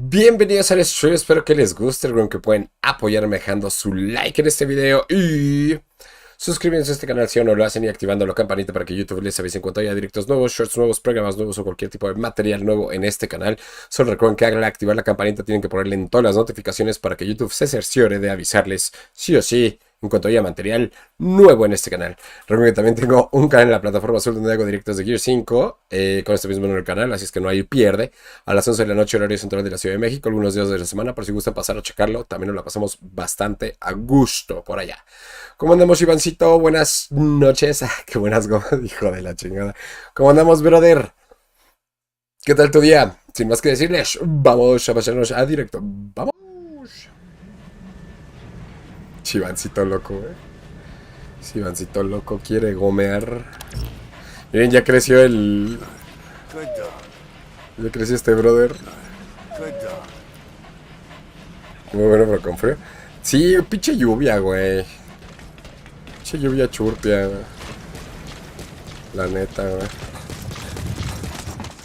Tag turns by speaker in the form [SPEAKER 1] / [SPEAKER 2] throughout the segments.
[SPEAKER 1] Bienvenidos al stream, espero que les guste, recuerden que pueden apoyarme dejando su like en este video y suscribiéndose a este canal si aún no lo hacen y activando la campanita para que YouTube les avise en cuanto haya directos nuevos, shorts nuevos, programas nuevos o cualquier tipo de material nuevo en este canal. Solo recuerden que al activar la campanita tienen que ponerle en todas las notificaciones para que YouTube se cerciore de avisarles sí o sí en cuanto haya material nuevo en este canal. Recuerden que también tengo un canal en la plataforma azul donde hago directos de Gear 5 con este mismo nombre del canal, así es que no hay pierde. A las 11 de la noche, horario central de la Ciudad de México, algunos días de la semana, por si gustan pasar a checarlo. También nos la pasamos bastante a gusto por allá. ¿Cómo andamos, Ivancito? Buenas noches. Qué buenas gomas, hijo de la chingada. ¿Cómo andamos, brother? ¿Qué tal tu día? Sin más que decirles, vamos a pasarnos a directo. ¡Vamos! Chivancito loco, Chivancito loco quiere gomear. Miren, ya creció el... Ya creció este brother. Muy bueno, pero con frío. Sí, pinche lluvia, güey. Pinche lluvia churpia, güey. La neta, güey.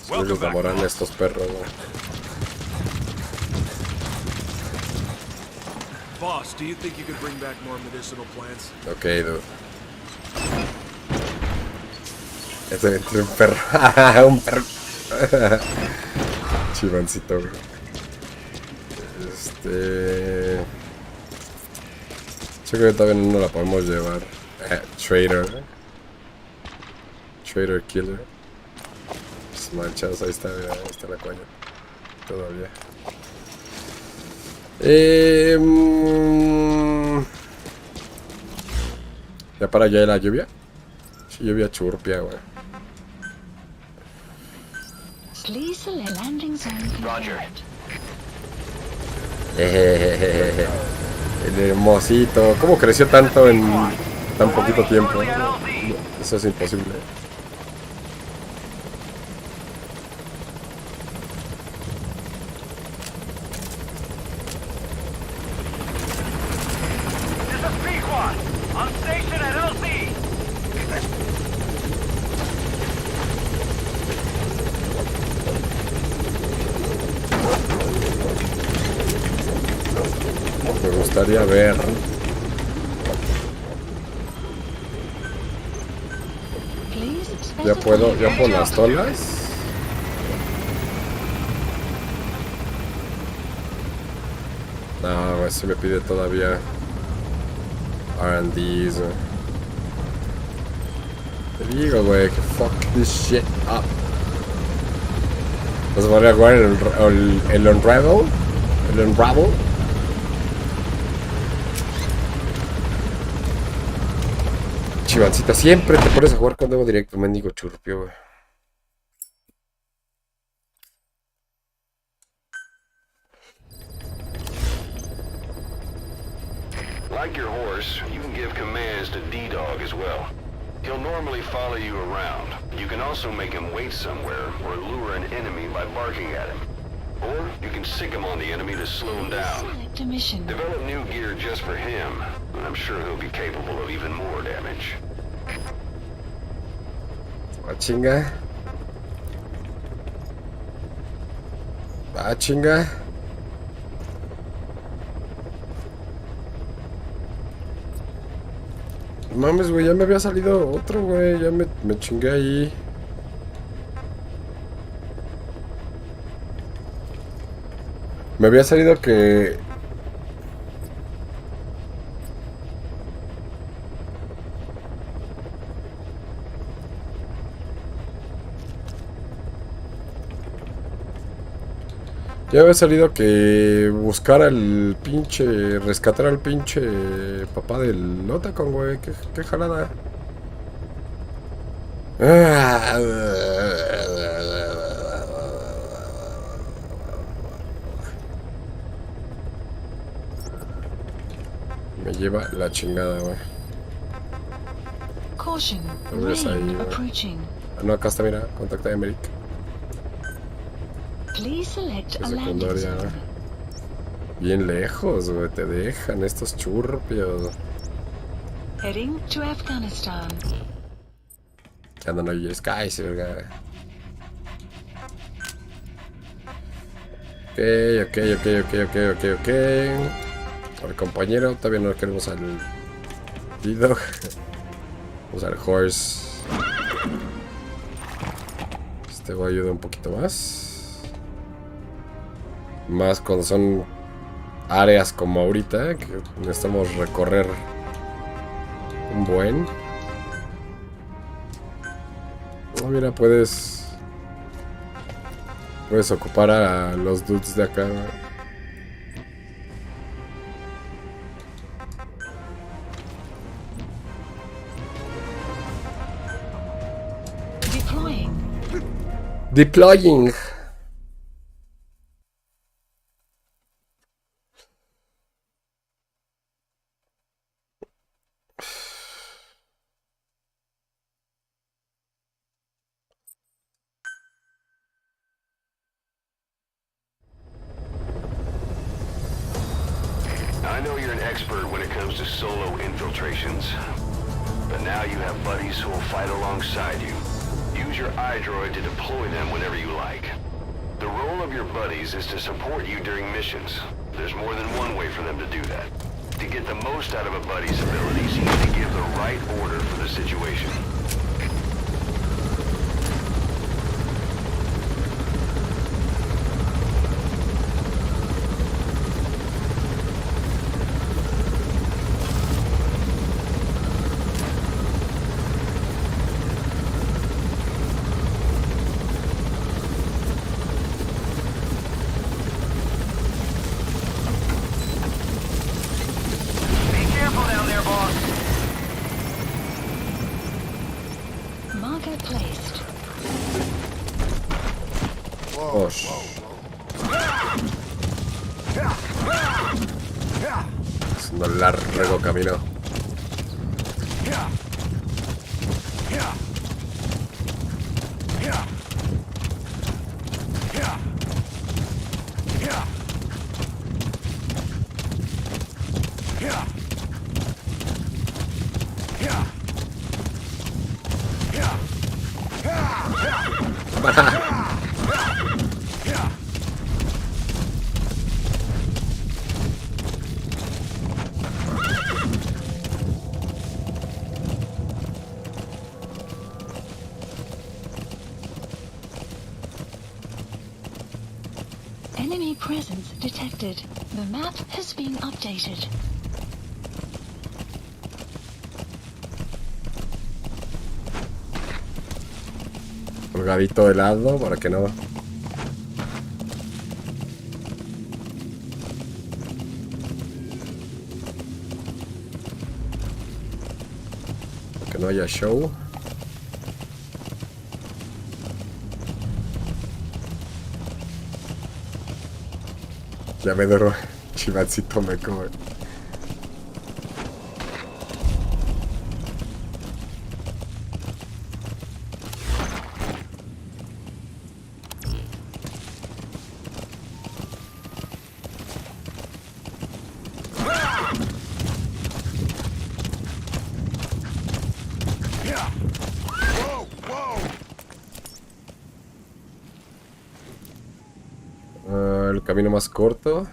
[SPEAKER 1] Se les enamoran estos perros, güey.
[SPEAKER 2] Boss, do you think you could bring back more medicinal plants?
[SPEAKER 1] Ok, dude. Este es un perro. Un perro. Chivancito, güey. Yo creo que todavía no la podemos llevar. Trader. Trader killer. Pues manchados, ahí está la coña. Todavía. ¿Ya para allá de la lluvia? Sí, lluvia churpia, güey.
[SPEAKER 3] Roger.
[SPEAKER 1] El hermosito. ¿Cómo creció tanto en tan poquito tiempo? Eso es imposible. Me gustaría ver. Ya puedo las tolas. No, se me pide todavía R&Ds. Te digo, güey, que fuck this shit up. ¿Nos voy a jugar el Unravel? ¿El Unravel? Chivancita, siempre te pones a jugar cuando hago directo, mendigo churpio, güey.
[SPEAKER 3] Like your horse, you can give commands to D-Dog as well. He'll normally follow you around. You can also make him wait somewhere or lure an enemy by barking at him. Or you can sick him on the enemy to slow him down. Develop new gear just for him, and I'm sure he'll be capable of even more damage.
[SPEAKER 1] Chinga. Chinga. Mames, güey, ya me había salido otro, güey. Ya me chingué ahí. Me había salido que... Ya había salido que buscara el pinche... Rescatar al pinche papá del Otacon, güey. Qué jalada. Me lleva la chingada, güey. ¿Dónde es ahí, güey? Ah, no, acá está, mira. Contacta a Emerick. Secundaria. Bien lejos, güey. Te dejan estos churpios.
[SPEAKER 4] Heading to Afghanistan.
[SPEAKER 1] Que andan hoy Sky, verga. Ok. Al compañero, todavía no queremos al herido. Vamos al horse. Este va a ayudar un poquito más. Más cuando son áreas como ahorita, que necesitamos recorrer un buen. Oh, mira, puedes ocupar a los dudes de acá. Deploying.
[SPEAKER 3] I know you're an expert when it comes to solo infiltrations, but now you have buddies who will fight alongside you. Use your iDroid to deploy them whenever you like. The role of your buddies is to support you during missions. There's more than one way for them to do that. To get the most out of a buddy's abilities, you need to give the right order for the situation.
[SPEAKER 1] Es un largo camino.
[SPEAKER 4] Enemy presence detected. The map has been updated.
[SPEAKER 1] Colgadito de lado para que no. Para que no haya show. Ya me duermo. Chivancito me come. El camino más corto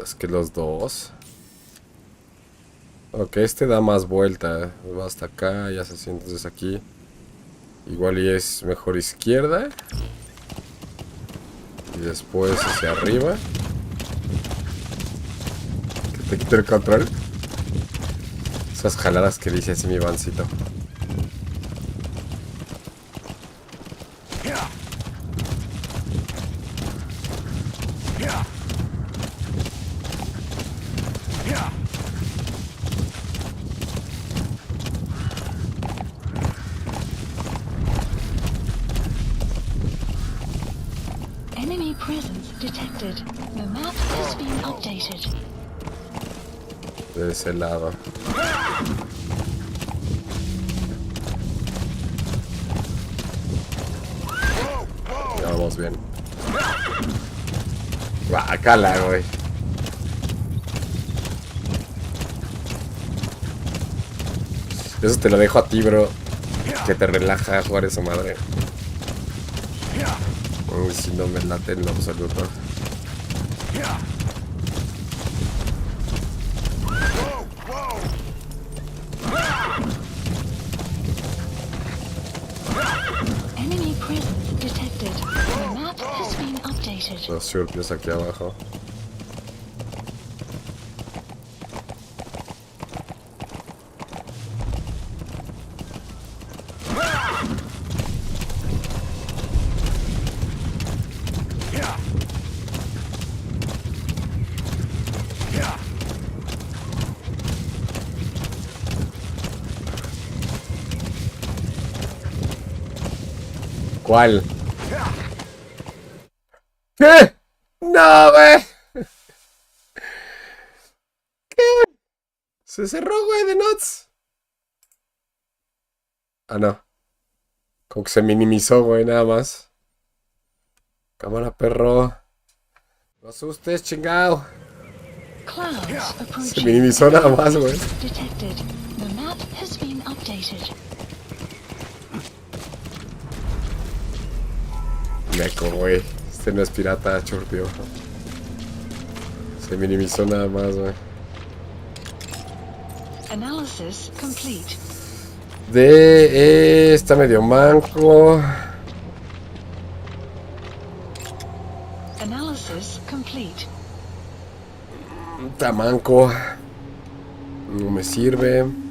[SPEAKER 1] es que los dos. Ok, este da más vuelta. Va hasta acá, ya se siente entonces aquí. Igual y es mejor izquierda. Y después hacia arriba. Que te quite el control. Esas jaladas que dice así mi vancito.
[SPEAKER 4] Enemy presence detected. The map has been updated.
[SPEAKER 1] De ese lado. Ya vamos bien. Guácala, güey. Eso te lo dejo a ti, bro. Que te relaja jugar esa madre. Uy, si no me late en lo absoluto.
[SPEAKER 4] Enemy presence detected. The map has been updated.
[SPEAKER 1] Los shurpies aquí abajo. ¿Cuál? ¿Qué? No, güey. ¿Qué? Se cerró, güey, de nuts. Ah, no. Como que se minimizó, güey, nada más. Cámara, perro. No asustes, chingado. Se minimizó nada más, güey.
[SPEAKER 4] Detected. The map has been updated.
[SPEAKER 1] Meco, güey. Este no es pirata, churpio. Se minimizó nada más, güey.
[SPEAKER 4] Analysis complete.
[SPEAKER 1] Está medio manco.
[SPEAKER 4] Analysis complete.
[SPEAKER 1] Está manco. No me sirve.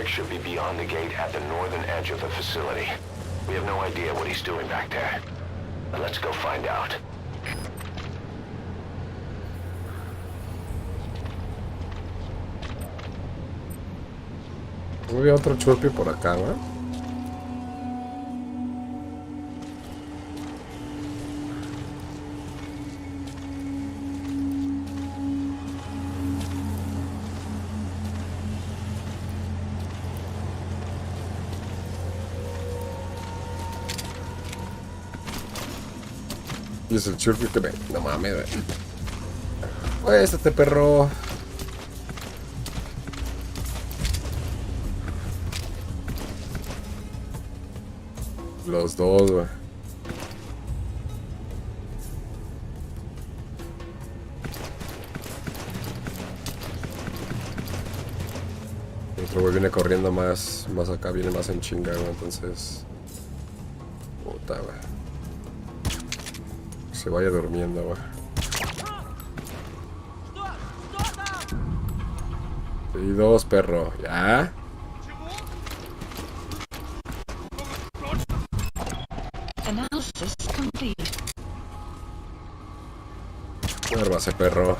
[SPEAKER 3] Should be beyond the gate at the northern edge of the facility. We have no idea what he's doing back there. But let's go find out.
[SPEAKER 1] Había otro churpio por acá, ¿no? Y es el churpio que me... No mames, güey. Pues este perro... Los dos, güey. El otro güey viene corriendo más acá, viene más en chinga, güey, entonces... Puta, güey. Se vaya durmiendo, güey. Y dos, perro. ¿Ya?
[SPEAKER 4] Analysis complete.
[SPEAKER 1] Duérmase, perro.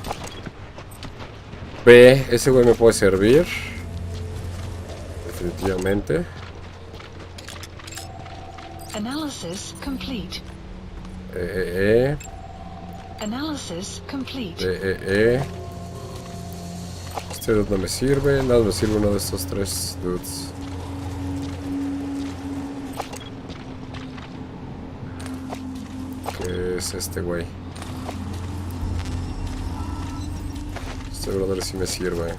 [SPEAKER 1] B, ese güey me puede servir. Definitivamente.
[SPEAKER 4] Analysis complete. Analysis complete.
[SPEAKER 1] Este dude no me sirve. Nada me sirve uno de estos tres dudes. ¿Qué es este güey? Este brother sí me sirve.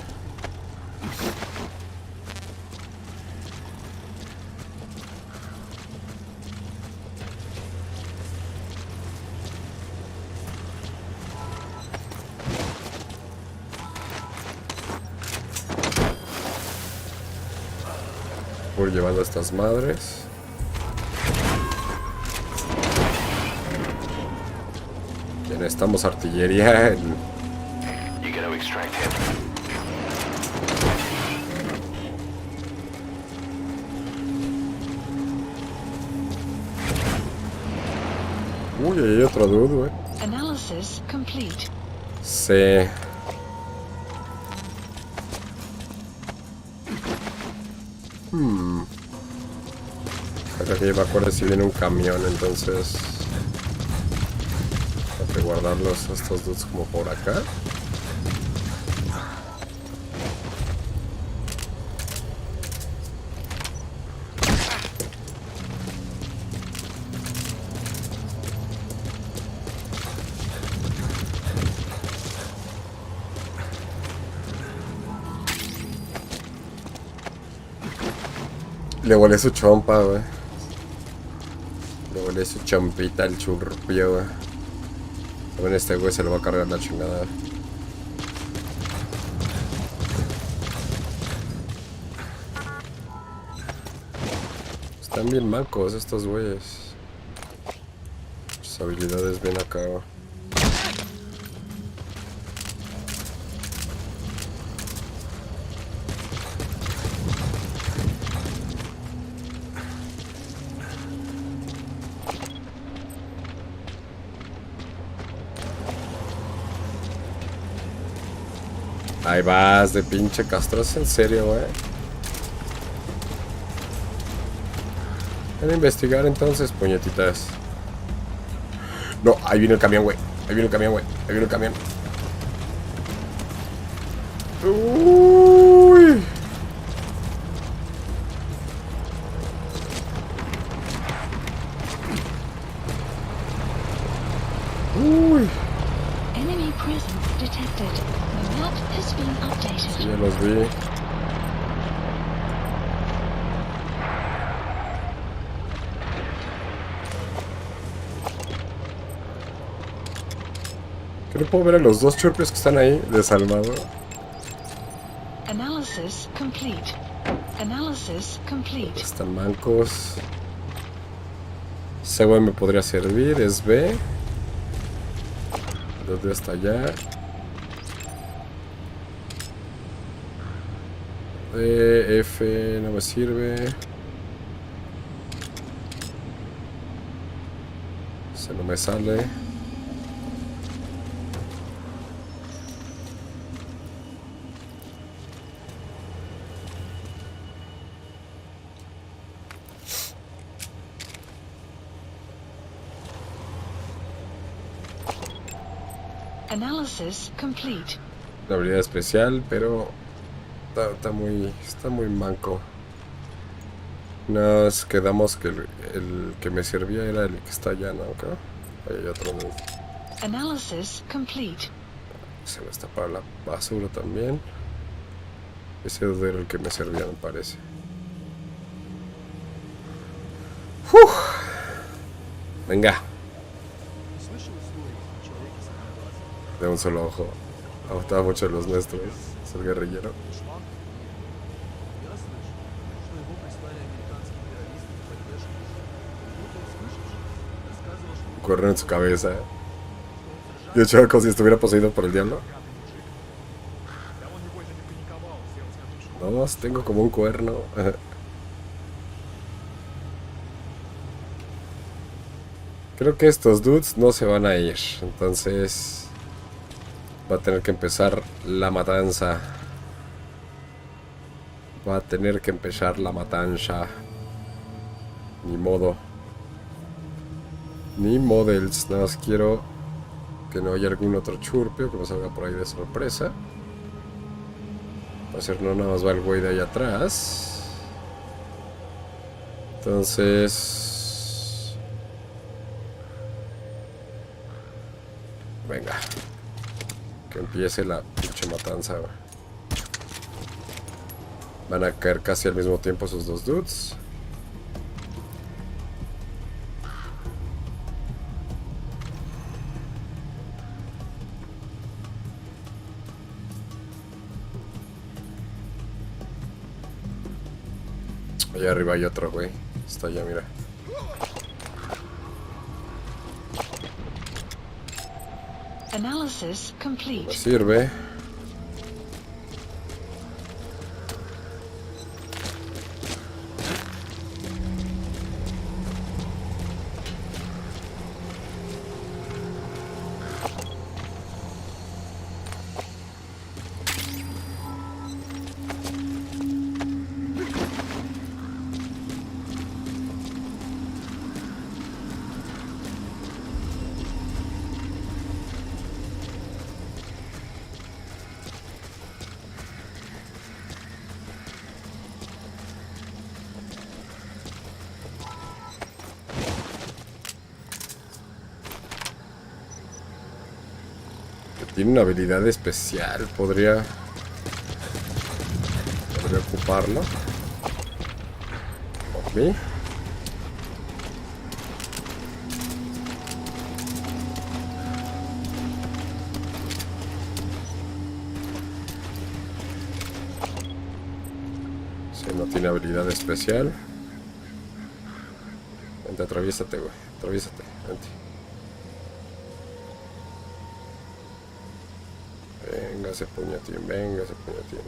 [SPEAKER 1] Voy llevando a estas madres. Ya necesitamos artillería en... Uy, hay otro dude, güey.
[SPEAKER 4] Analysis complete.
[SPEAKER 1] Sí. Acá que me acuerdo si viene un camión, entonces... Hay que guardarlos estos dudes como por acá. Le volé su chompa, güey. Le volé su chompita al churpio, güey. También este güey se lo va a cargar la chingada. Están bien mancos estos güeyes. Sus habilidades bien acá, güey. Ahí vas de pinche castroso, en serio, güey. Ven a investigar entonces, puñetitas. No, ahí viene el camión, güey. Ahí viene el camión, güey. Ahí viene el camión. Uy. Uy.
[SPEAKER 4] Enemy presence detected. The map has been updated.
[SPEAKER 1] Sí, ya los vi. ¿Qué no puedo ver a los dos churpios que están ahí desalmados?
[SPEAKER 4] Analysis complete. Analysis complete.
[SPEAKER 1] Están mancos. Ese güey me podría servir. Es B. ¿Dónde está allá? D, F, no me sirve. Ese no me sale.
[SPEAKER 4] Analysis complete.
[SPEAKER 1] La habilidad especial, pero está muy manco. Nos quedamos que el que me servía era el que está allá, ¿no? Acá. Ahí hay otro.
[SPEAKER 4] Analysis complete.
[SPEAKER 1] Se me está para la basura también. Ese era el que me servía, me parece. ¡Uf! Venga. De un solo ojo. Me gustaba mucho los nuestros. Es el guerrillero. Un cuerno en su cabeza. Y hecho como si estuviera poseído por el diablo. No, tengo como un cuerno. Creo que estos dudes no se van a ir. Entonces va a tener que empezar la matanza. Va a tener que empezar la matanza. Ni modo. Ni models. Nada más quiero que no haya algún otro churpio que me salga por ahí de sorpresa. Va a ser no nada más va el güey de ahí atrás. Entonces... venga. Que empiece la pinche matanza. Van a caer casi al mismo tiempo esos dos dudes. Allá arriba hay otro, güey. Está allá, mira.
[SPEAKER 4] Analysis complete.
[SPEAKER 1] Me sirve. Tiene una habilidad especial, podría ocuparlo. mí. Si no tiene habilidad especial. Vente, atraviésate, güey. Atraviésate, vente. Véngase, puñetín, véngase, puñetín.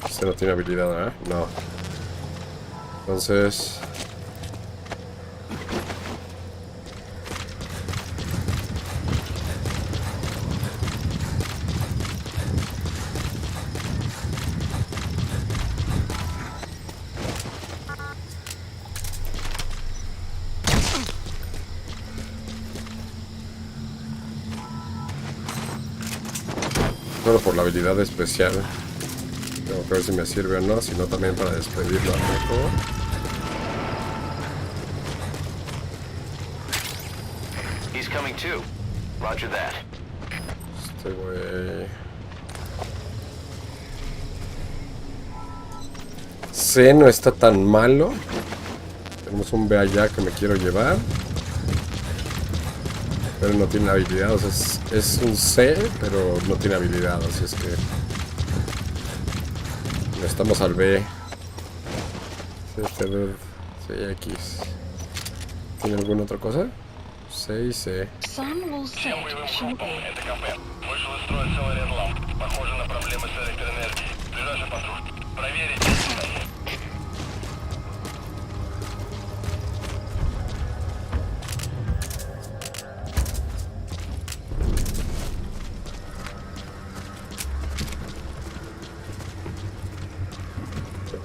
[SPEAKER 1] Este no tiene habilidad, ¿eh? No. Entonces... solo por la habilidad especial. Tengo que ver si me sirve o no, sino también para despedirlo al loco.
[SPEAKER 3] He's coming too. Roger that.
[SPEAKER 1] Este güey... C no está tan malo. Tenemos un B allá que me quiero llevar. Pero no tiene habilidad, o sea, es un C, pero no tiene habilidad, así es que... Estamos al B. Este dude, CX. ¿Tiene alguna otra cosa? C y C.
[SPEAKER 4] Sun will set soon.
[SPEAKER 5] Это КП. Вышел из строя целый ряд ламп. Похоже на проблемы с электроэнергией. Ближайший патруль. Проверить.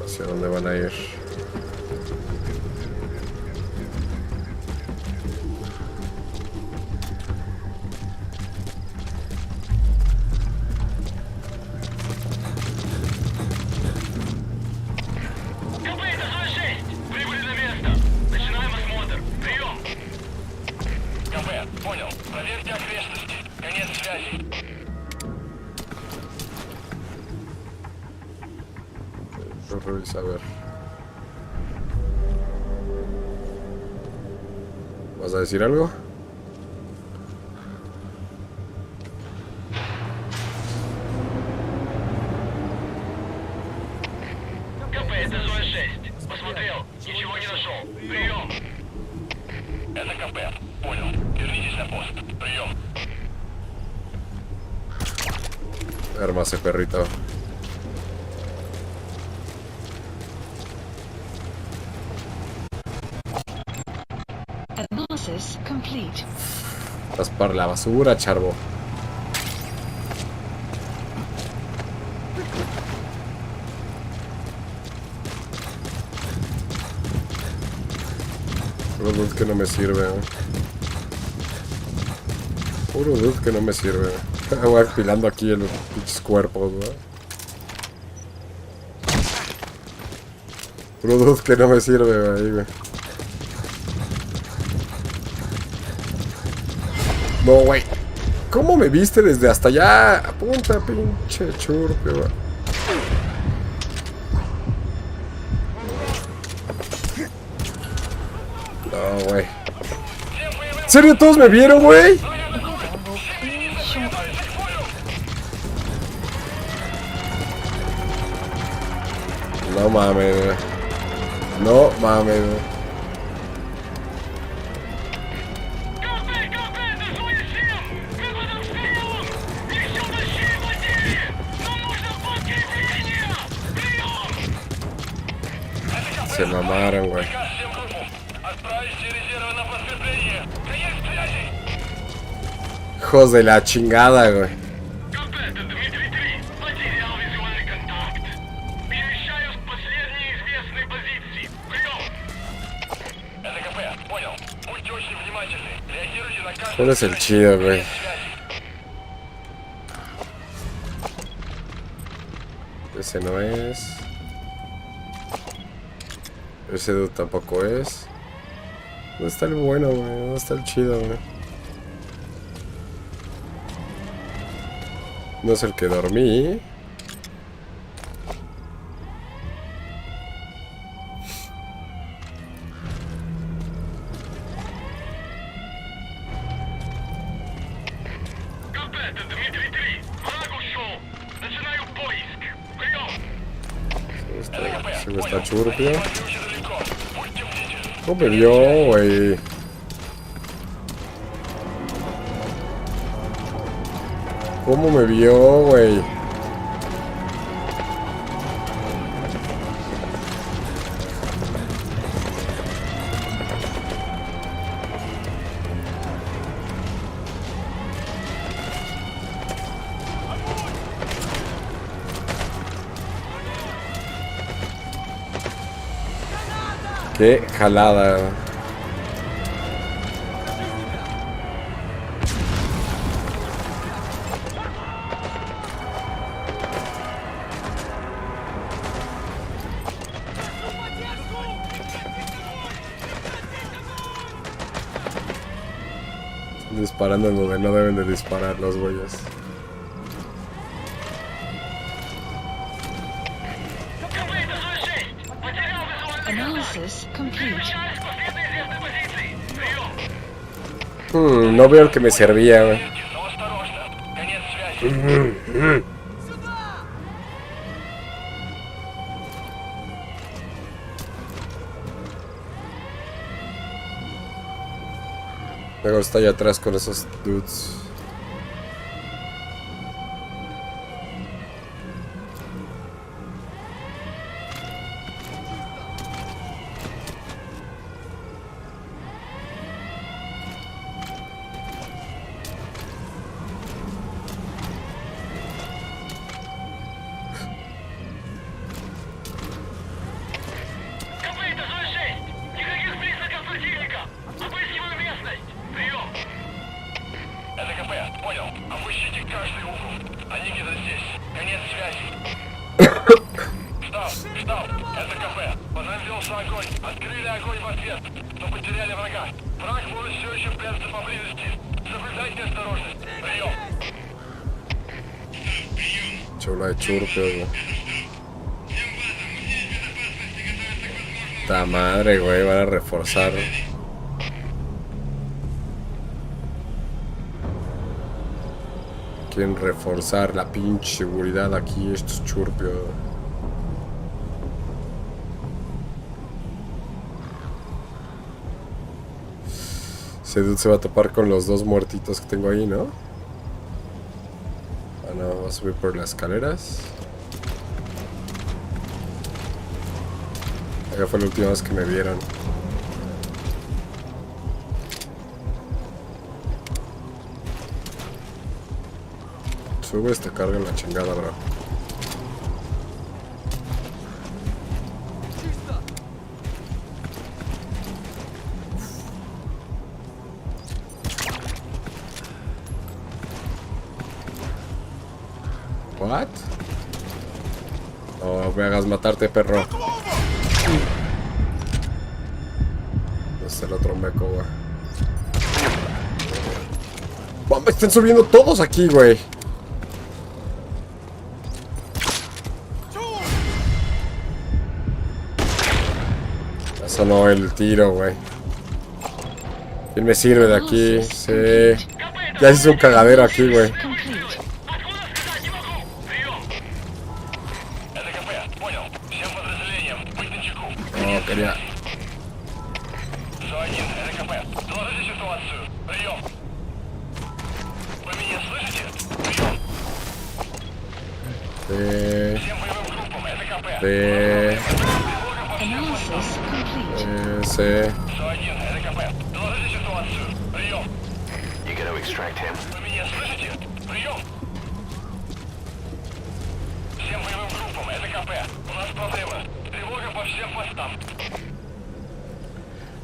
[SPEAKER 1] ¿Hacia dónde van a ir?
[SPEAKER 5] КП, это 46. Прибыли на место. Начинаем осмотр. Прием. КП, понял. Проверьте окрестности. Конец связи.
[SPEAKER 1] Revisa, a ver. ¿Vas a decir algo?
[SPEAKER 5] КП, это 46. Посмотрел. Ничего не нашел. Прием. Это КП. Понял. Вернитесь на пост. Прием.
[SPEAKER 1] Armase, perrito.
[SPEAKER 4] Analysis complete.
[SPEAKER 1] Vas para la basura, charbo. Puro dude que no me sirve. Puro dude que no me sirve. Voy apilando aquí en los pinches cuerpos, ¿no? Puro dude que no me sirve, ahí, güey. No, güey. ¿Cómo me viste desde hasta allá? Apunta, pinche churpe, güey. No, güey. ¿En serio todos me vieron, güey? No mames, güey. No mames, güey. Se mamaron, güey. Hijos de la chingada, güey. ¿Cuál es el chido, güey? Ese no es. Ese dude tampoco es. ¿Dónde está el bueno, güey? ¿Dónde está el chido, güey? No es el que dormí. Se me está churpio. ¿Cómo me vio, güey? ¿Cómo me vio, güey? Qué jalada. Están disparando en donde no deben de disparar los güeyes.
[SPEAKER 4] Analysis complete.
[SPEAKER 1] No veo el que me servía, güey. Luego está allá atrás con esos dudes. Chula de churpio, güey. Ta madre, güey, van a reforzar. Quieren reforzar la pinche seguridad aquí, estos churpios. Ese dude se va a topar con los dos muertitos que tengo ahí, ¿no? Ah, no, va a subir por las escaleras. Acá fue la última vez que me vieron. Sube esta carga en la chingada, bro. What? No me hagas matarte, perro. Es el otro meco, güey. Me están subiendo todos aquí, güey. Eso no, el tiro, güey. ¿Quién me sirve de aquí? Sí. Ya hice un cagadero aquí, güey. No, quería... Sí.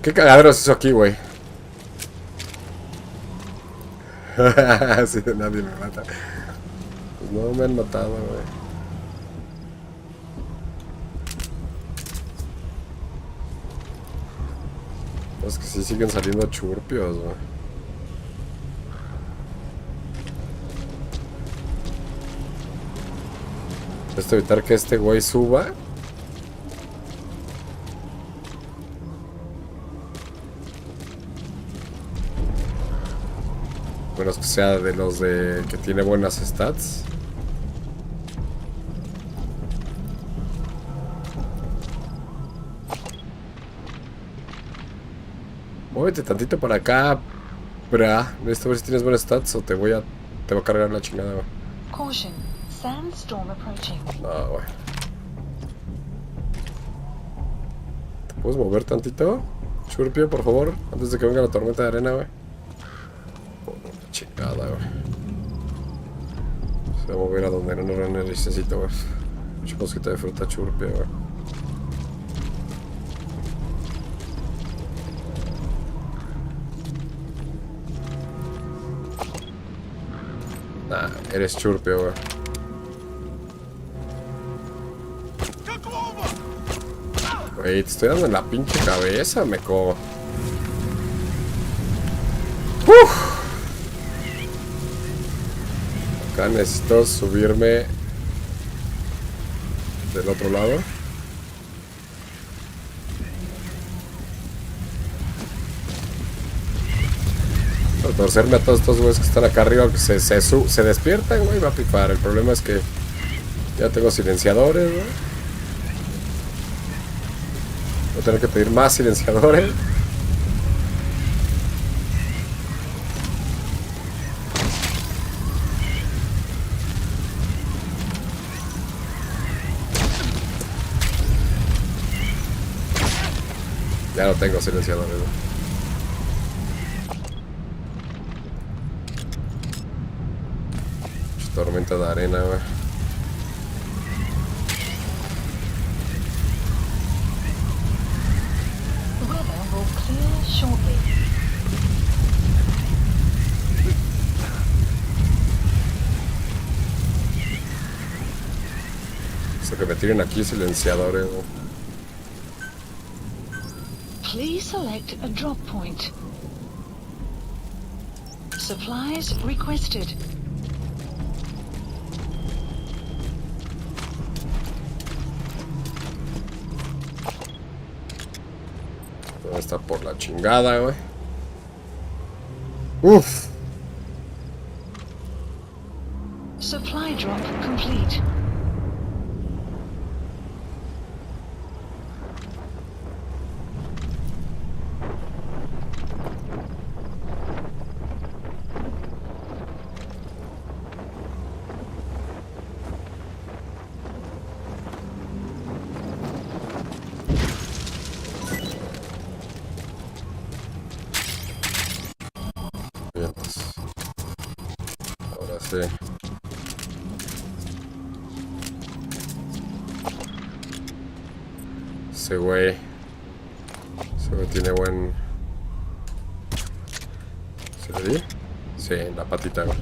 [SPEAKER 1] ¿Qué cagadero se hizo aquí, güey? Sí, nadie me mata. Pues no me han matado, güey. Es que sí siguen saliendo churpios, güey. Esto evitar que este güey suba. Menos que sea de los de que tiene buenas stats. Muévete tantito para acá. Bra. Necesito ver si tienes buenos stats o te voy a cargar la chingada, güey.
[SPEAKER 4] Caution. Sandstorm approaching.
[SPEAKER 1] No, güey. ¿Te puedes mover tantito? Churpio, por favor. Antes de que venga la tormenta de arena, güey. Oh, chingada, güey. Se va a mover a donde no necesito, güey. Mucha mosquita de fruta churpia, güey. Nah, eres churpio, güey. Güey, te estoy dando en la pinche cabeza, meco. Acá necesito subirme del otro lado. Para torcerme a todos estos güeyes que están acá arriba, que se despiertan, güey, va a pipar. El problema es que ya tengo silenciadores, güey. Voy a tener que pedir más silenciadores. Ya no tengo silenciadores, güey. Tormenta de arena, güey.
[SPEAKER 4] The weather will clear shortly.
[SPEAKER 1] Eso que me tiren aquí silenciadores, güey.
[SPEAKER 4] Please select a drop point. Supplies requested.
[SPEAKER 1] Está por la chingada, güey. Uf.
[SPEAKER 4] Supply drop complete.
[SPEAKER 1] Ahora sí. Ese güey tiene buen... ¿Se le di? Sí, en la patita, güey.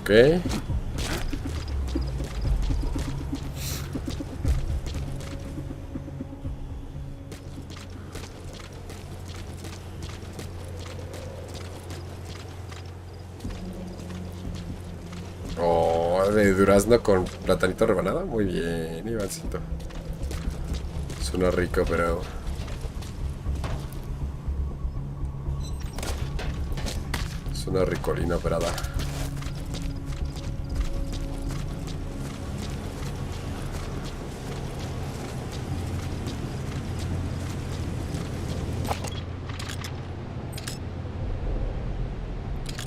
[SPEAKER 1] Ok. De durazno con platanito rebanado. Muy bien, Ivancito. Suena rico, pero... Suena ricolino, operada.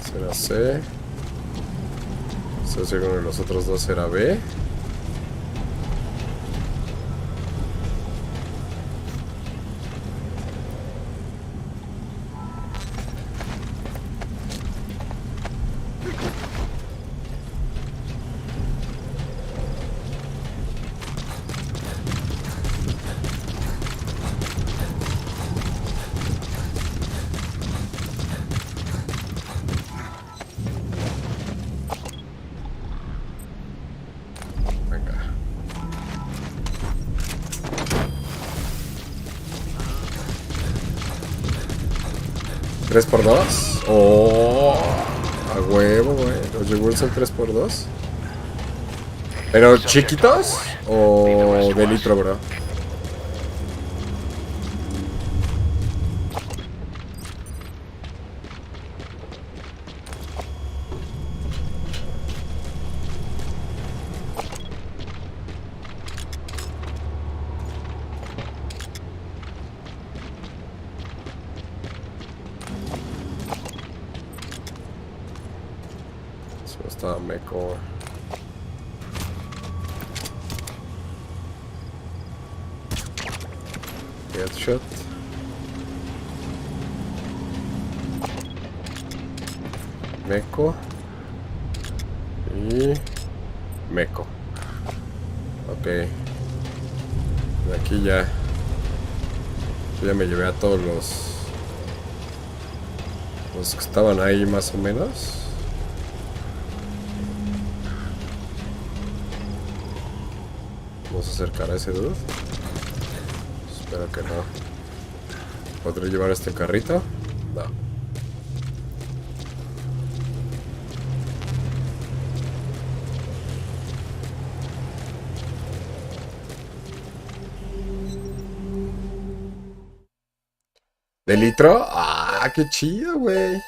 [SPEAKER 1] Será C. Entonces uno de los otros dos era B. ¿3x2? Oh, a huevo, güey. Los yogurts son 3x2. ¿Pero chiquitos o de litro, bro? Estaba meco. Headshot. Meco. Y meco. Ok. De aquí ya. Ya me llevé a todos los que estaban ahí más o menos. Vamos a acercar a ese dude. Espero que no. ¿Podré llevar este carrito? No. ¿De litro? ¡Ah, qué chido, güey!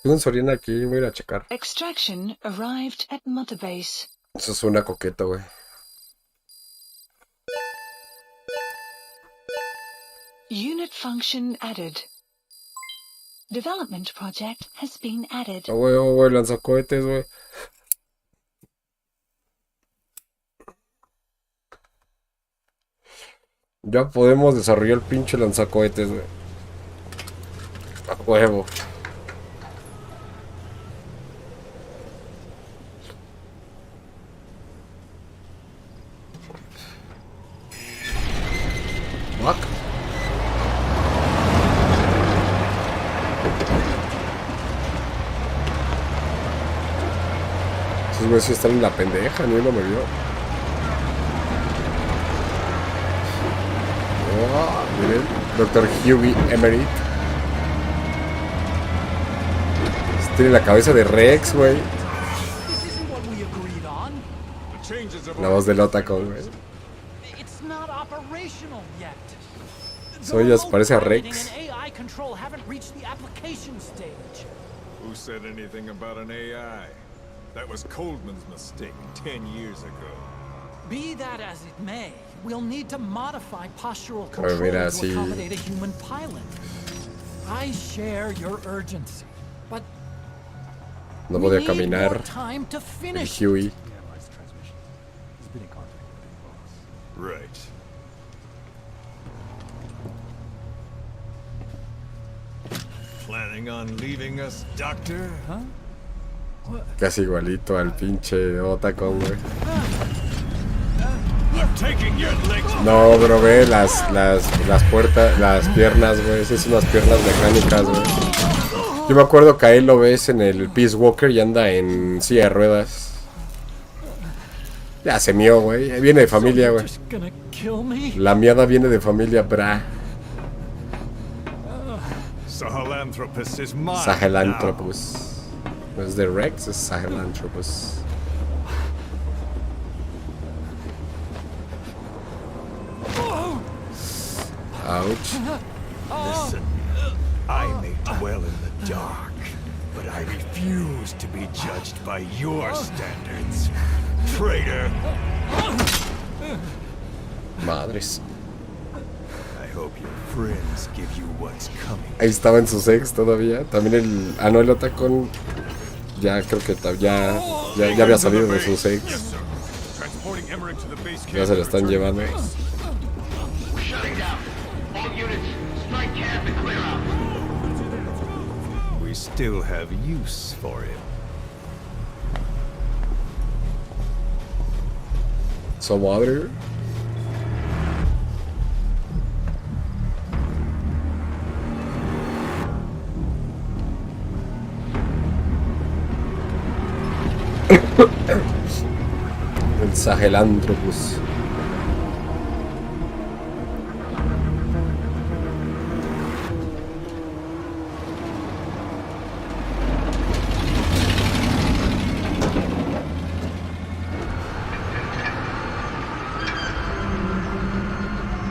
[SPEAKER 1] Tengo un Soriana aquí, voy a ir a checar.
[SPEAKER 4] Extraction arrived at Mother Base.
[SPEAKER 1] Eso suena coqueto, güey.
[SPEAKER 4] Unit function added. Development project has been added.
[SPEAKER 1] Oh, güey, lanzacohetes, güey. Ya podemos desarrollar el pinche lanzacohetes, güey. A huevo. Fuck. Esos güeyes sí están en la pendeja, ni uno me vio. Oh, miren, Dr. Hughie Emery. Tiene la cabeza de Rex, güey. La voz del Otacon, güey. Soy parece a Rex.
[SPEAKER 2] Who said anything about an AI? That was Coldman's mistake 10 years ago.
[SPEAKER 6] Be that as it may, we'll need to modify postural
[SPEAKER 1] Mira,
[SPEAKER 6] control to
[SPEAKER 1] sí.
[SPEAKER 6] accommodate a human pilot. I share your urgency, but
[SPEAKER 1] No
[SPEAKER 6] we
[SPEAKER 1] podía
[SPEAKER 6] need
[SPEAKER 1] caminar.
[SPEAKER 6] more time to
[SPEAKER 1] El
[SPEAKER 6] finish.
[SPEAKER 1] Huey.
[SPEAKER 2] Right. Planning on leaving us, Doctor? Huh?
[SPEAKER 1] Casi igualito al pinche Otacon, güey.
[SPEAKER 2] I'm taking your legs.
[SPEAKER 1] No, bro, ve las puertas, las piernas, güey. Esas son unas piernas mecánicas, güey. Yo me acuerdo que ahí lo ves en el Peace Walker y anda en silla de ruedas. Ya se mió, güey. Viene de familia, güey.
[SPEAKER 6] Just gonna kill me?
[SPEAKER 1] La miada viene de familia, bra.
[SPEAKER 2] Sahelanthropus is mine.
[SPEAKER 1] Sahelanthropus. No es de Rex, es Sahelanthropus. Ouch.
[SPEAKER 2] Listen, I may dwell in the dark, but I refuse to be judged by your standards. Traitor!
[SPEAKER 1] Madres.
[SPEAKER 2] I hope your friends give you what's coming.
[SPEAKER 1] Ahí estaba en su sex todavía. También el... Ah, no, el Otacon. Ya creo que ya había salido de su sex.
[SPEAKER 2] Yes, sir. Transporting Emmerich to the base camp.
[SPEAKER 1] Ya se lo están llevando.
[SPEAKER 5] We're shutting down. All units, strike camp and clear out.
[SPEAKER 2] We still have use for him.
[SPEAKER 1] Su madre. El Sahelanthropus.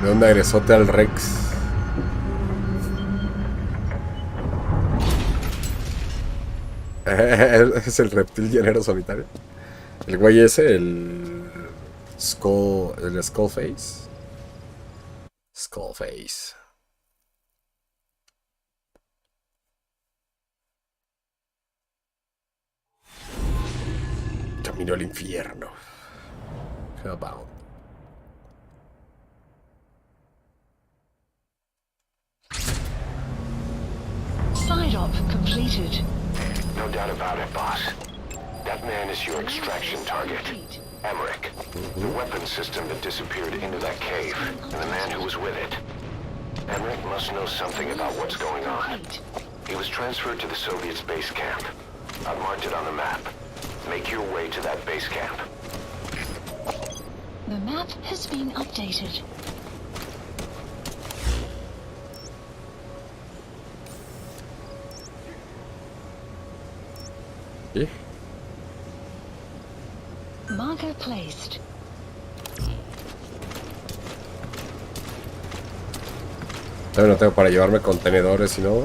[SPEAKER 1] De un agresote al Rex. Es el reptil llanero solitario. El güey ese, el Skullface. Skullface. Camino al infierno. Hellbound.
[SPEAKER 4] Side-op completed.
[SPEAKER 3] No doubt about it, boss. That man is your extraction target.
[SPEAKER 4] Complete.
[SPEAKER 3] Emmerich. The weapons system that disappeared into that cave, and the man who was with it. Emmerich must know something about what's going on. He was transferred to the Soviet base camp. I've marked it on the map. Make your way to that base camp.
[SPEAKER 4] The map has been updated.
[SPEAKER 1] ¿Sí?
[SPEAKER 4] Marker placed.
[SPEAKER 1] También no tengo para llevarme contenedores, si no...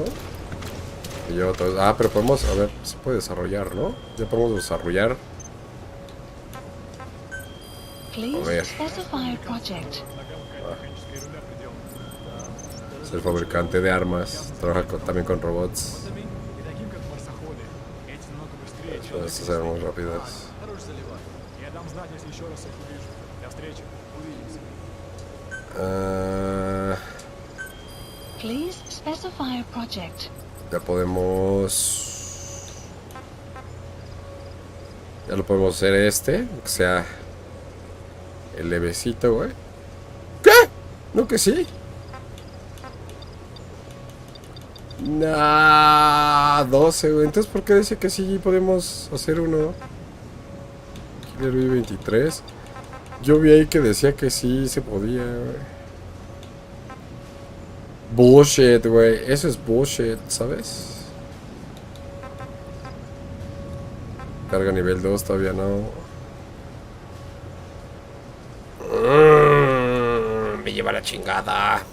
[SPEAKER 1] Llevo todo... Ah, pero podemos... A ver, se puede desarrollar, ¿no? Ya podemos desarrollar.
[SPEAKER 4] Please specify a project.
[SPEAKER 1] Es el fabricante de armas. Trabaja también con robots. Estas se ven muy rápidas.
[SPEAKER 4] Please specify a project.
[SPEAKER 1] Ya podemos... Ya lo podemos hacer que sea el levecito, güey. ¿Qué? ¿No que sí? Nah, 12, güey. Entonces, ¿por qué dice que sí podemos hacer uno? Killer B23. Yo vi ahí que decía que sí se podía, güey. Bullshit, güey. Eso es bullshit, ¿sabes? Carga nivel 2, todavía no. Me lleva la chingada.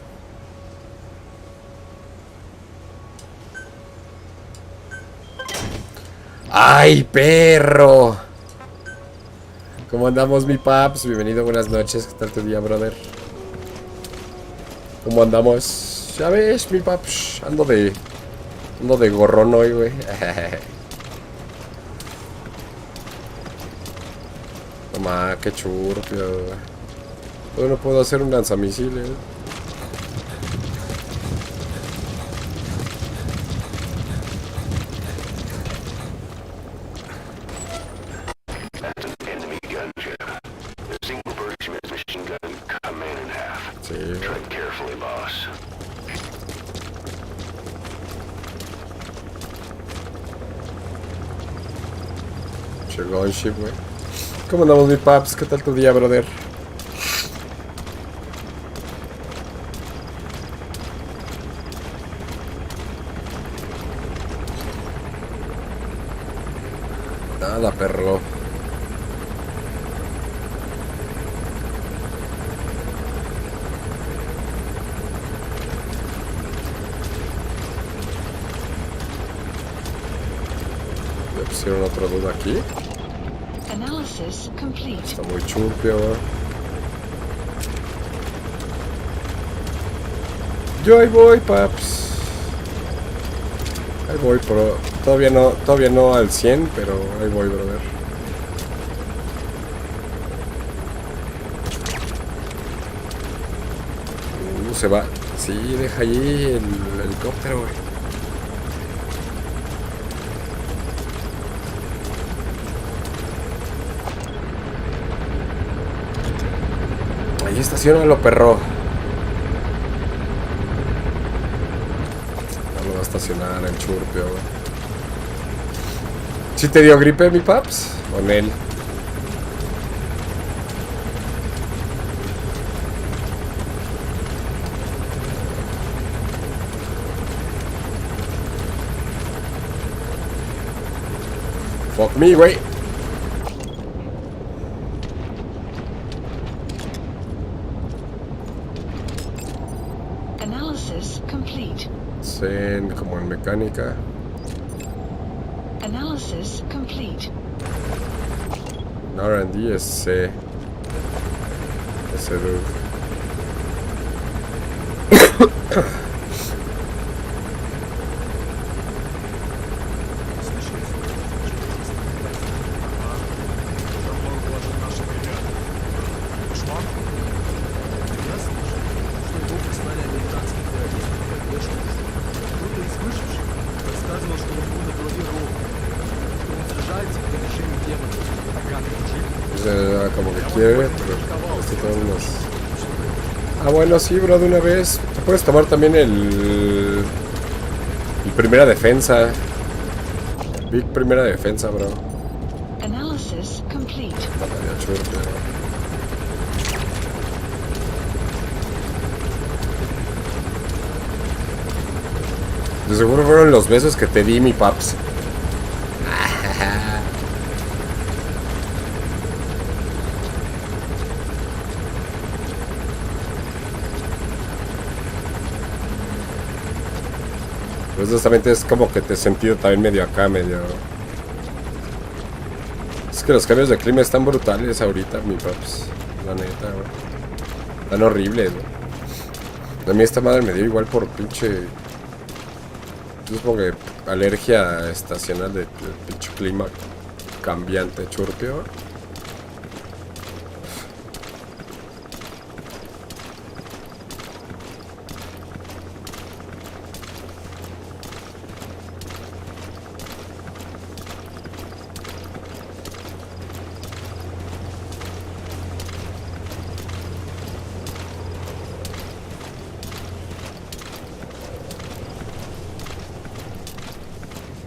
[SPEAKER 1] ¡Ay, perro! ¿Cómo andamos, mi paps? Bienvenido, buenas noches. ¿Qué tal tu día, brother? ¿Cómo andamos? Ya ves, mi paps. Ando de gorrón hoy, güey. Toma, qué churpio. Yo no puedo hacer un lanzamisiles.
[SPEAKER 3] Enemy gunship. The single version of this machine gun cut a man in half.
[SPEAKER 1] Sí.
[SPEAKER 3] Tread carefully, boss.
[SPEAKER 1] Gunship, güey. ¿Cómo andamos, mi paps? ¿Qué tal tu día, brother? Nada, perro. ¿Le pusieron otra duda aquí?
[SPEAKER 4] Analysis complete.
[SPEAKER 1] Está muy churpio, güey. Yo ahí voy, paps. Ahí voy, pero todavía no al 100, pero ahí voy, brother. Se va. Sí, deja ahí el helicóptero, güey. Ahí estacionalo, perro. No lo va a estacionar el churpio, güey. ¿Sí te dio gripe, mi paps? Con él. Fuck me, güey.
[SPEAKER 4] Analysis complete.
[SPEAKER 1] Zen, como en mecánica.
[SPEAKER 4] Analysis complete.
[SPEAKER 1] R&D es C. Ese dude. quiere, pero esto todos unos... Ah, bueno, sí, bro, de una vez. Te puedes tomar también el primera defensa. Big primera defensa, bro.
[SPEAKER 4] Analysis complete.
[SPEAKER 1] Vaya churte. De seguro fueron los besos que te di, mi paps. Pues justamente es como que te he sentido también medio acá, medio... Es que los cambios de clima están brutales ahorita, mi paps. La neta, güey. Están horribles, güey. A mí esta madre me dio igual por pinche... Yo supongo que alergia estacional de pinche clima cambiante, churpio.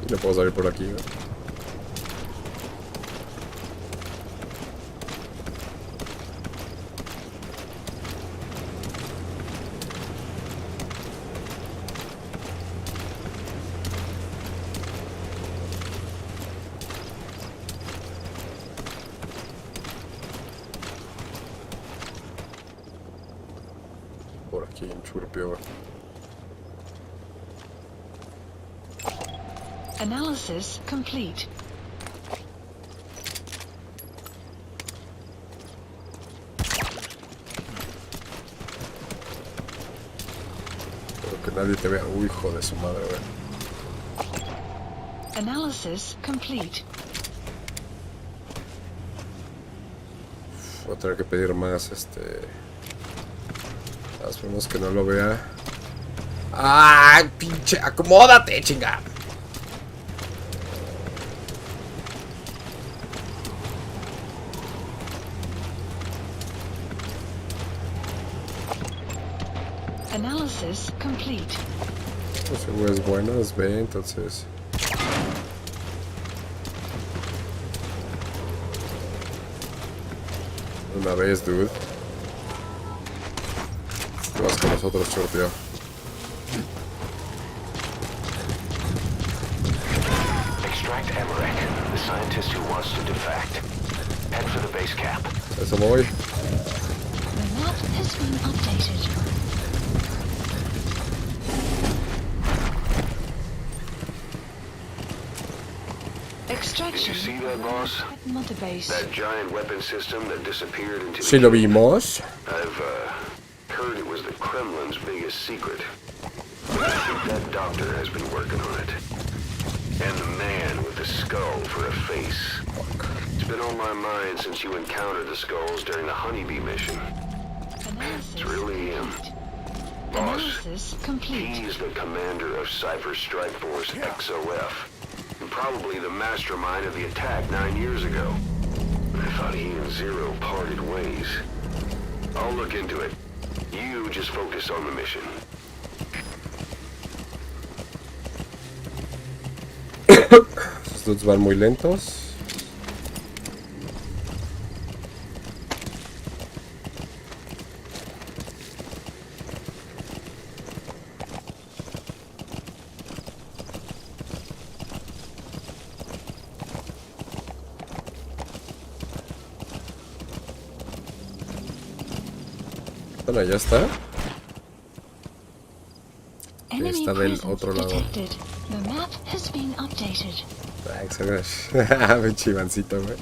[SPEAKER 1] No puedo salir por aquí, ¿no? Por aquí, en churpio.
[SPEAKER 4] Analysis complete.
[SPEAKER 1] Espero que nadie te vea. Uy, hijo de su madre, güey.
[SPEAKER 4] Analysis complete.
[SPEAKER 1] Voy a tener que pedir más, Esperemos que no lo vea. ¡Ay, pinche! ¡Acomódate, chinga!
[SPEAKER 4] Analysis complete.
[SPEAKER 1] Ese güey es bueno, es B, entonces... Una vez, dude. Te vas con nosotros, chorteo.
[SPEAKER 3] Extract Emmerich, the scientist who wants to defect. Head for the base camp.
[SPEAKER 1] Eso voy.
[SPEAKER 4] The map has been updated. Extraction.
[SPEAKER 3] Did you see that, boss?
[SPEAKER 4] Mother base.
[SPEAKER 3] That giant weapon system that disappeared into
[SPEAKER 1] Si lo vimos.
[SPEAKER 3] I've heard it was the Kremlin's biggest secret. I think that doctor has been working on it. And the man with the skull for a face. It's been on my mind since you encountered the skulls during the honeybee mission. It's really him. Boss,
[SPEAKER 4] Analysis complete.
[SPEAKER 3] he's the commander of Cypher Strike Force XOF. And probably the mastermind of the attack 9 years ago. I thought he and Zero parted ways. I'll look into it. You just focus on the mission.
[SPEAKER 1] Estos dudes van muy lentos. Bueno, ya está.
[SPEAKER 4] Enemy
[SPEAKER 1] Está del
[SPEAKER 4] presence
[SPEAKER 1] otro lado.
[SPEAKER 4] detected. The map has been updated.
[SPEAKER 1] Ah, excelente. Me chivancito, güey.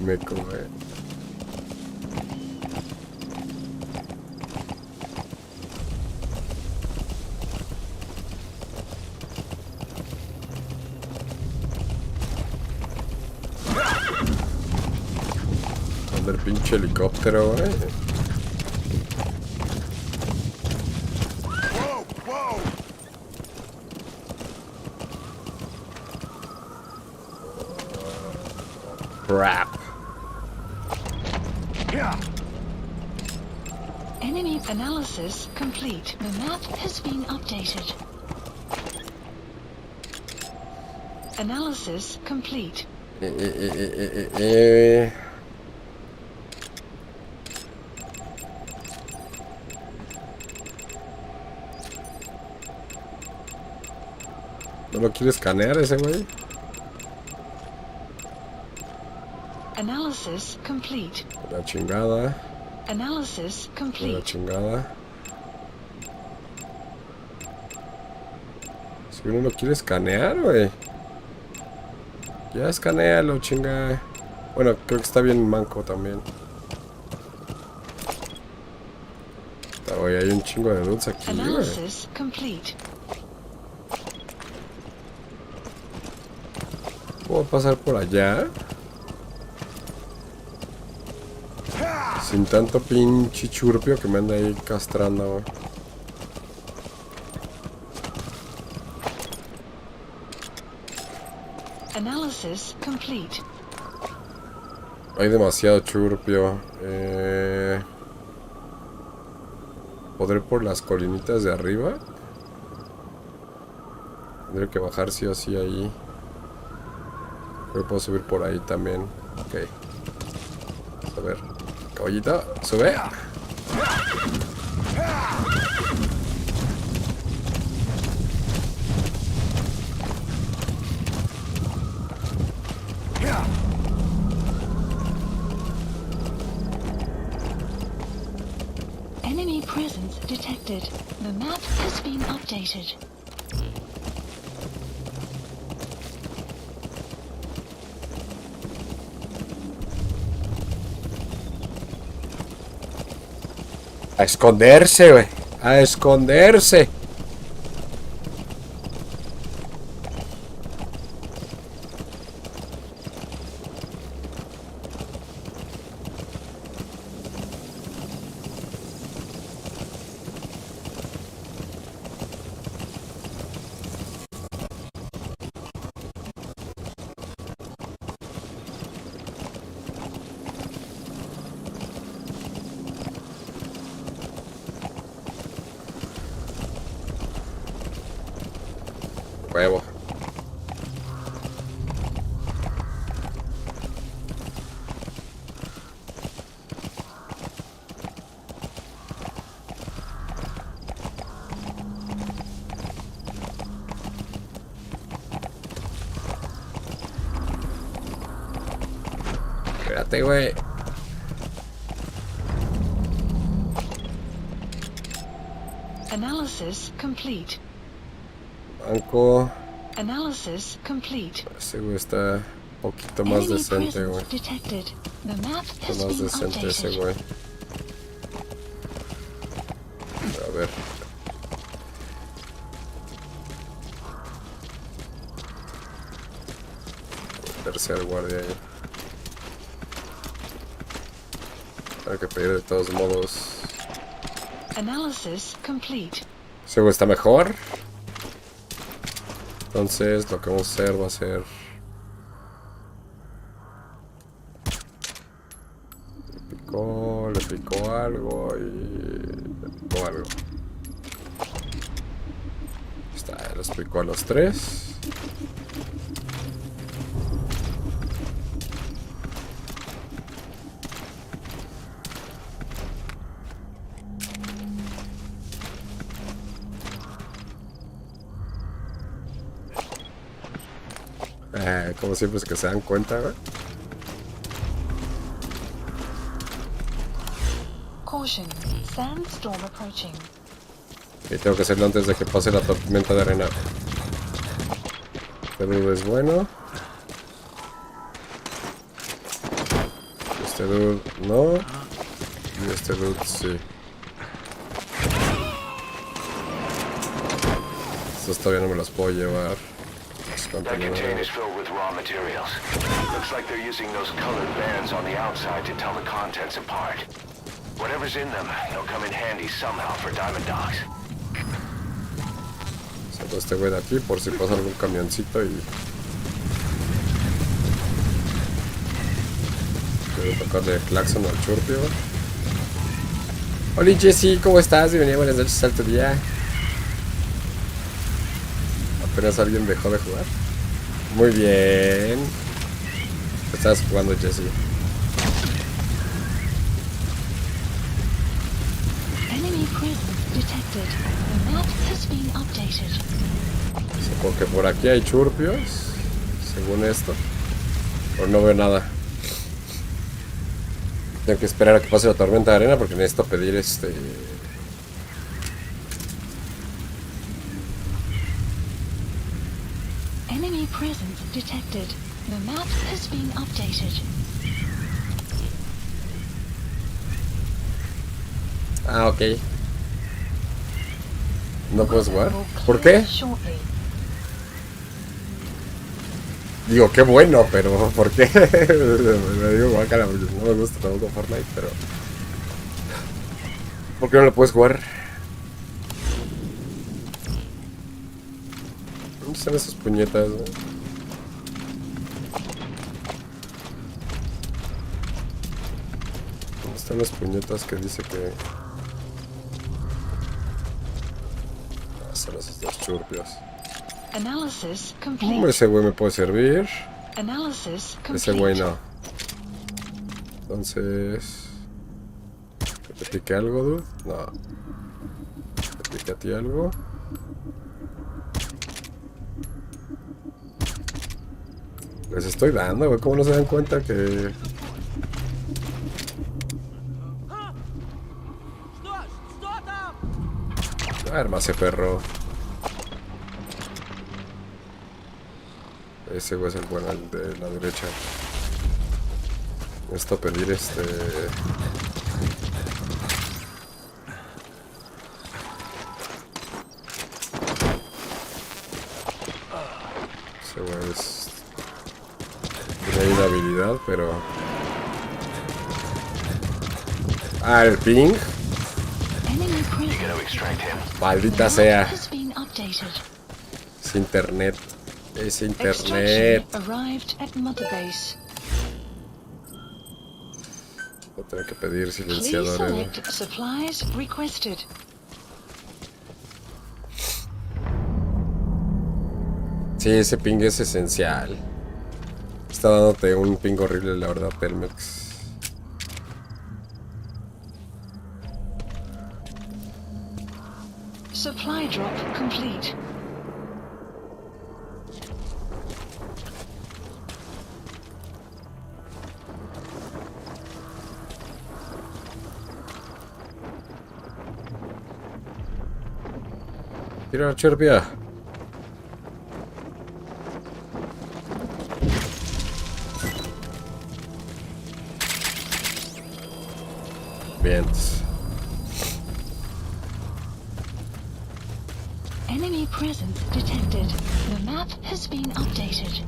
[SPEAKER 1] Me come. ¿Dónde el pinche helicóptero, güey?
[SPEAKER 2] Whoa, whoa!
[SPEAKER 1] Crap.
[SPEAKER 4] Enemy analysis complete. The map has been updated. Analysis complete.
[SPEAKER 1] ¿No lo quiere escanear ese güey?
[SPEAKER 4] Analysis complete.
[SPEAKER 1] La chingada.
[SPEAKER 4] Analysis
[SPEAKER 1] La
[SPEAKER 4] complete.
[SPEAKER 1] chingada. Si uno lo quiere escanear, güey. Ya escanéalo, chinga. Bueno, creo que está bien manco también. Está, güey, hay un chingo de dudes aquí, güey.
[SPEAKER 4] Analysis complete.
[SPEAKER 1] ¿Puedo pasar por allá? Sin tanto pinche churpio que me anda ahí castrando, güey.
[SPEAKER 4] Analysis complete.
[SPEAKER 1] Hay demasiado churpio. ¿Podré por las colinitas de arriba? Tendré que bajar sí o sí ahí. Creo que puedo subir por ahí también. Ok. A ver. Caballito, sube.
[SPEAKER 4] Enemy presence detected. The map has been updated.
[SPEAKER 1] A esconderse, güey. A esconderse. Huevo. Espérate, güey.
[SPEAKER 4] Analysis complete.
[SPEAKER 1] Banco.
[SPEAKER 4] Analysis complete.
[SPEAKER 1] Ese güey está un poquito más
[SPEAKER 4] Enemy
[SPEAKER 1] decente, güey.
[SPEAKER 4] presence detected. The map has
[SPEAKER 1] Está más
[SPEAKER 4] been
[SPEAKER 1] decente ese
[SPEAKER 4] updated.
[SPEAKER 1] güey. A ver. Meterse al guardia ahí. Hay que pedir de todos modos.
[SPEAKER 4] Analysis complete.
[SPEAKER 1] Ese güey está mejor. Entonces lo que vamos a hacer va a ser... Le picó algo y... Le picó algo. Ahí está, los picó a los tres. Como siempre es que se dan cuenta, ¿verdad?
[SPEAKER 4] Caution. Sandstorm approaching.
[SPEAKER 1] Y tengo que hacerlo antes de que pase la tormenta de arena. Este dude es bueno. Este dude no. Y este dude sí. Estos todavía no me los puedo llevar.
[SPEAKER 3] That container's filled with raw materials. Looks like they're using those colored bands on the outside to tell the contents apart. Whatever's in them, they'll come in handy somehow for diamond dogs.
[SPEAKER 1] Saco este güey de aquí por si pasa algún camioncito y Voy a tocarle el claxon al churpio. Hola Jessy, ¿cómo estás? Bienvenida, buenas noches al tu día. Apenas alguien dejó de jugar. Muy bien. ¿Qué estás jugando, Jessy?
[SPEAKER 4] Enemy presence detected. The map has been updated.
[SPEAKER 1] Supongo que por aquí hay churpios, según esto. Pero no veo nada. Tengo que esperar a que pase la tormenta de arena porque necesito pedir
[SPEAKER 4] Enemy presence detected. The map has been updated.
[SPEAKER 1] Ah, ok. No puedes jugar. ¿Por qué?
[SPEAKER 4] Shortly.
[SPEAKER 1] Digo, qué bueno, pero ¿por qué? Me digo, guácala, porque no me gusta tampoco Fortnite, pero... ¿Por qué no lo puedes jugar? ¿Dónde están esas puñetas? ¿No? ¿Dónde están las puñetas que dice que... Ah, son esos dos churpios.
[SPEAKER 4] Analysis complete.
[SPEAKER 1] Ese güey me puede servir.
[SPEAKER 4] Analysis complete.
[SPEAKER 1] Ese güey no. Entonces... ¿Que te pique algo, dude? No. ¿Te pique a ti algo? Les estoy dando, güey. ¿Cómo no se dan cuenta que...? Ármase, perro. Ese güey es el bueno, el de la derecha. Esto pedir Ese güey es... Tiene ahí una habilidad, pero... Ah, el ping.
[SPEAKER 4] Enemy
[SPEAKER 3] You
[SPEAKER 4] presence.
[SPEAKER 3] gotta extract him.
[SPEAKER 1] Maldita
[SPEAKER 4] The
[SPEAKER 1] sea.
[SPEAKER 4] map has been updated.
[SPEAKER 1] Es internet. Es
[SPEAKER 4] Extraction
[SPEAKER 1] internet.
[SPEAKER 4] arrived at Mother Base.
[SPEAKER 1] Voy a tener que pedir
[SPEAKER 4] Please
[SPEAKER 1] silenciadores.
[SPEAKER 4] select supplies requested.
[SPEAKER 1] Sí, ese ping es esencial. Está dándote un ping horrible, la verdad, Pelmex.
[SPEAKER 4] Supply drop complete.
[SPEAKER 1] Tira, chirpia. Bien.
[SPEAKER 4] Enemy presence detected. The map has been updated.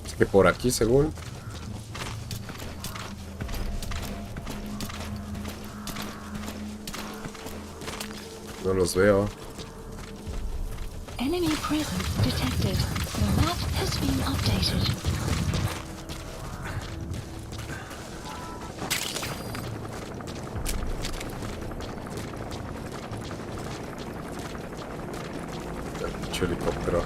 [SPEAKER 1] Es que por aquí, según... No los veo.
[SPEAKER 4] Enemy presence detected. The map has been updated.
[SPEAKER 1] El pinche helicóptero.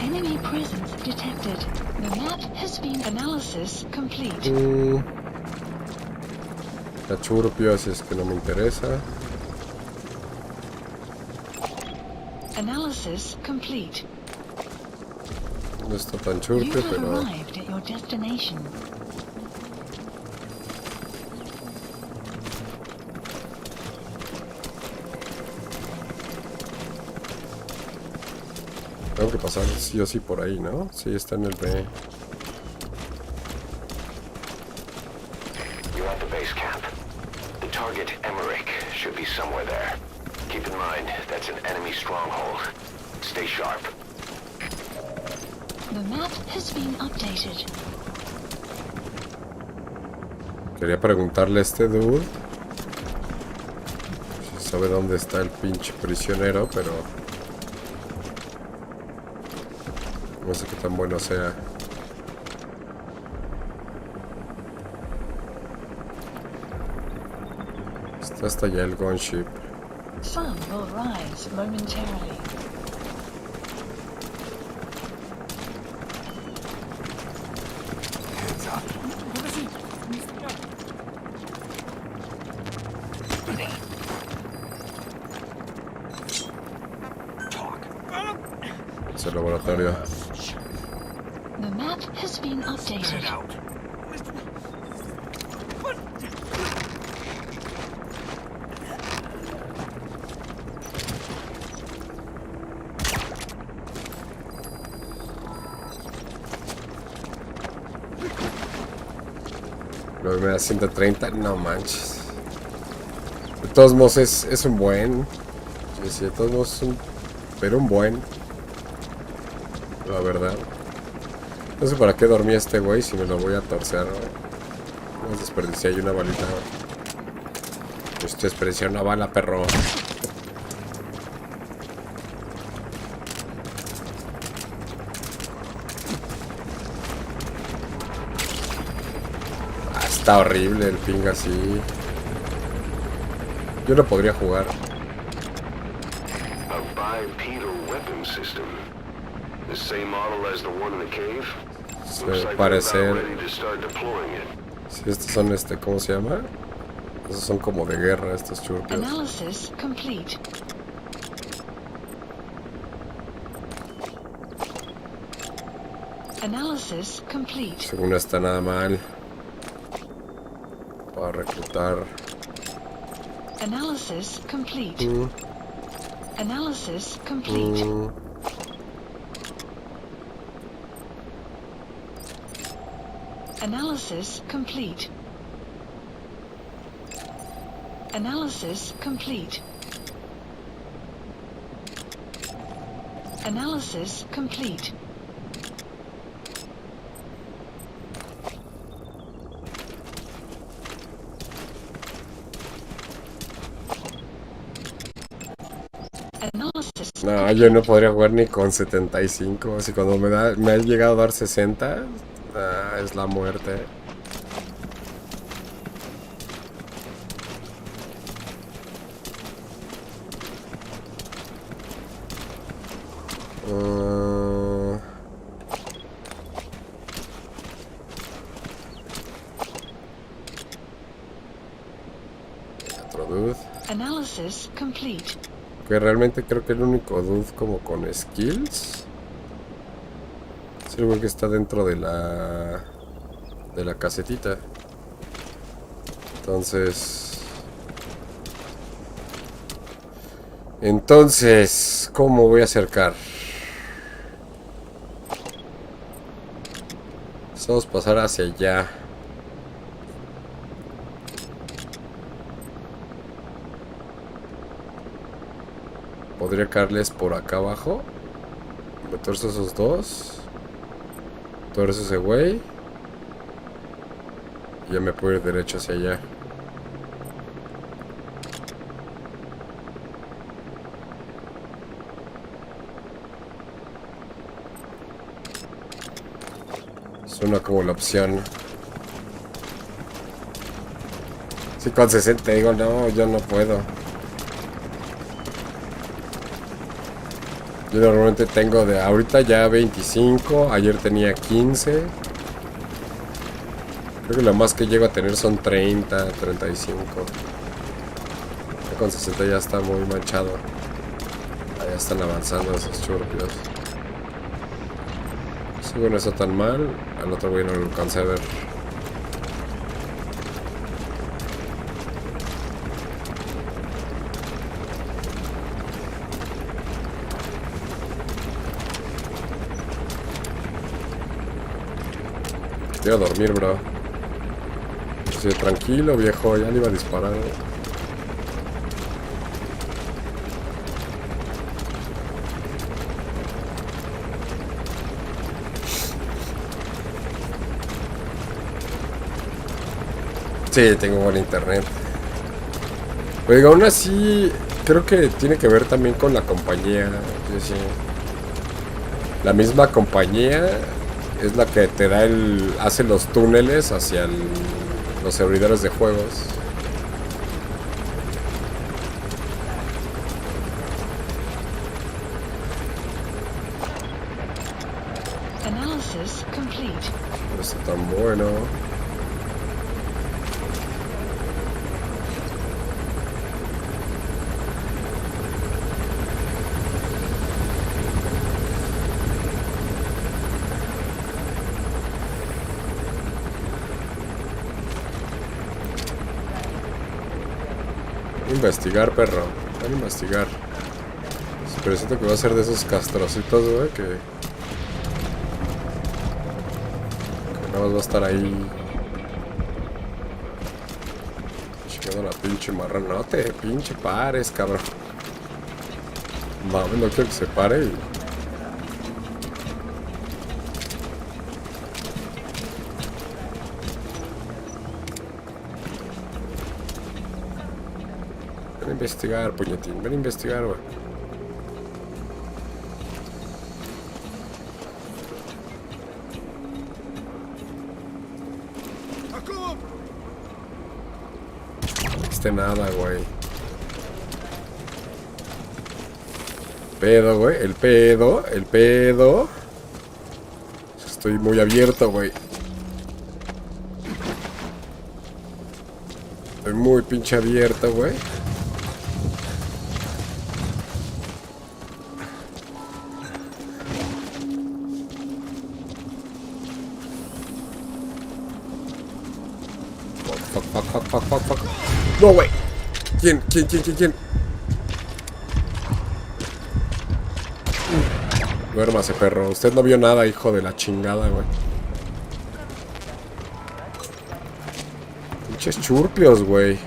[SPEAKER 4] Enemy presence detected. The map has been analysis complete.
[SPEAKER 1] La churpio, así es que no me interesa.
[SPEAKER 4] Analysis complete.
[SPEAKER 1] No está tan
[SPEAKER 4] You
[SPEAKER 1] churpio,
[SPEAKER 4] have
[SPEAKER 1] pero...
[SPEAKER 4] arrived at your destination.
[SPEAKER 1] Tengo que pasar sí o sí por ahí, ¿no? Sí, está en el B.
[SPEAKER 3] You're at the base camp. The target, Emmerich, should be somewhere there. Keep in mind, that's an enemy stronghold. Stay sharp.
[SPEAKER 4] The map has been updated.
[SPEAKER 1] Quería preguntarle a este dude si sabe dónde está el pinche prisionero, pero no sé qué tan bueno sea. Está hasta allá el gunship.
[SPEAKER 4] Sun will rise momentarily.
[SPEAKER 1] Es el laboratorio.
[SPEAKER 4] The map has been updated.
[SPEAKER 1] Luego me da 130, no manches. De todos modos es un buen. Sí, de todos modos es un... Pero un buen. La verdad. No sé para qué dormía este güey si me lo voy a torcer. No desperdicié ahí una balita. Pues desperdicié una bala, perro. Está horrible el ping así. Yo no podría jugar.
[SPEAKER 3] A bipedal weapon system. The same model as the one in the cave. Looks like we're about ready to start deploying it.
[SPEAKER 1] Sí, estos son ¿cómo se llama? Estos son como de guerra, estos churpios.
[SPEAKER 4] Analysis complete. Analysis complete.
[SPEAKER 1] Según no está nada mal. Para reclutar.
[SPEAKER 4] Analysis complete. Analysis complete. Analysis complete. Analysis complete. Analysis complete.
[SPEAKER 1] No, yo no podría jugar ni con 75. Así cuando me ha llegado a dar 60, es la muerte. Otro dude.
[SPEAKER 4] Analysis complete.
[SPEAKER 1] Que realmente creo que el único dude como con skills es el güey que está dentro de la casetita. Entonces, ¿cómo voy a acercar? Vamos a pasar hacia allá. Podría caerles por acá abajo. Meterse esos dos. Meterse ese güey. Y ya me puedo ir derecho hacia allá. Suena como la opción. Si con 60 digo, no, yo no puedo. Yo normalmente tengo de ahorita ya 25, ayer tenía 15. Creo que lo más que llego a tener son 30, 35. Ya con 60 ya está muy manchado. Allá están avanzando esos churpios. Si bueno, eso tan mal, al otro güey no lo alcancé a ver. Voy a dormir, bro. Sí, tranquilo, viejo. Ya le iba a disparar. Sí, tengo buen internet. Oiga, aún así, creo que tiene que ver también con la compañía. Sí, sí. La misma compañía es la que te da hace los túneles hacia los servidores de juegos.
[SPEAKER 4] Analysis complete.
[SPEAKER 1] No está tan bueno. Investigar, perro. Van a investigar. Pero siento que va a ser de esos castrocitos, güey, que nada más va a estar ahí. Chingando la pinche marrana. No te pinche pares, cabrón. Mames, no quiero que se pare y... Ven a investigar, puñetín. Ven a investigar, güey. Nada, güey. Pedo, güey. El pedo. El pedo. Estoy muy abierto, güey. Estoy muy pinche abierto, güey. Fuck. No, güey. ¿Quién? Duérmase, perro. Usted no vio nada, hijo de la chingada, güey. Pinches churpios, güey.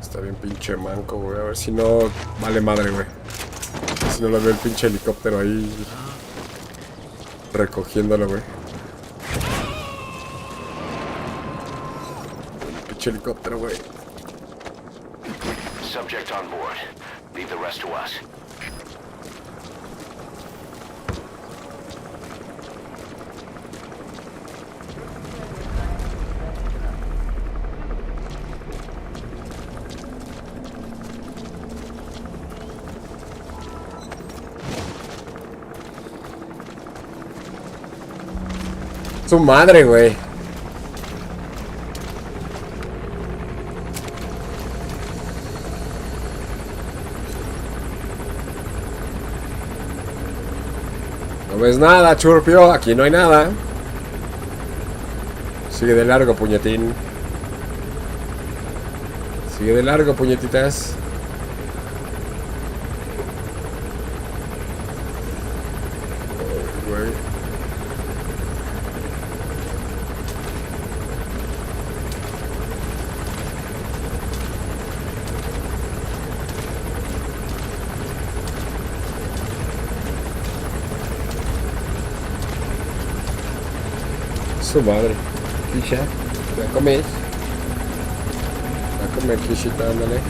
[SPEAKER 1] Está bien pinche manco, güey. A ver si no vale madre, güey. Si no lo veo el pinche helicóptero ahí recogiéndolo, güey. Pinche helicóptero, güey.
[SPEAKER 3] Subject on board. Leave the rest to us.
[SPEAKER 1] Su madre, güey. No ves nada, churpio. Aquí no hay nada. Sigue de largo, puñetín. Sigue de largo, puñetitas. Su madre. Kisha, ya comes. Ya comer, Kishita, ándale.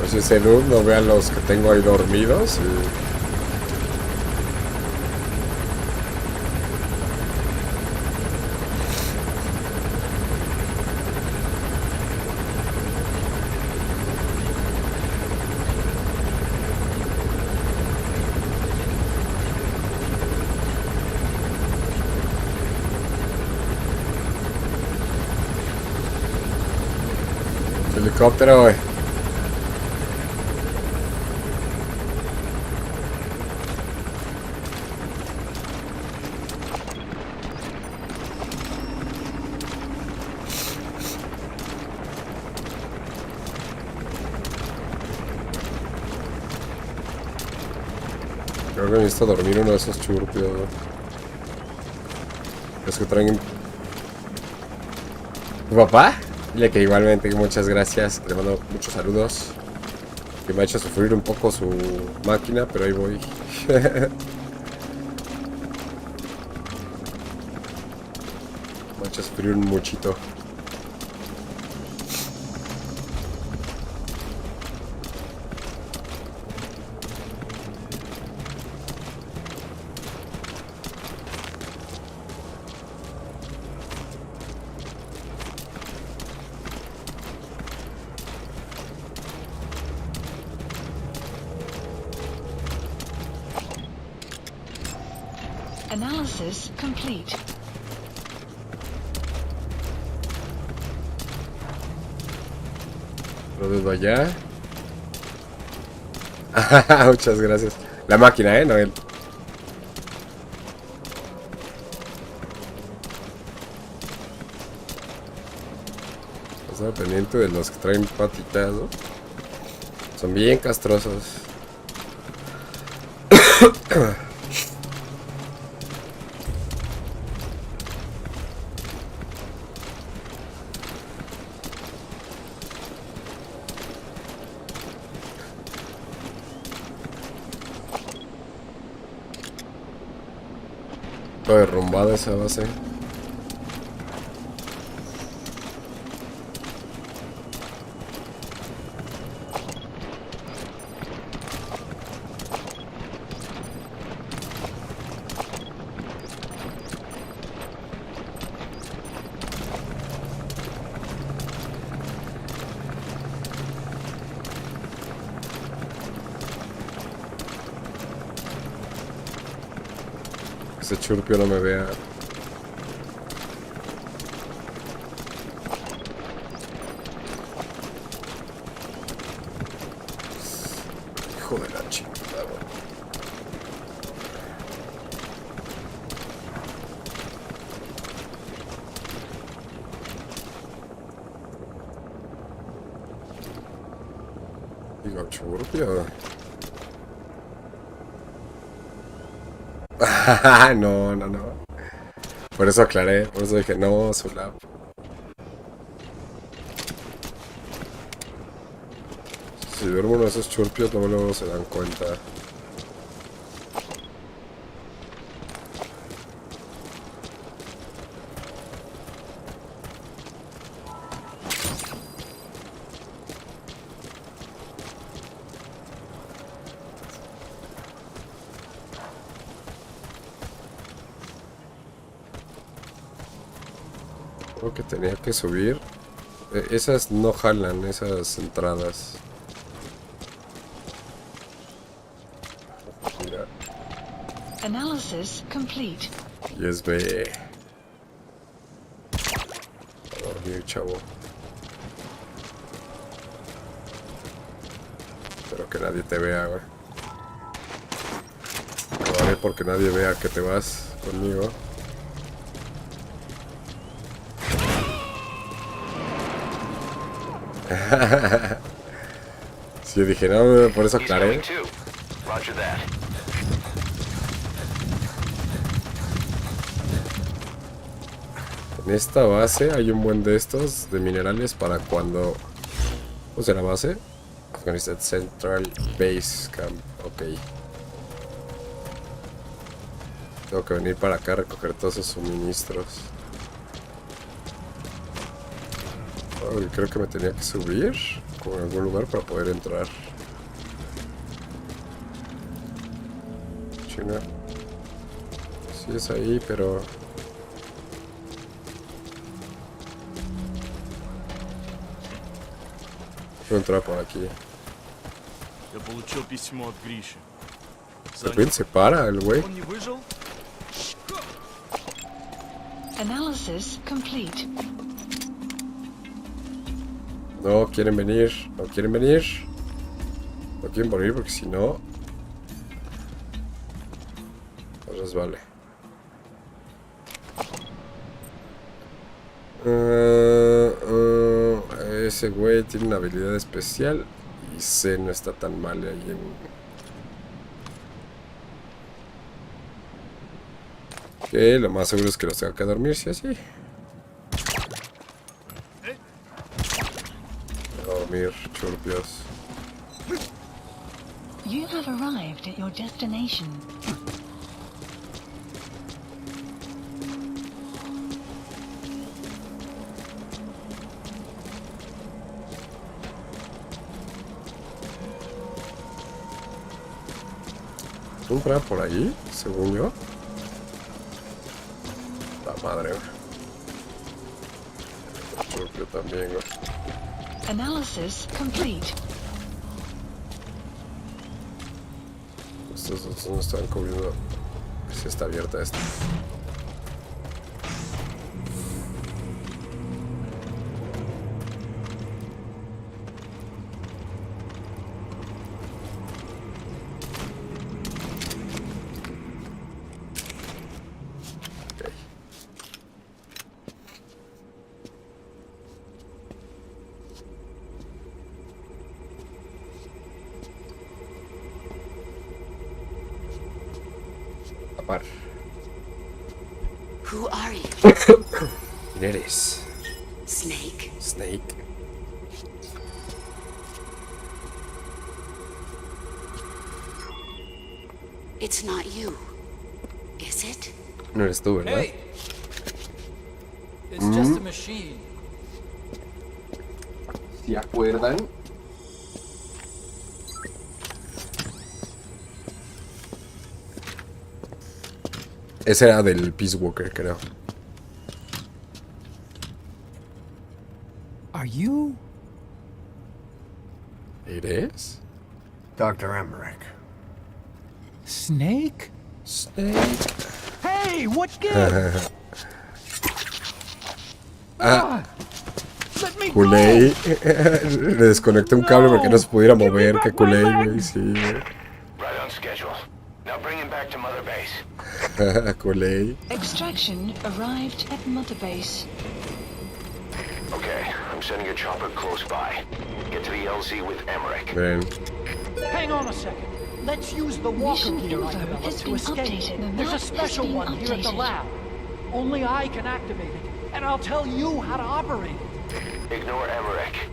[SPEAKER 1] Pues ese luz no vean los que tengo ahí dormidos y... Helicóptero, güey. Creo que necesito dormir uno de esos churpios. Los que traen... ¿Tu papá? Dile que igualmente muchas gracias. Le mando muchos saludos. Que me ha hecho sufrir un poco su máquina, pero ahí voy. Me ha hecho sufrir un muchito.
[SPEAKER 4] Analysis complete.
[SPEAKER 1] Lo dedo allá. Muchas gracias. La máquina, no él. Estaba pendiente de los que traen patitas, ¿no? Son bien castrosos. Toda derrumbada esa base. Ese churpio no me vea. Hijo de la chingada. Digo, churpio. No. Por eso aclaré, por eso dije, no, Sulap. Si duermo uno de esos churpios, luego se dan cuenta. Que tenía que subir. Esas no jalan, esas entradas. Mira.
[SPEAKER 4] Analysis complete.
[SPEAKER 1] Y es B. A dormir, chavo. Espero que nadie te vea, güey. Lo haré porque nadie vea que te vas conmigo. Sí, yo dije, no, por eso aclaré. En esta base hay un buen de estos de minerales para cuando... ¿Cómo se llama la base? Afghanistan Central Base Camp. Ok. Tengo que venir para acá a recoger todos esos suministros. Creo que me tenía que subir con algún lugar para poder entrar. China. Sí es ahí, pero... Voy a entrar por aquí. De repente se para el güey.
[SPEAKER 4] Analysis complete.
[SPEAKER 1] No quieren venir, no quieren venir. No quieren morir porque si no... No les vale. Ese güey tiene una habilidad especial. Y C no está tan mal ahí Que lo más seguro es que los tenga que dormir, sí, así. Dormir, churpios.
[SPEAKER 4] You have arrived at your destination.
[SPEAKER 1] ¿Compra por ahí? Según yo. La madre, güey. Churpio también, güey.
[SPEAKER 4] Analysis complete.
[SPEAKER 1] Estos dos no están cubriendo. Si está abierta esta. Tapar.
[SPEAKER 7] Who are you?
[SPEAKER 1] ¿Quién eres?
[SPEAKER 7] Snake?
[SPEAKER 1] Snake.
[SPEAKER 7] It's not you, is it?
[SPEAKER 1] No eres tú, ¿verdad?
[SPEAKER 6] Hey! It's just a machine.
[SPEAKER 1] ¿Se acuerdan? Ese era del Peace Walker, creo.
[SPEAKER 6] Are you?
[SPEAKER 1] ¿Eres?
[SPEAKER 2] Dr. Emmerich.
[SPEAKER 6] Snake?
[SPEAKER 1] Snake.
[SPEAKER 6] Hey, what gives? Let me go!
[SPEAKER 1] Culey. Le desconecté un cable para que no se pudiera mover. Que culey, güey. Sí, güey.
[SPEAKER 3] Right on schedule. Now bring him back to Mother Base.
[SPEAKER 1] Culey.
[SPEAKER 4] Extraction arrived at Mother Base.
[SPEAKER 3] Okay, I'm sending a chopper close by. Get to the LZ with Emmerich.
[SPEAKER 1] Ven.
[SPEAKER 6] Hang on a second. Let's use the walker
[SPEAKER 4] Mission
[SPEAKER 6] gear I
[SPEAKER 4] info
[SPEAKER 6] developed
[SPEAKER 4] has
[SPEAKER 6] to
[SPEAKER 4] been
[SPEAKER 6] escape.
[SPEAKER 4] updated. The
[SPEAKER 6] There's a
[SPEAKER 4] map has
[SPEAKER 6] special
[SPEAKER 4] been
[SPEAKER 6] one here at the
[SPEAKER 4] updated.
[SPEAKER 6] lab. Only I can activate it, and I'll tell you how to operate it.
[SPEAKER 3] Ignore Emmerich.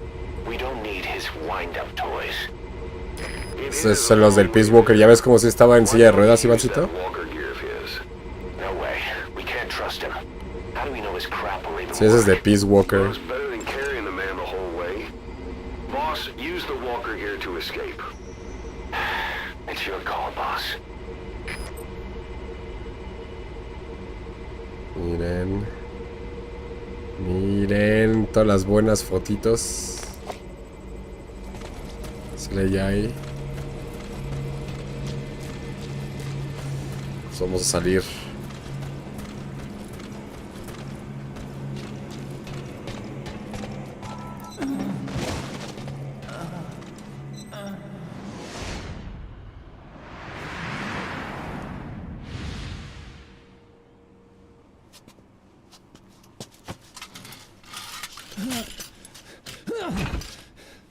[SPEAKER 3] We don't need his wind-up toys.
[SPEAKER 1] Esos son los del Peace Walker. ¿Ya ves cómo si estaba en silla de ruedas, Ivancito?
[SPEAKER 3] No way. We can't trust him. How do we know his crap will even
[SPEAKER 1] Sí, ese es de
[SPEAKER 3] work?
[SPEAKER 1] Peace Walker.
[SPEAKER 3] Well, it's better than carrying the man the whole way. Boss, use the walker gear to escape. It's your call, boss.
[SPEAKER 1] Miren. Miren todas las buenas fotitos. Se le ya ahí. Pues vamos a salir.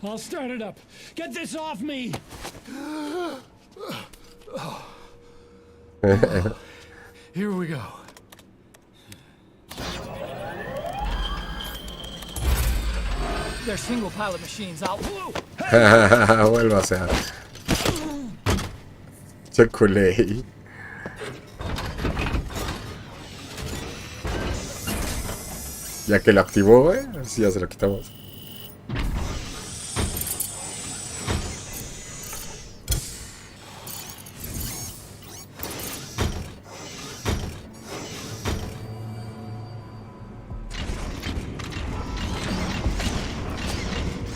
[SPEAKER 6] I'll start it up. Get this off me! Here we go. They're single pilot machines.
[SPEAKER 1] Vuelva a ser. Che culé. Ya que lo activó, güey. Así ya se lo quitamos.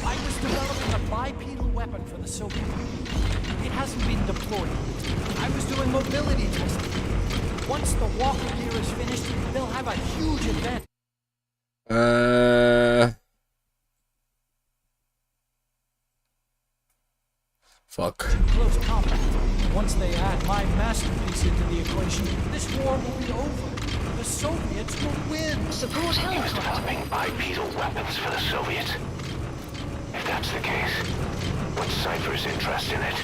[SPEAKER 6] I was developing a bipedal weapon for the Soviet Union. It hasn't been deployed. I was doing mobility testing. Once the walker gear is finished, they'll have a huge advantage.
[SPEAKER 1] Fuck.
[SPEAKER 6] Close combat. Once they add my masterpiece into the equation, this war will be over. The Soviets will win.
[SPEAKER 4] Support
[SPEAKER 3] He was
[SPEAKER 4] helicopter.
[SPEAKER 3] developing bipedal weapons for the Soviets. If that's the case, what's Cypher's interest in it?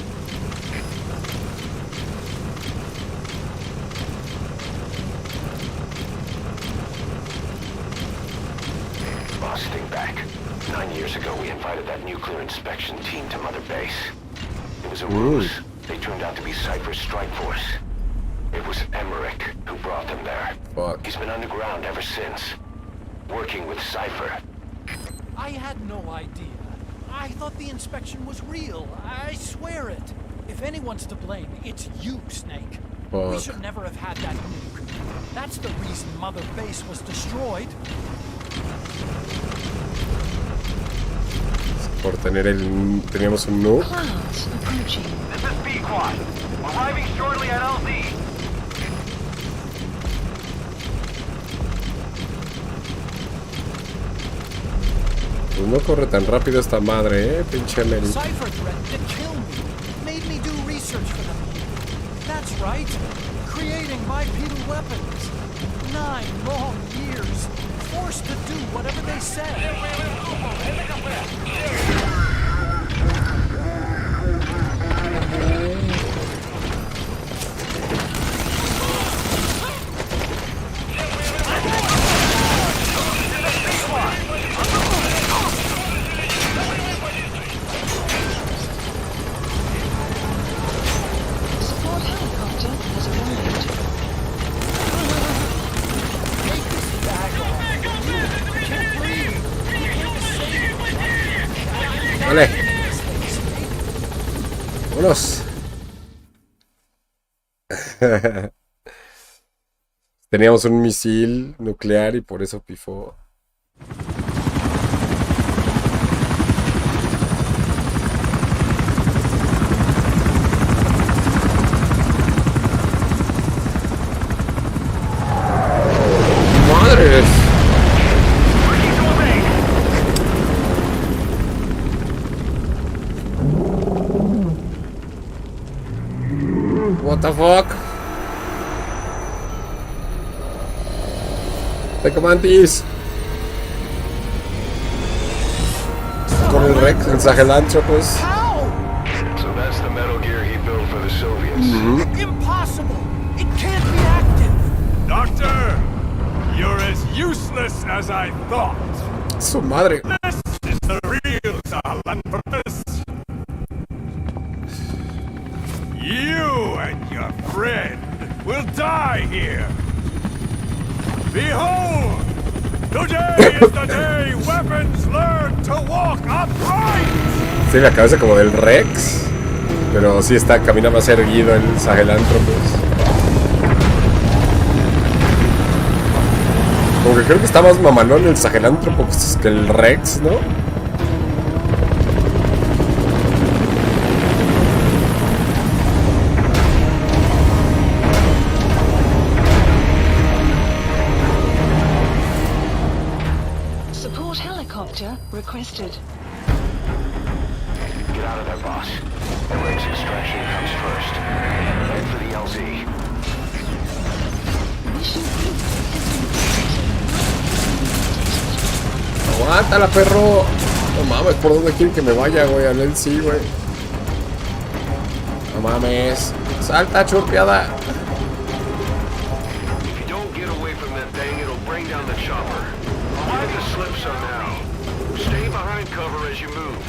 [SPEAKER 3] 10 years ago, we invited that nuclear inspection team to Mother Base. It was a ruse. They turned out to be Cypher's strike force. It was Emmerich who brought them there.
[SPEAKER 1] Fuck.
[SPEAKER 3] He's been underground ever since, working with Cypher.
[SPEAKER 6] I had no idea. I thought the inspection was real. I swear it. If anyone's to blame, it's you, Snake. We
[SPEAKER 1] Fuck.
[SPEAKER 6] should never have had that nuke. That's the reason Mother Base was destroyed.
[SPEAKER 1] Por tener el... Teníamos un nuke.
[SPEAKER 4] Clouds approaching.
[SPEAKER 5] This is B-Quad. Arriving shortly at LZ.
[SPEAKER 1] Pues no corre tan rápido esta madre, pinche Mary.
[SPEAKER 6] Cypher threatened to kill me. Made me do research for them. That's right. Creating bipedal weapons. 9 long years. Forced to do whatever they said.
[SPEAKER 4] Support helicopter has arrived.
[SPEAKER 6] Take this bag off. You can't breathe. You can't save.
[SPEAKER 1] Vale. Vámonos. Teníamos un misil nuclear y por eso pifó. ¡Madres! What the fuck? The Comantis. Con el Rex, el Sahelanthropus.
[SPEAKER 6] How?
[SPEAKER 3] So that's the metal gear he built for the Soviets.
[SPEAKER 6] Impossible. It can't be active.
[SPEAKER 2] Doctor, you're as useless as I thought.
[SPEAKER 1] Su madre.
[SPEAKER 2] This is the real Sahelanthropus. You and your friend will die here. Behold! Today is the day weapons learn to walk upright!
[SPEAKER 1] Sí, la cabeza como del Rex. Pero sí está, camina más erguido el Sahelanthropus. Como que creo que está más mamalón el Sahelanthropus que el Rex, ¿no?
[SPEAKER 4] Support helicopter requested.
[SPEAKER 3] Get out of there, boss. Eric's extraction comes first. Head for the LZ.
[SPEAKER 4] Mission has been
[SPEAKER 1] Aguántala, perro. No mames, ¿por dónde quieren que me vaya, güey? Al LC, güey. No mames. Salta, churpiada.
[SPEAKER 3] If you don't get away from that thing, it'll bring down the chopper. Mind the slips on now. Stay behind cover as you move.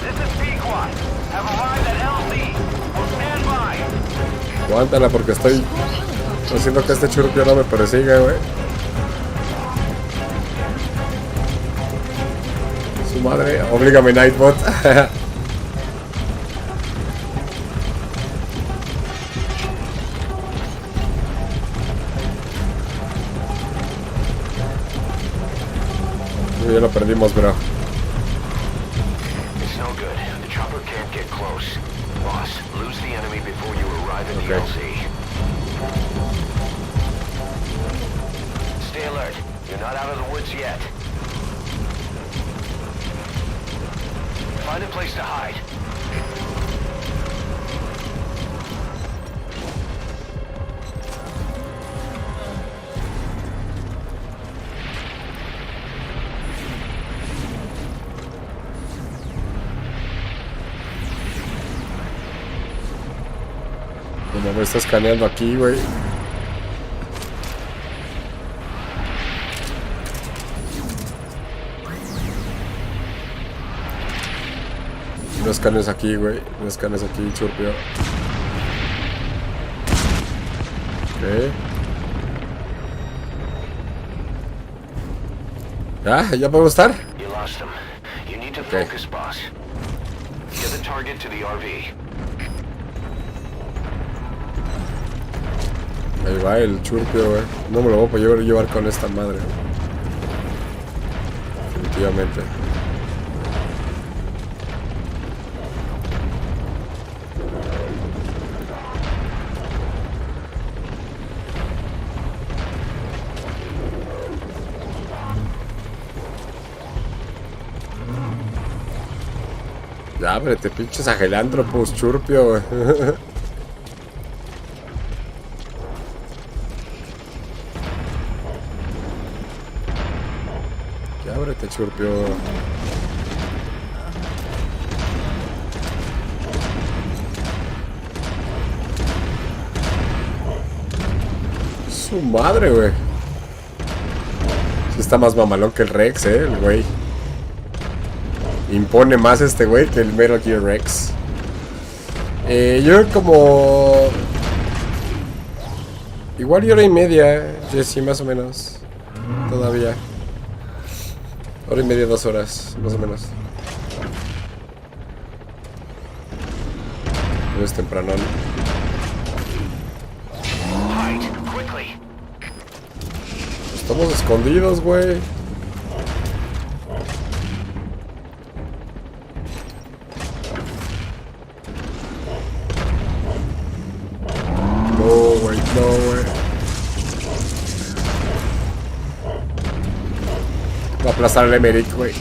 [SPEAKER 5] This is B-Quad. Have arrived at LZ. Stand by.
[SPEAKER 1] Aguántala porque estoy haciendo que este churpiada me persiga, güey. Su madre, oblígame, Nightbot. Ya lo perdimos, bro.
[SPEAKER 3] It's no good. The chopper can't get close. Boss, lose the enemy before you arrive at the
[SPEAKER 1] Okay.
[SPEAKER 3] LZ. Stay alert. You're not out of the woods yet. Find a place to hide.
[SPEAKER 1] Como me está escaneando aquí, güey. No escanes aquí, güey. No escanes aquí, churpio. Ok. ¿Ya podemos estar?
[SPEAKER 3] You lost them. You need to
[SPEAKER 1] Okay.
[SPEAKER 3] focus, boss. Get the target to the RV.
[SPEAKER 1] Ahí va el churpio, güey. No me lo voy a poder llevar con esta madre. Definitivamente. Ya, ábrete, pinche Sahelanthropus, churpio, güey. Ya, ábrete, churpio. Su madre, güey. Sí está más mamalón que el Rex, el güey. Impone más este güey que el Metal Gear Rex. Yo como... Igual y hora y media, Jesse, más o menos. Todavía. Hora y media, 2 horas, más o menos. No es temprano, ¿no? Estamos escondidos, güey. No, güey. Va a aplastar al Emerick, güey.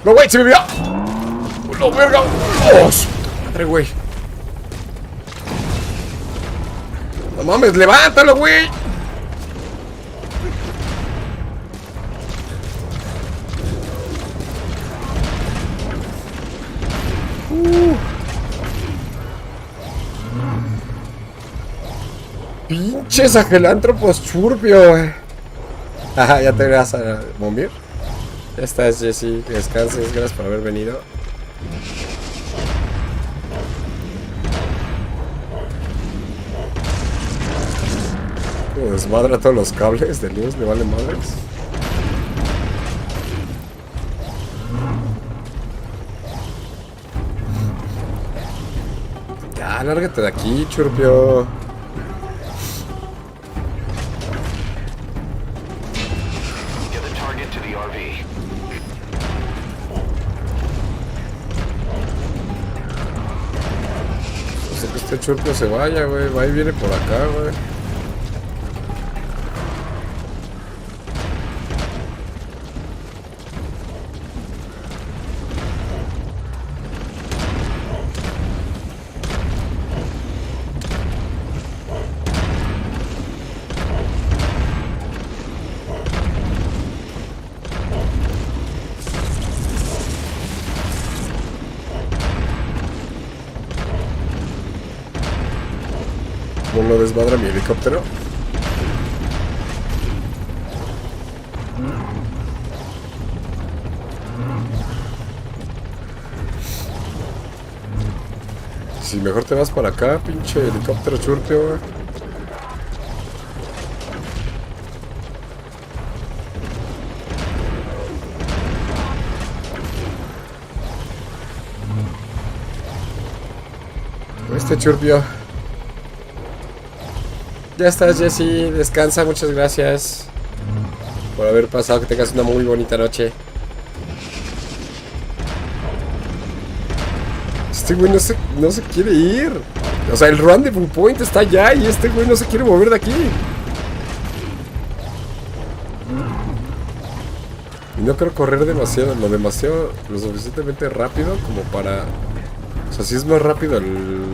[SPEAKER 1] No, güey, se me vio. No, verga. Oh, su madre, güey. No mames, levántalo, güey. Pinche Sahelanthropus churpio, güey. Ajá, ya te vas a morir. Ya estás, Jesse. Que descanses. Gracias por haber venido. Como desmadra todos los cables de luz. Le vale madres. Ya, lárgate de aquí, churpio. Este churpio se vaya, güey. Va y viene por acá, güey. ¿Cómo lo desmadra mi helicóptero? Si mejor te vas para acá, pinche helicóptero churpio, güey. Este churpio. Ya estás, Jesse. Descansa. Muchas gracias por haber pasado. Que tengas una muy bonita noche. Este güey no se quiere ir. O sea, el rendezvous point está allá y este güey no se quiere mover de aquí. Y no quiero correr demasiado, lo suficientemente rápido como para... O sea, si es más rápido el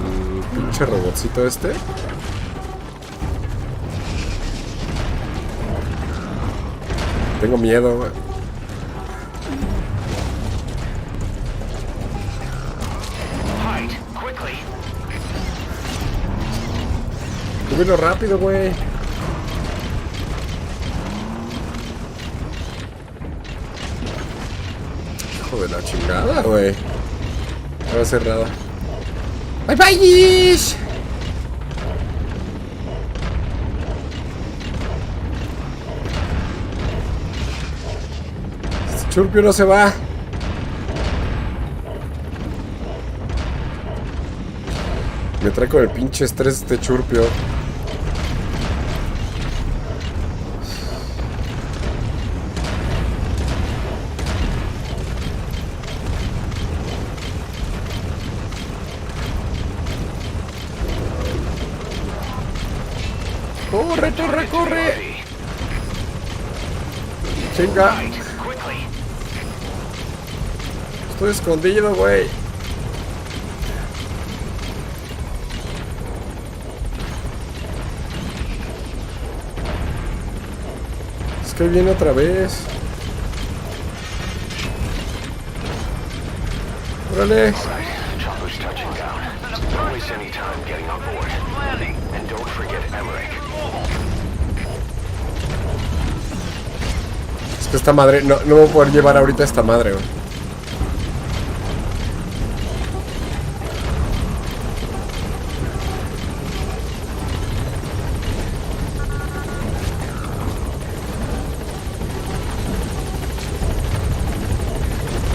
[SPEAKER 1] pinche robotcito este. Tengo miedo, güey. Súbelo rápido, güey. Hijo de la chingada, güey. Estaba cerrada. ¡Bye, bye! Este churpio no se va. Me trae con el pinche estrés este churpio. ¡Corre, corre, corre! ¡Chinga! Estoy escondido, güey. Es que viene otra vez. ¡Órale! Es que esta madre... No voy a poder llevar ahorita esta madre, güey.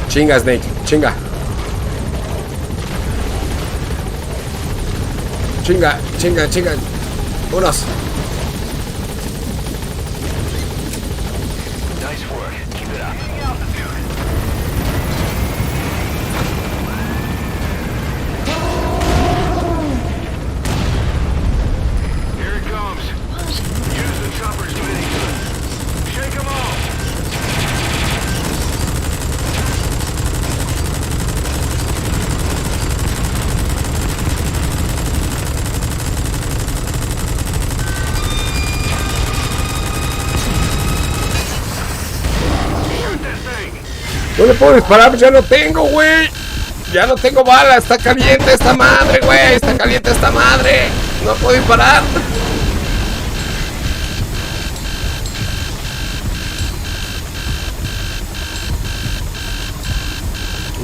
[SPEAKER 1] Chinga, Snake, chinga. Chinga, chinga, chinga. Unos.
[SPEAKER 3] Nice work. Keep it up. Here it comes. Use the chopper's mini. Shake them off.
[SPEAKER 1] No le puedo disparar, ya no tengo, güey. Ya no tengo bala, está caliente esta madre, güey. Está caliente esta madre. No puedo disparar.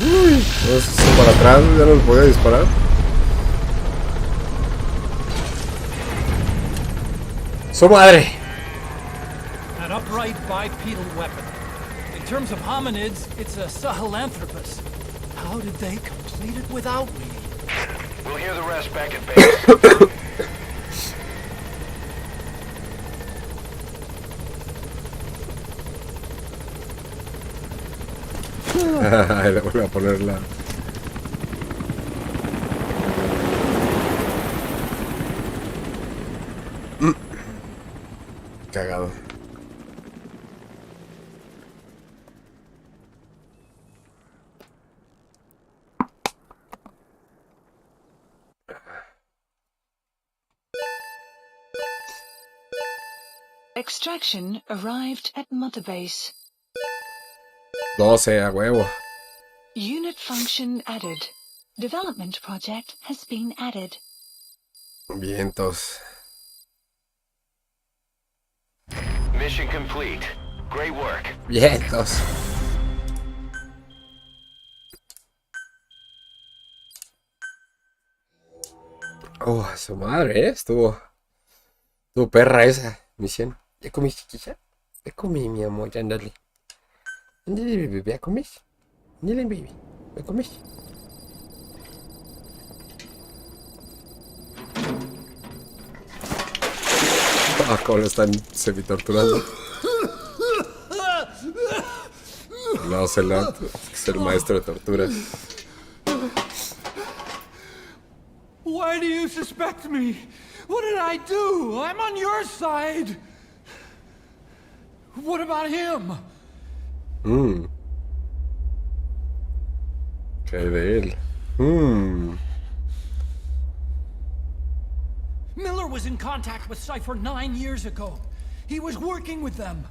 [SPEAKER 1] Uy, no sé si para atrás, ya no le podía disparar. ¡Su madre!
[SPEAKER 6] An upright bipedal weapon. In terms of hominids, it's a Sahelanthropus. How did they complete it without me?
[SPEAKER 3] We'll hear the rest back at base.
[SPEAKER 1] Le vuelvo a ponerla. Cagado.
[SPEAKER 4] Extraction arrived at Mother Base.
[SPEAKER 1] 12 a huevo.
[SPEAKER 4] Unit function added. Development project has been added.
[SPEAKER 1] Vientos.
[SPEAKER 3] Mission complete. Great work.
[SPEAKER 1] Vientos. Oh, su madre, estuvo perra esa misión. ¿Ya comiste, chiquilla? Ya comí, mi amor, ya andale. Ándale, bebé, ¿ya comes? Ándale, baby, ¿ya comes? Ah, cómo lo están semi-torturando. No, Ocelot, es el maestro de torturas.
[SPEAKER 6] Why do you suspect me? What did I do? I'm on your side. What about him?
[SPEAKER 1] ¿Qué hay de él?
[SPEAKER 6] Miller was in contact with Cypher 9 years ago. He was working with them.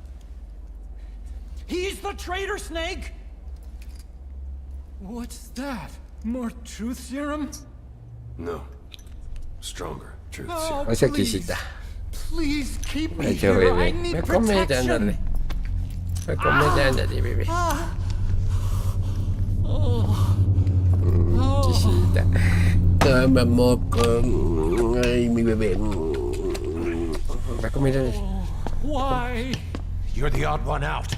[SPEAKER 6] He's the traitor, Snake! What's that? More truth serum?
[SPEAKER 2] No. Stronger. Truth,
[SPEAKER 6] Oh,
[SPEAKER 2] sir.
[SPEAKER 1] Hacia quisita.
[SPEAKER 6] please keep me
[SPEAKER 1] Ay, yo,
[SPEAKER 6] here. I
[SPEAKER 1] bebé.
[SPEAKER 6] need
[SPEAKER 1] Me come,
[SPEAKER 6] protection.
[SPEAKER 1] ándale. Me come, ándale, bebé. Quisita. Toma, moco. Ay, mi bebé. Me come, ándale.
[SPEAKER 6] Why?
[SPEAKER 2] You're the odd one out.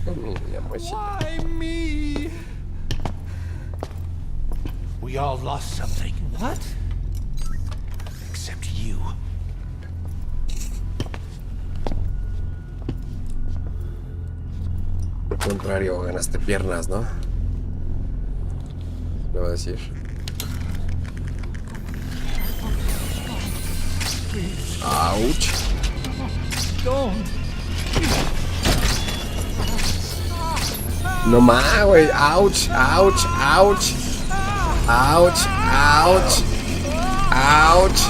[SPEAKER 1] Mi amorcito.
[SPEAKER 6] Why me?
[SPEAKER 2] We all lost something,
[SPEAKER 6] What?
[SPEAKER 2] except you.
[SPEAKER 1] Al contrario, ganaste piernas, ¿no? Le voy a decir. Ouch.
[SPEAKER 6] Don't.
[SPEAKER 1] No más, güey. Ouch, ouch, ouch. Ouch, ouch. Ouch.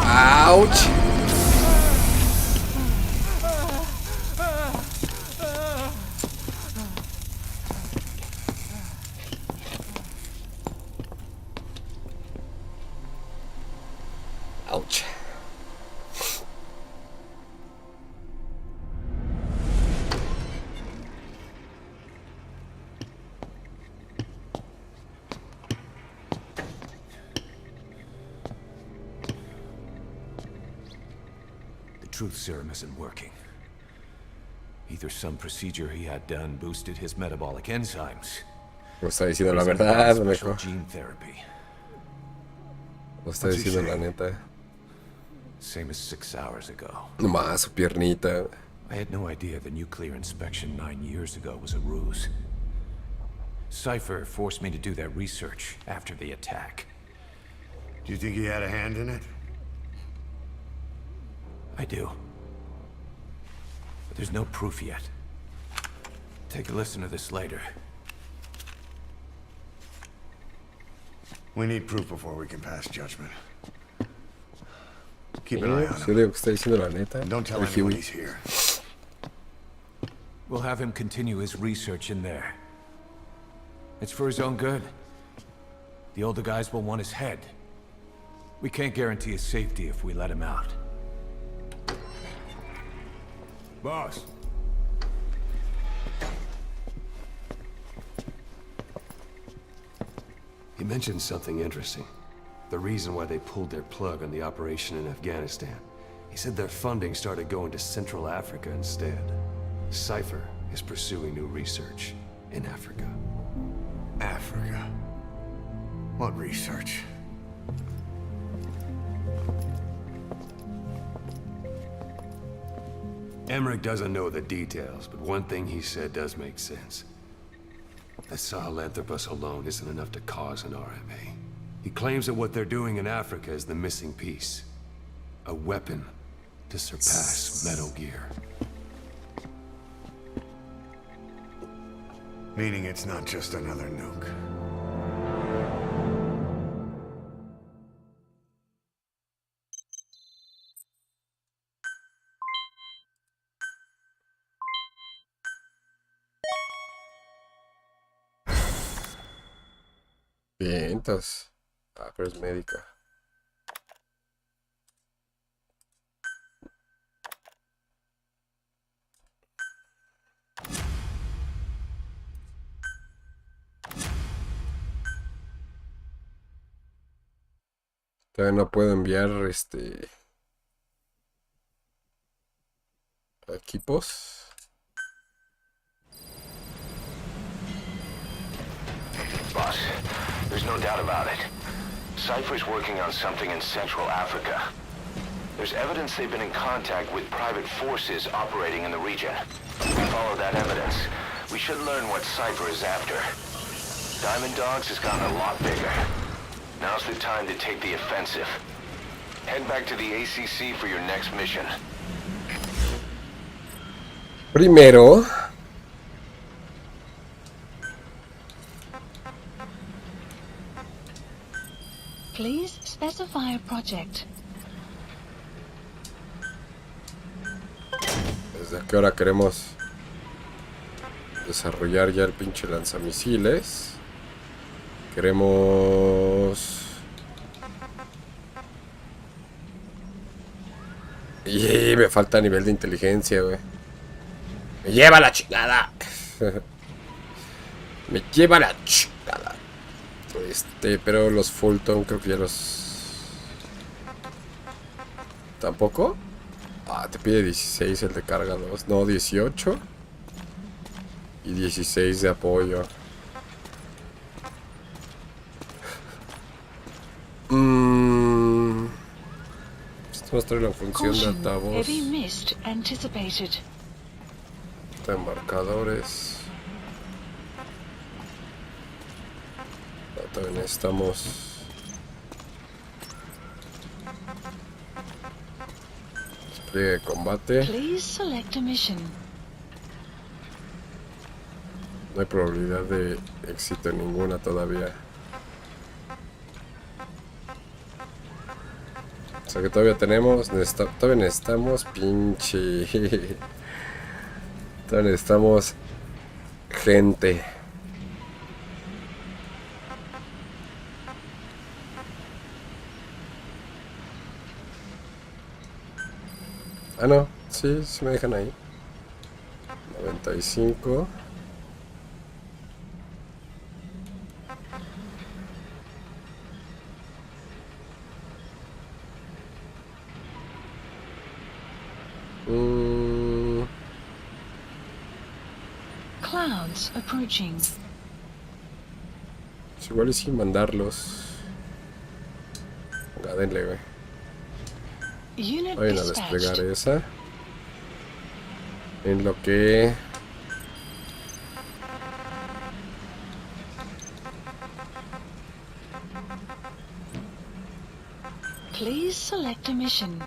[SPEAKER 1] Ouch. Ouch.
[SPEAKER 2] The truth serum isn't working. Either some procedure he had done boosted his metabolic enzymes.
[SPEAKER 1] No está diciendo la
[SPEAKER 2] or he's
[SPEAKER 1] verdad,
[SPEAKER 2] undergone special
[SPEAKER 1] mejor.
[SPEAKER 2] gene therapy.
[SPEAKER 1] No está diciendo la neta.
[SPEAKER 2] Same as 6 hours ago.
[SPEAKER 1] No más, su piernita.
[SPEAKER 2] I had no idea the nuclear inspection 9 years ago was a ruse. Cypher forced me to do that research after the attack.
[SPEAKER 8] Do you think he had a hand in it?
[SPEAKER 2] I do. But there's no proof yet. Take a listen to this later.
[SPEAKER 8] We need proof before we can pass judgment. Keep an eye on
[SPEAKER 1] Sí,
[SPEAKER 8] him.
[SPEAKER 1] digo que está diciendo la neta.
[SPEAKER 8] And don't tell
[SPEAKER 1] El
[SPEAKER 8] anyone
[SPEAKER 1] Huey.
[SPEAKER 8] he's here.
[SPEAKER 2] We'll have him continue his research in there. It's for his own good. The older guys will want his head. We can't guarantee his safety if we let him out.
[SPEAKER 8] Boss.
[SPEAKER 9] He mentioned something interesting. The reason why they pulled their plug on the operation in Afghanistan. He said their funding started going to Central Africa instead. Cypher is pursuing new research in Africa.
[SPEAKER 8] Africa. What research?
[SPEAKER 9] Emmerich doesn't know the details, but one thing he said does make sense. That Sahelanthropus alone isn't enough to cause an RMA. He claims that what they're doing in Africa is the missing piece. A weapon to surpass Metal Gear.
[SPEAKER 8] Meaning it's not just another nuke.
[SPEAKER 1] Vientos. Ah, pero es médica. Todavía no puedo enviar equipos.
[SPEAKER 3] Boss, there's no doubt about it. Cypher's working on something in Central Africa. There's evidence they've been in contact with private forces operating in the region. If we follow that evidence, we should learn what Cypher is after. Diamond Dogs has gotten a lot bigger. Now's the time to take the offensive. Head back to the ACC for your next mission.
[SPEAKER 1] Primero,
[SPEAKER 4] Please specify a project.
[SPEAKER 1] ¿desde qué hora queremos desarrollar ya el pinche lanzamisiles? Queremos Y me falta nivel de inteligencia, güey. Me lleva la chingada. Me lleva la chingada. Pero los Fulton creo que ya los... ¿Tampoco? Ah, te pide 16 el de carga 2. No, 18. Y 16 de apoyo. Esto va a estar en la función de altavoz. De embarcadores. También necesitamos... despliegue de combate. No hay probabilidad de éxito en ninguna todavía. O sea que todavía tenemos... todavía necesitamos pinche... todavía necesitamos gente. Ah, no. Sí, sí me dejan ahí. 95.
[SPEAKER 4] Clouds approaching.
[SPEAKER 1] Es igual y sin mandarlos. Venga, denle, güey. Vayan a desplegar esa. En lo que...
[SPEAKER 4] Please select a mission.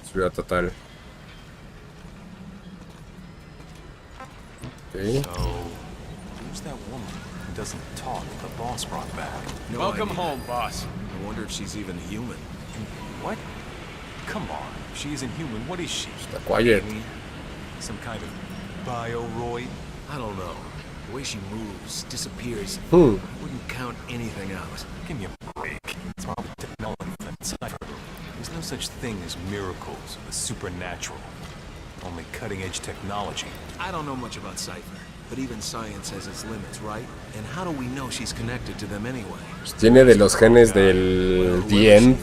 [SPEAKER 1] Ciudad total. Okay.
[SPEAKER 2] So, who's that woman who doesn't talk the boss brought back?
[SPEAKER 10] No
[SPEAKER 2] Welcome
[SPEAKER 10] idea.
[SPEAKER 2] home, boss.
[SPEAKER 10] I wonder if she's even human.
[SPEAKER 2] What? Come on. If she isn't human, what is she?
[SPEAKER 1] Está quiet.
[SPEAKER 2] Alien? Some kind of bioroid?
[SPEAKER 10] I don't know. The way she moves, disappears, I wouldn't count anything out.
[SPEAKER 2] Give me a break. It's probably technology that's cipher. There's no such thing as miracles or the supernatural. Only cutting-edge technology.
[SPEAKER 10] I don't know much about Cypher, but even science has its limits, right? And how do we know she's connected to them anyway?
[SPEAKER 1] Tiene de los genes del The End.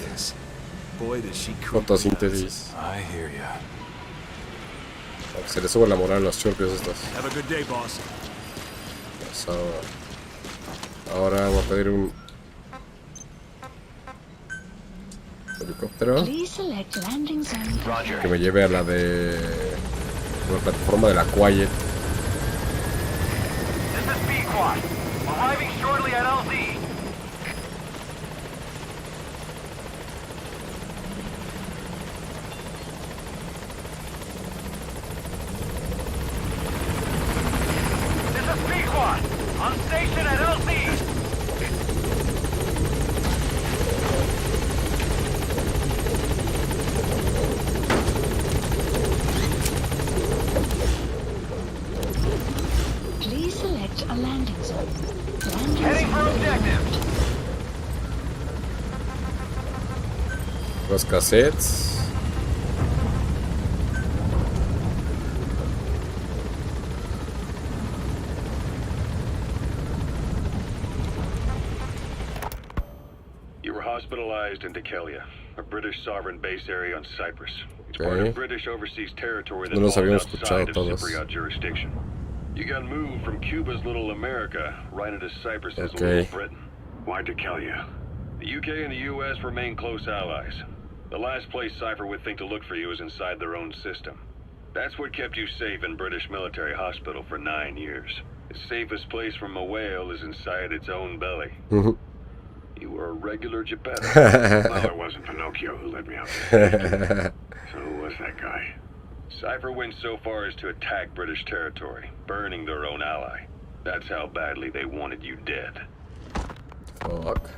[SPEAKER 10] Boy, does she creep me out.
[SPEAKER 1] Fotosíntesis.
[SPEAKER 2] I hear ya.
[SPEAKER 1] Se le sube la moral a los churpios estos.
[SPEAKER 10] Have a good day, boss.
[SPEAKER 1] So, ahora voy a pedir un helicóptero que me lleve a la de la plataforma de la Quiet.
[SPEAKER 5] This is B-Quad. Arriving shortly at LZ. This is B-Quad. On station at LZ.
[SPEAKER 4] Please select a landing zone.
[SPEAKER 5] Heading for objective.
[SPEAKER 1] Los cassettes.
[SPEAKER 3] You were hospitalized in Dekelia, a British sovereign base area on Cyprus. It's part of British overseas territory that falls outside of Cypriot jurisdiction. You got moved from Cuba's Little America right into Cyprus's Little Britain. Why Dekelia? The UK and the US remain close allies. The last place Cypher would think to look for you is inside their own system. That's what kept you safe in British military hospital for 9 years. The safest place from a whale is inside its own belly. You were a regular Geppetto.
[SPEAKER 8] Well, it wasn't Pinocchio who led me out there. So who was that guy?
[SPEAKER 3] Cypher went so far as to attack British territory, burning their own ally. That's how badly they wanted you dead.
[SPEAKER 1] Fuck.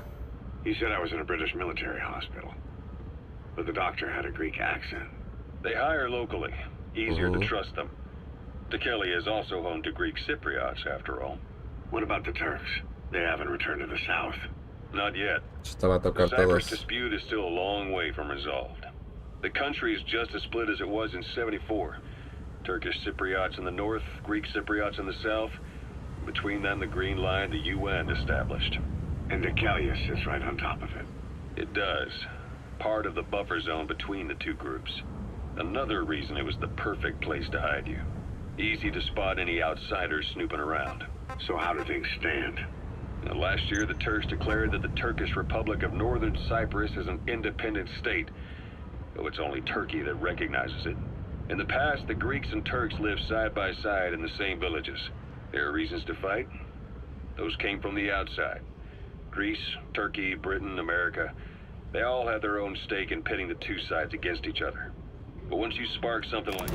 [SPEAKER 8] He said I was in a British military hospital. But the doctor had a Greek accent.
[SPEAKER 3] They hire locally. Easier to trust them. Dekelia is also home to Greek Cypriots, after all.
[SPEAKER 8] What about the Turks? They haven't returned to the south.
[SPEAKER 3] Not yet.
[SPEAKER 1] Estaba a
[SPEAKER 3] The
[SPEAKER 1] tocar
[SPEAKER 3] Cyprus
[SPEAKER 1] todos.
[SPEAKER 3] dispute is still a long way from resolved. The country is just as split as it was in '74. Turkish Cypriots in the north, Greek Cypriots in the south. Between them, the Green Line, the UN established.
[SPEAKER 8] And the Callius is right on top of it.
[SPEAKER 3] It does. Part of the buffer zone between the two groups. Another reason it was the perfect place to hide you. Easy to spot any outsiders snooping around.
[SPEAKER 8] So how do things stand?
[SPEAKER 3] Now, last year, the Turks declared that the Turkish Republic of Northern Cyprus is an independent state, though it's only Turkey that recognizes it. In the past, the Greeks and Turks lived side by side in the same villages. There are reasons to fight. Those came from the outside. Greece, Turkey, Britain, America, they all had their own stake in pitting the two sides against each other. But once you spark something like...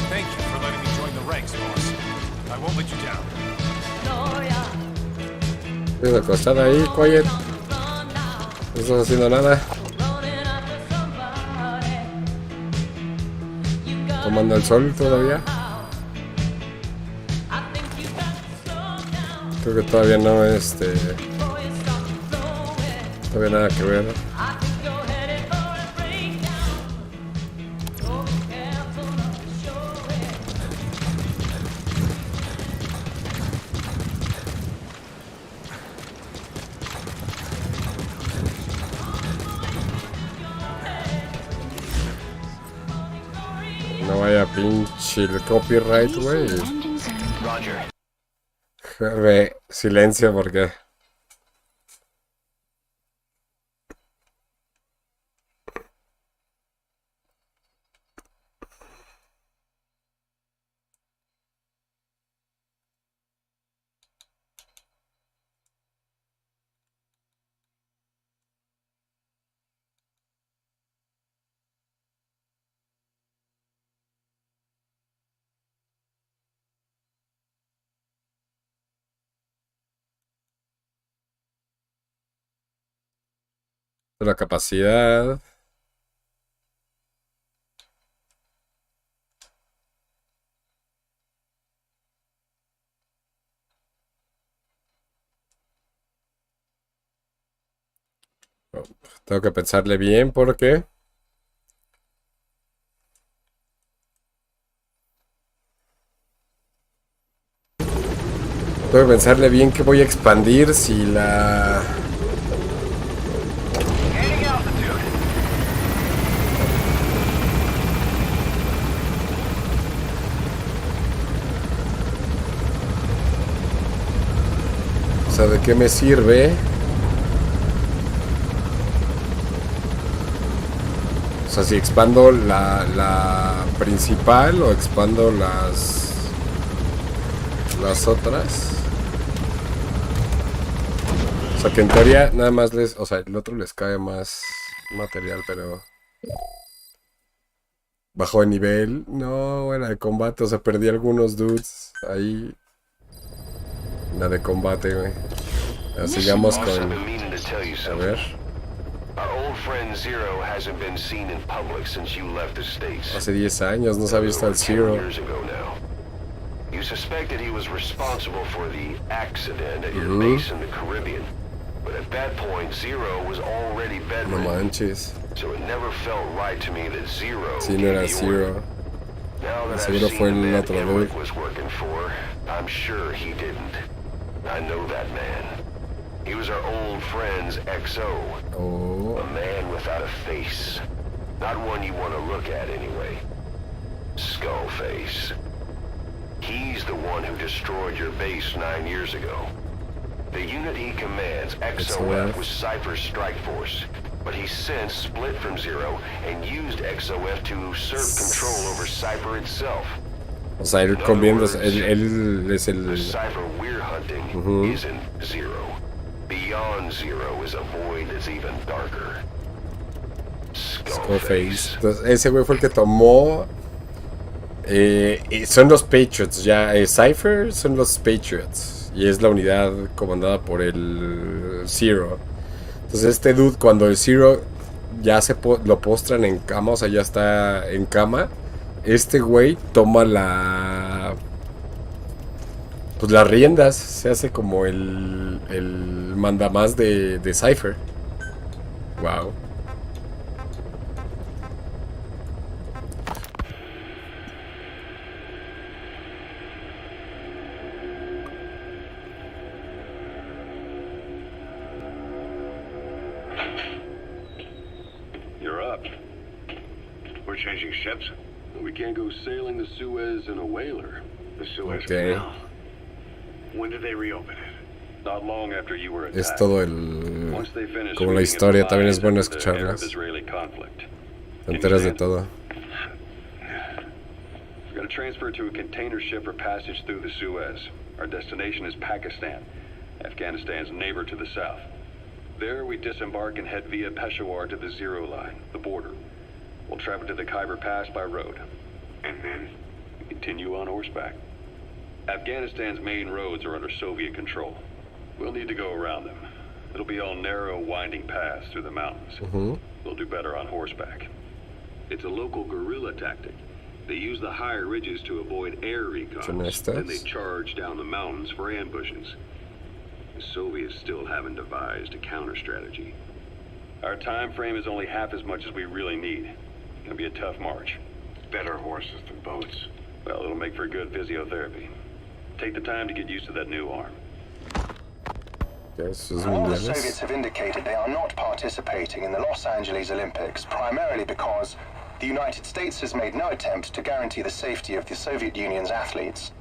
[SPEAKER 2] Thank you for letting me join the ranks, boss. I won't let you down.
[SPEAKER 1] Estoy acostada ahí, quiet. No estás haciendo nada. Tomando el sol todavía. Creo que todavía no todavía nada que ver. No vaya pinche el copyright, güey. Silencio porque... La capacidad. Tengo que pensarle bien porque tengo que pensarle bien que voy a expandir si la... O sea, ¿de qué me sirve? O sea, si expando la principal o expando las otras. O sea, que en teoría nada más les... O sea, el otro les cae más material, pero... Bajó de nivel. No, bueno, de combate. O sea, perdí algunos dudes ahí. La de combate, güey. Sigamos con... A ver. Hace 10 años no se ha visto al Zero.
[SPEAKER 3] You suspected he was responsible for the accident at your base in the Caribbean. But at that point, Zero was already bedridden.
[SPEAKER 1] No manches.
[SPEAKER 3] So it never felt right to me that Zero...
[SPEAKER 1] Sí, no era Zero. Seguro fue el otro dude.
[SPEAKER 3] Was working for, I'm sure he didn't. I know that man. He was our old friend's XO.
[SPEAKER 1] Oh.
[SPEAKER 3] A man without a face. Not one you want to look at anyway. Skullface. He's the one who destroyed your base 9 years ago. The unit he commands, XOF, was Cypher's strike force. But he's since split from Zero and used XOF to usurp control over Cypher itself.
[SPEAKER 1] O sea, él conviene, él es el...
[SPEAKER 3] The Cypher we're hunting isn't Zero. Beyond Zero is a void that's even darker.
[SPEAKER 1] Skullface. Entonces, ese güey fue el que tomó... son los Patriots, ya. Cypher son los Patriots. Y es la unidad comandada por el Zero. Entonces este dude, cuando el Zero ya lo postran en cama, o sea, ya está en cama, este güey toma Pues las riendas, se hace como el mandamás de Cypher. Wow.
[SPEAKER 3] You're up.
[SPEAKER 8] We're changing ships?
[SPEAKER 3] We can't go sailing the Suez in a whaler.
[SPEAKER 8] The Suez
[SPEAKER 1] Okay.
[SPEAKER 8] Canal. When did they reopen it?
[SPEAKER 3] Not long after you were attacked.
[SPEAKER 1] Es todo el...
[SPEAKER 3] Once they finished
[SPEAKER 1] Como la
[SPEAKER 3] rigging
[SPEAKER 1] historia,
[SPEAKER 3] its
[SPEAKER 1] también es
[SPEAKER 3] lines
[SPEAKER 1] bueno
[SPEAKER 3] after the
[SPEAKER 1] escucharlas.
[SPEAKER 3] Arab-Israeli conflict.
[SPEAKER 1] Te enteras de todo.
[SPEAKER 3] We're going to transfer to a container ship for passage through the Suez. Our destination is Pakistan, Afghanistan's neighbor to the south. There we disembark and head via Peshawar to the Zero Line, the border. We'll travel to the Khyber Pass by road.
[SPEAKER 8] And then?
[SPEAKER 3] We continue on horseback. Afghanistan's main roads are under Soviet control. We'll need to go around them. It'll be all narrow, winding paths through the mountains. We'll do better on horseback. It's a local guerrilla tactic. They use the higher ridges to avoid air recons. Then they charge down the mountains for ambushes. The Soviets still haven't devised a counter-strategy. Our time frame is only half as much as we really need. It's gonna be a tough march.
[SPEAKER 8] Better horses than boats.
[SPEAKER 3] Well, it'll make for good physiotherapy. Take the time to get used to that new arm.
[SPEAKER 1] Yes,
[SPEAKER 11] All the Soviets have indicated they are not participating in the Los Angeles Olympics, primarily because the United States has made no attempt to guarantee the safety of the Soviet Union's athletes.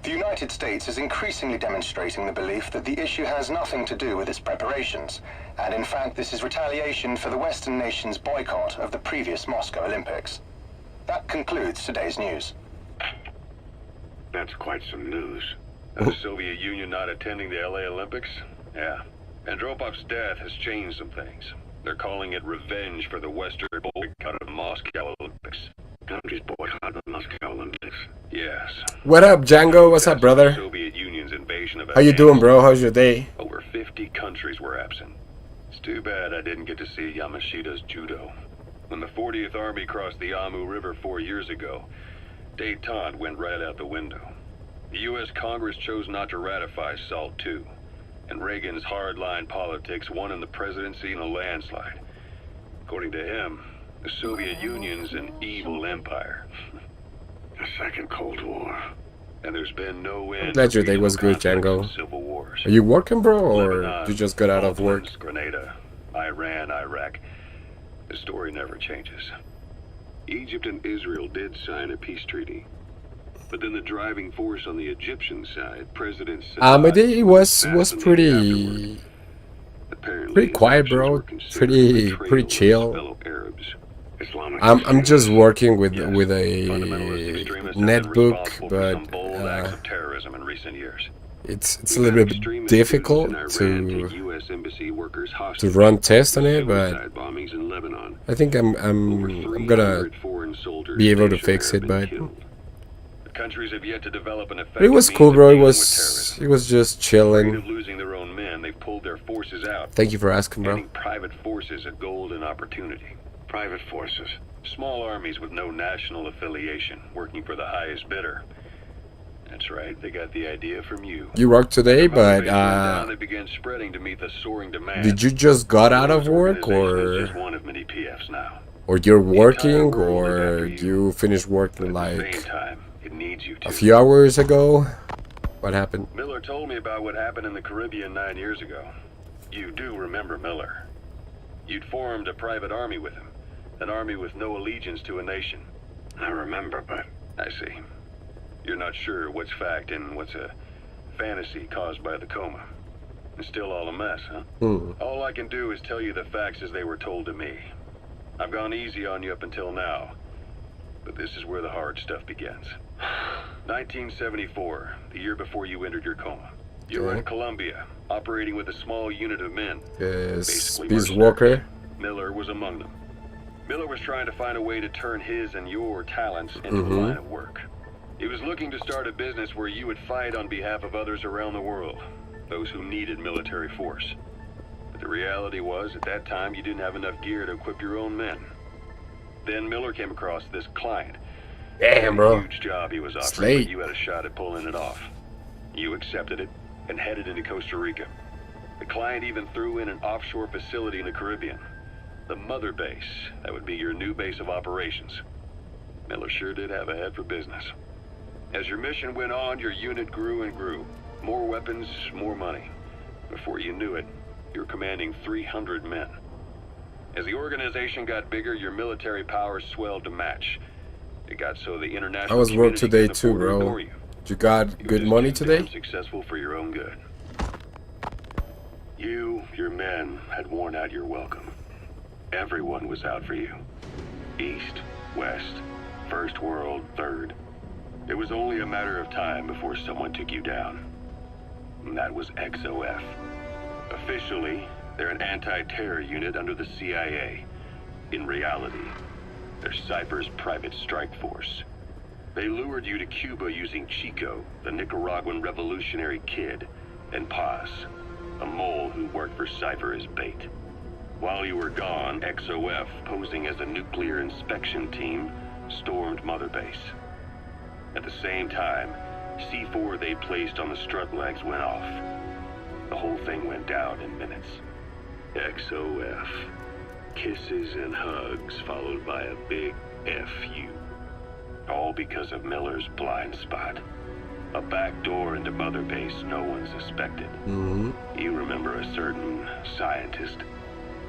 [SPEAKER 11] The United States is increasingly demonstrating the belief that the issue has nothing to do with its preparations, and in fact this is retaliation for the Western nations' boycott of the previous Moscow Olympics. That concludes today's news.
[SPEAKER 8] That's quite some news.
[SPEAKER 3] The Soviet Union not attending the LA Olympics? Yeah. Andropov's death has changed some things. They're calling it revenge for the Western boycott of the Moscow Olympics.
[SPEAKER 8] Countries boycott the Moscow Olympics.
[SPEAKER 3] Yes.
[SPEAKER 1] What up, Django? What's up, brother?
[SPEAKER 3] Soviet Union's invasion of
[SPEAKER 1] How you doing, bro? How's your day?
[SPEAKER 3] Over 50 countries were absent. It's too bad I didn't get to see Yamashita's judo. When the 40th Army crossed the Amu River 4 years ago, détente went right out the window. The U.S. Congress chose not to ratify SALT II, and Reagan's hardline politics won in the presidency in a landslide. According to him, the Soviet Union's an evil empire.
[SPEAKER 8] A second Cold War.
[SPEAKER 3] And there's been no end.
[SPEAKER 1] I'm glad your day was good, Django.
[SPEAKER 3] Civil wars.
[SPEAKER 1] Are you working, bro, or
[SPEAKER 3] Lebanon,
[SPEAKER 1] you just got out of work?
[SPEAKER 3] Falklands, Grenada, Iran, Iraq. The story never changes. Egypt and Israel did sign a peace treaty. But then the driving force on the Egyptian side, President
[SPEAKER 1] My day was pretty quiet, bro. Pretty chill. I'm just working with a netbook, but
[SPEAKER 3] terrorism in recent years.
[SPEAKER 1] it's a little bit difficult to run tests on it, but I think I'm gonna be able to fix it. But
[SPEAKER 3] countries have yet to develop an
[SPEAKER 1] it was cool, bro. It was just chilling.
[SPEAKER 3] Losing their own men, they've pulled their forces out.
[SPEAKER 1] Thank you for asking, bro.
[SPEAKER 3] Private forces a golden opportunity.
[SPEAKER 8] Private forces.
[SPEAKER 3] Small armies with no national affiliation, working for the highest bidder. That's right, they got the idea from you.
[SPEAKER 1] You worked today, but
[SPEAKER 3] they began spreading to meet the soaring demand.
[SPEAKER 1] did you just got out of work, or
[SPEAKER 3] just one of many PFs now.
[SPEAKER 1] Or you're working, or you finished working like a few hours ago? What happened?
[SPEAKER 3] Miller told me about what happened in the Caribbean 9 years ago. You do remember Miller. You'd formed a private army with him. An army with no allegiance to a nation.
[SPEAKER 8] I remember, but...
[SPEAKER 3] I see. You're not sure what's fact and what's a fantasy caused by the coma. It's still all a mess, huh? All I can do is tell you the facts as they were told to me. I've gone easy on you up until now. But this is where the hard stuff begins. 1974, the year before you entered your coma. You were in Colombia, operating with a small unit of men.
[SPEAKER 1] Yes, Peace Walker.
[SPEAKER 3] Miller was among them. Miller was trying to find a way to turn his and your talents into a line of work. He was looking to start a business where you would fight on behalf of others around the world, those who needed military force. But the reality was, at that time, you didn't have enough gear to equip your own men. Then Miller came across this client.
[SPEAKER 1] Damn, bro.
[SPEAKER 3] Huge job he was offering, but you had a shot at pulling it off. You accepted it and headed into Costa Rica. The client even threw in an offshore facility in the Caribbean. The mother base, that would be your new base of operations. Miller sure did have a head for business. As your mission went on, your unit grew and grew. More weapons, more money. Before you knew it, you were commanding 300 men. As the organization got bigger, your military powers swelled to match. It got so the international
[SPEAKER 1] I was work
[SPEAKER 3] community
[SPEAKER 1] today
[SPEAKER 3] couldn't
[SPEAKER 1] too,
[SPEAKER 3] afford to
[SPEAKER 1] bro.
[SPEAKER 3] ignore you.
[SPEAKER 1] You got good money today?
[SPEAKER 3] Successful for your own good. You, your men, had worn out your welcome. Everyone was out for you. East, West, First World, Third. It was only a matter of time before someone took you down. And that was XOF. Officially, they're an anti-terror unit under the CIA. In reality, they're Cypher's private strike force. They lured you to Cuba using Chico, the Nicaraguan revolutionary kid, and Paz, a mole who worked for Cypher as bait. While you were gone, XOF, posing as a nuclear inspection team, stormed Mother Base. At the same time, C4 they placed on the strut legs went off. The whole thing went down in minutes. XOF. Kisses and hugs followed by a big FU. All because of Miller's blind spot. A back door into Mother Base no one suspected. You remember a certain scientist.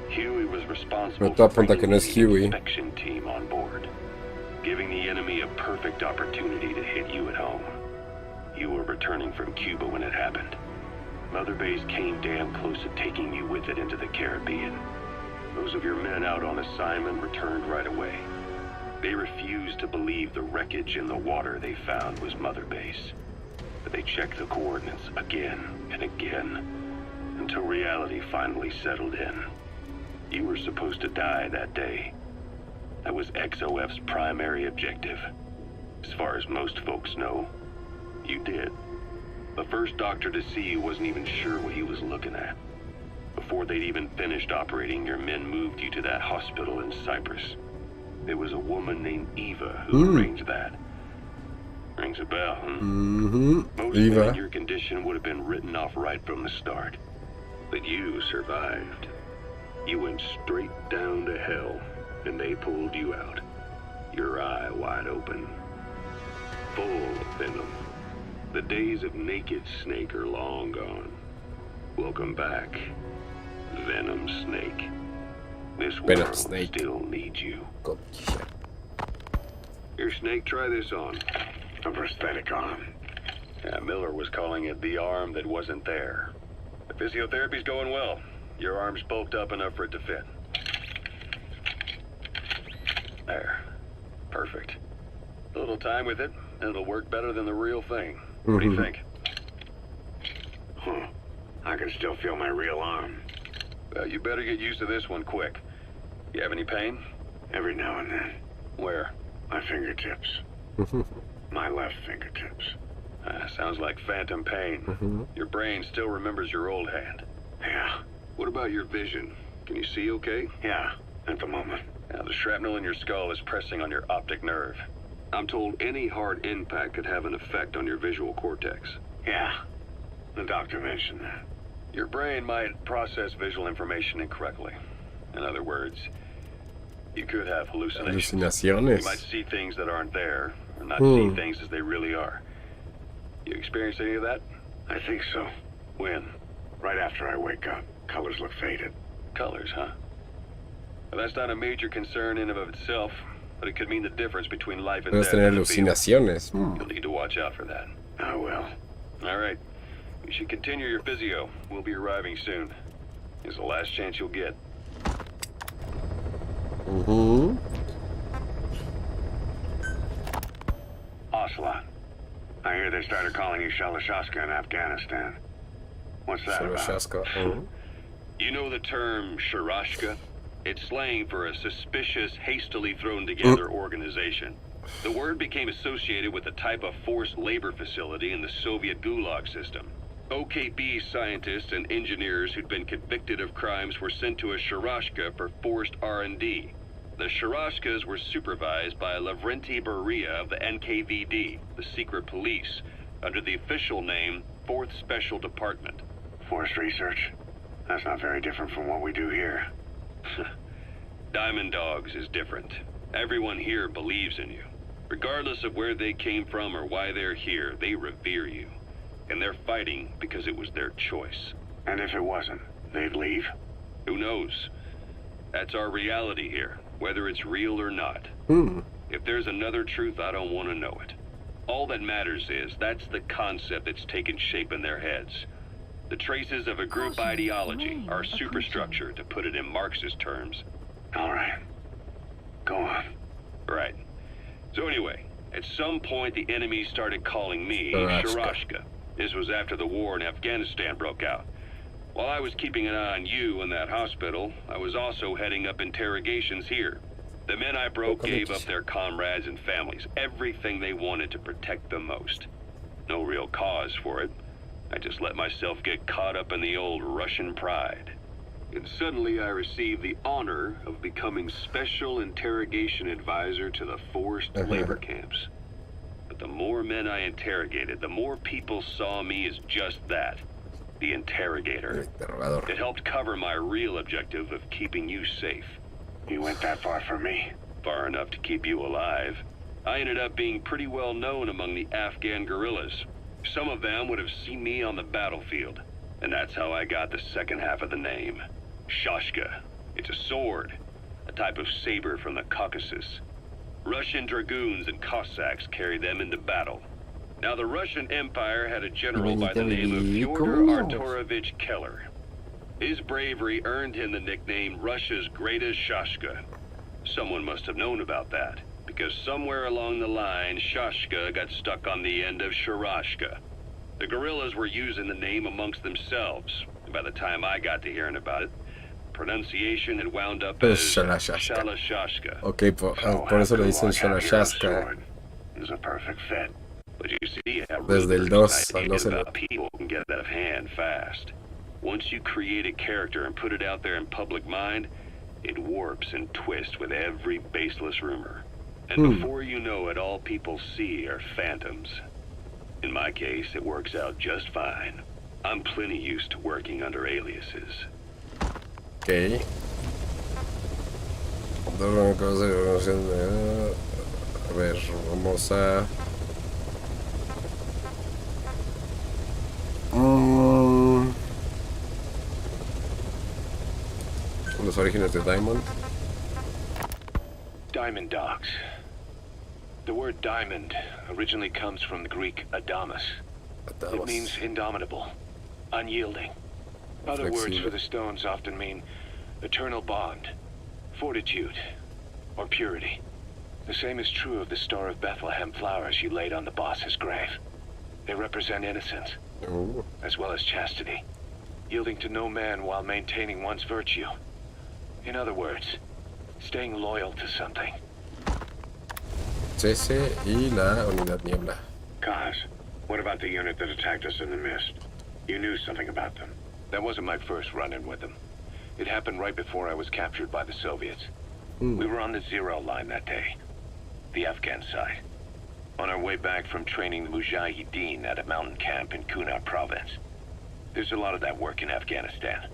[SPEAKER 3] Huey was responsible for bringing the inspection team on board, giving the enemy a perfect opportunity to hit you at home. You were returning from Cuba when it happened. Mother Base came damn close to taking you with it into the Caribbean. Those of your men out on assignment returned right away. They refused to believe the wreckage in the water they found was Mother Base. But they checked the coordinates again and again, until reality finally settled in. You were supposed to die that day. That was XOF's primary objective. As far as most folks know, you did. The first doctor to see you wasn't even sure what he was looking at. Before they'd even finished operating, your men moved you to that hospital in Cyprus. There was a woman named Eva who arranged that. Rings a bell, huh? Most men in your condition would have been written off right from the start. But you survived. You went straight down to hell, and they pulled you out. Your eye wide open. Full of venom. The days of naked Snake are long gone. Welcome back, Venom Snake. This world still needs you. Here, Snake, try this on.
[SPEAKER 8] A prosthetic arm.
[SPEAKER 3] Yeah, Miller was calling it the arm that wasn't there. The physiotherapy's going well. Your arm's bulked up enough for it to fit. There. Perfect. A little time with it, and it'll work better than the real thing. What do you think?
[SPEAKER 8] Huh. I can still feel my real arm.
[SPEAKER 3] Well, you better get used to this one quick. You have any pain?
[SPEAKER 8] Every now and then.
[SPEAKER 3] Where?
[SPEAKER 8] My fingertips. My left fingertips.
[SPEAKER 3] Sounds like phantom pain. Your brain still remembers your old hand.
[SPEAKER 8] Yeah.
[SPEAKER 3] What about your vision? Can you see okay?
[SPEAKER 8] Yeah, at the moment.
[SPEAKER 3] Now, the shrapnel in your skull is pressing on your optic nerve. I'm told any hard impact could have an effect on your visual cortex.
[SPEAKER 8] Yeah, the doctor mentioned that.
[SPEAKER 3] Your brain might process visual information incorrectly. In other words, you could have hallucinations. You might see things that aren't there, or not see things as they really are. You experience any of that?
[SPEAKER 8] I think so.
[SPEAKER 3] When?
[SPEAKER 8] Right after I wake up. Colors look faded.
[SPEAKER 3] Colors, huh? Well, that's not a major concern in and of itself, but it could mean the difference between life and death.
[SPEAKER 1] Alucinaciones.
[SPEAKER 3] You'll need to watch out for that.
[SPEAKER 8] I will.
[SPEAKER 3] All right. You should continue your physio. We'll be arriving soon. It's the last chance you'll get.
[SPEAKER 8] Ocelot. I hear they started calling you Shalashaska in Afghanistan. What's that about?
[SPEAKER 3] You know the term Sharashka? It's slang for a suspicious, hastily thrown together organization. The word became associated with a type of forced labor facility in the Soviet Gulag system. OKB scientists and engineers who'd been convicted of crimes were sent to a Sharashka for forced R&D. The Sharashkas were supervised by Lavrenti Beria of the NKVD, the secret police, under the official name 4th Special Department.
[SPEAKER 8] Forced research? That's not very different from what we do here.
[SPEAKER 3] Diamond Dogs is different. Everyone here believes in you. Regardless of where they came from or why they're here, they revere you. And they're fighting because it was their choice.
[SPEAKER 8] And if it wasn't, they'd leave?
[SPEAKER 3] Who knows? That's our reality here, whether it's real or not. If there's another truth, I don't want to know it. All that matters is that's the concept that's taken shape in their heads. The traces of a group ideology, our superstructure, to put it in Marxist terms.
[SPEAKER 8] All right. Go on.
[SPEAKER 3] Right. So anyway, at some point the enemy started calling me Shalashaska. This was after the war in Afghanistan broke out. While I was keeping an eye on you in that hospital, I was also heading up interrogations here. The men I broke gave up their comrades and families, everything they wanted to protect them most. No real cause for it. I just let myself get caught up in the old Russian pride. And suddenly I received the honor of becoming Special Interrogation Advisor to the forced labor camps. But the more men I interrogated, the more people saw me as just that, the interrogator. It helped cover my real objective of keeping you safe.
[SPEAKER 8] You went that far for me?
[SPEAKER 3] Far enough to keep you alive. I ended up being pretty well known among the Afghan guerrillas. Some of them would have seen me on the battlefield, and that's how I got the second half of the name. Shashka. It's a sword, a type of saber from the Caucasus. Russian dragoons and Cossacks carried them into battle. Now the Russian Empire had a general by the name of Fyodor Arturovich Keller. His bravery earned him the nickname Russia's greatest Shashka. Someone must have known about that, because somewhere along the line, Shashka got stuck on the end of Sharashka. The guerrillas were using the name amongst themselves, and by the time I got to hearing about it, pronunciation had wound up as Shalashaska.
[SPEAKER 1] Ok, por eso le dicen Shalashaska.
[SPEAKER 8] It's a perfect fit.
[SPEAKER 3] But you see how
[SPEAKER 1] desde el 2 al 12
[SPEAKER 3] people can get out of hand fast. Once you create a character and put it out there in public mind, it warps and twists with every baseless rumor. And before you know it, all people see are phantoms. In my case, it works out just fine. I'm plenty used to working under aliases.
[SPEAKER 1] Ok. A ver, vamos a... los orígenes de Diamond.
[SPEAKER 12] Diamond Dogs. The word diamond originally comes from the Greek adamas. It means indomitable, unyielding. Other words for the stones often mean eternal bond, fortitude, or purity. The same is true of the Star of Bethlehem flowers you laid on the boss's grave. They represent innocence, as well as chastity, yielding to no man while maintaining one's virtue. In other words, staying loyal to something.
[SPEAKER 1] Cese y la unidad niebla.
[SPEAKER 8] Kaz, what about the unit that attacked us in the mist? You knew something about them.
[SPEAKER 12] That wasn't my first run-in with them. It happened right before I was captured by the Soviets. We were on the zero line that day, the Afghan side, on our way back from training the Mujahideen at a mountain camp in Kunar province. There's a lot of that work in Afghanistan.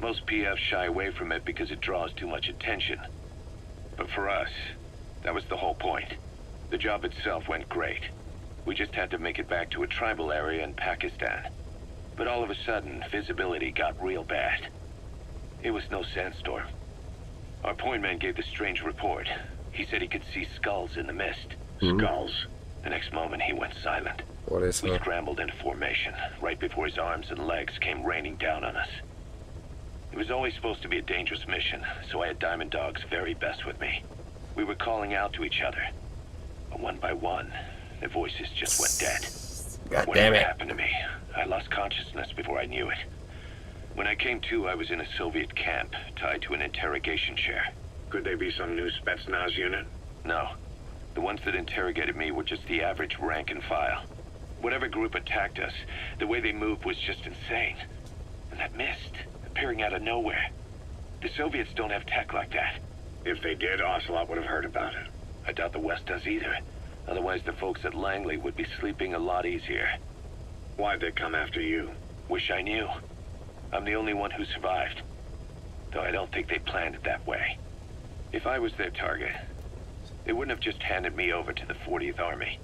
[SPEAKER 12] Most PFs shy away from it because it draws too much attention. But for us, that was the whole point. The job itself went great. We just had to make it back to a tribal area in Pakistan. But all of a sudden, visibility got real bad. It was no sandstorm. Our point man gave this strange report. He said he could see skulls in the mist.
[SPEAKER 8] Skulls?
[SPEAKER 12] The next moment, he went silent. We scrambled into formation, right before his arms and legs came raining down on us. It was always supposed to be a dangerous mission, so I had Diamond Dog's very best with me. We were calling out to each other. But one by one, their voices just went dead. Whatever happened to me, I lost consciousness before I knew it. When I came to, I was in a Soviet camp, tied to an interrogation chair.
[SPEAKER 8] Could they be some new Spetsnaz unit?
[SPEAKER 12] No. The ones that interrogated me were just the average rank and file. Whatever group attacked us, the way they moved was just insane. And that mist, appearing out of nowhere. The Soviets don't have tech like that.
[SPEAKER 8] If they did, Ocelot would have heard about it.
[SPEAKER 12] I doubt the West does either. Otherwise, the folks at Langley would be sleeping a lot easier.
[SPEAKER 8] Why'd they come after you?
[SPEAKER 12] Wish I knew. I'm the only one who survived. Though I don't think they planned it that way. If I was their target, they wouldn't have just handed me over to the 40th Army.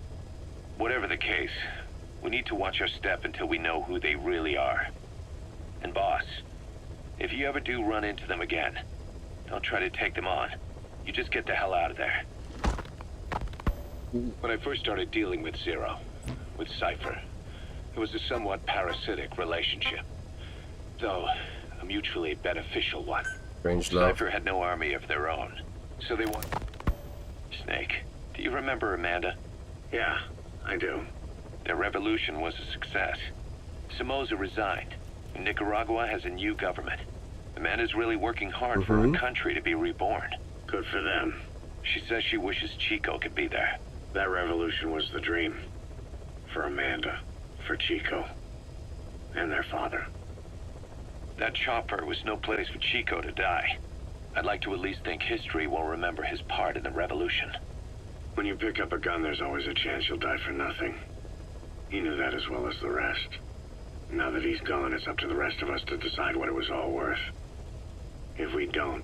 [SPEAKER 12] Whatever the case, we need to watch our step until we know who they really are. And boss, if you ever do run into them again, don't try to take them on. You just get the hell out of there. When I first started dealing with Zero, with Cypher, it was a somewhat parasitic relationship. Though, a mutually beneficial one.
[SPEAKER 1] Strange love.
[SPEAKER 12] Cypher had no army of their own, so they want... Snake, do you remember Amanda?
[SPEAKER 8] Yeah, I do.
[SPEAKER 12] Their revolution was a success. Somoza resigned, and Nicaragua has a new government. Amanda's really working hard for her country to be reborn.
[SPEAKER 8] Good for them.
[SPEAKER 12] She says she wishes Chico could be there.
[SPEAKER 8] That revolution was the dream. For Amanda, for Chico, and their father.
[SPEAKER 12] That chopper was no place for Chico to die. I'd like to at least think history will remember his part in the revolution.
[SPEAKER 8] When you pick up a gun, there's always a chance you'll die for nothing. He knew that as well as the rest. Now that he's gone, it's up to the rest of us to decide what it was all worth. If we don't,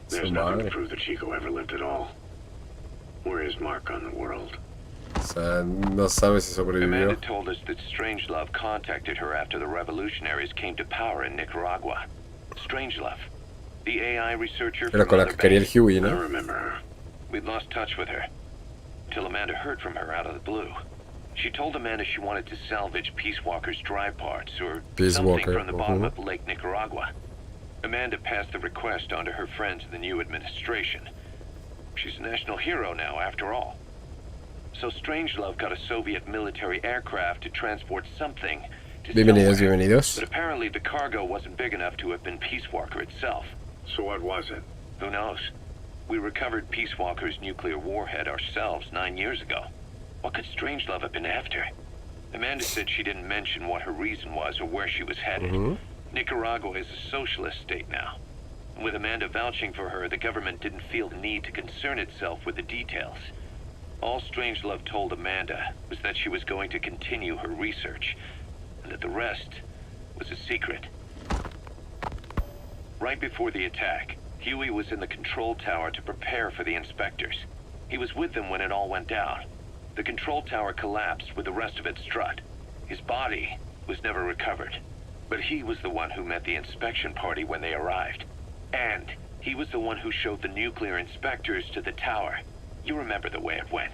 [SPEAKER 8] there's nothing to prove that Chico ever lived at all. We're his mark on the world.
[SPEAKER 1] O sea, no sabe si sobrevivió.
[SPEAKER 12] Amanda told us that Strangelove contacted her after the revolutionaries came to power in Nicaragua. Strangelove, the AI researcher
[SPEAKER 1] Era con la que quería el Huey,
[SPEAKER 8] I
[SPEAKER 1] ¿no?
[SPEAKER 8] remember her.
[SPEAKER 12] We'd lost touch with her, till Amanda heard from her out of the blue. She told Amanda she wanted to salvage Peace Walker's drive parts, or something from the bottom of Lake Nicaragua. Amanda passed the request on to her friends in the new administration. She's a national hero now, after all. So Strangelove got a Soviet military aircraft to transport something to
[SPEAKER 1] Bienvenidos,
[SPEAKER 12] somewhere.
[SPEAKER 1] bienvenidos.
[SPEAKER 12] But apparently the cargo wasn't big enough to have been Peace Walker itself.
[SPEAKER 8] So what was it?
[SPEAKER 12] Who knows? We recovered Peace Walker's nuclear warhead ourselves 9 years ago. What could Strangelove have been after? Amanda said she didn't mention what her reason was or where she was headed. Nicaragua is a socialist state now. With Amanda vouching for her, the government didn't feel the need to concern itself with the details. All Strangelove told Amanda was that she was going to continue her research, and that the rest was a secret. Right before the attack, Huey was in the control tower to prepare for the inspectors. He was with them when it all went down. The control tower collapsed with the rest of it struck. His body was never recovered, but he was the one who met the inspection party when they arrived. And he was the one who showed the nuclear inspectors to the tower. You remember the way it went.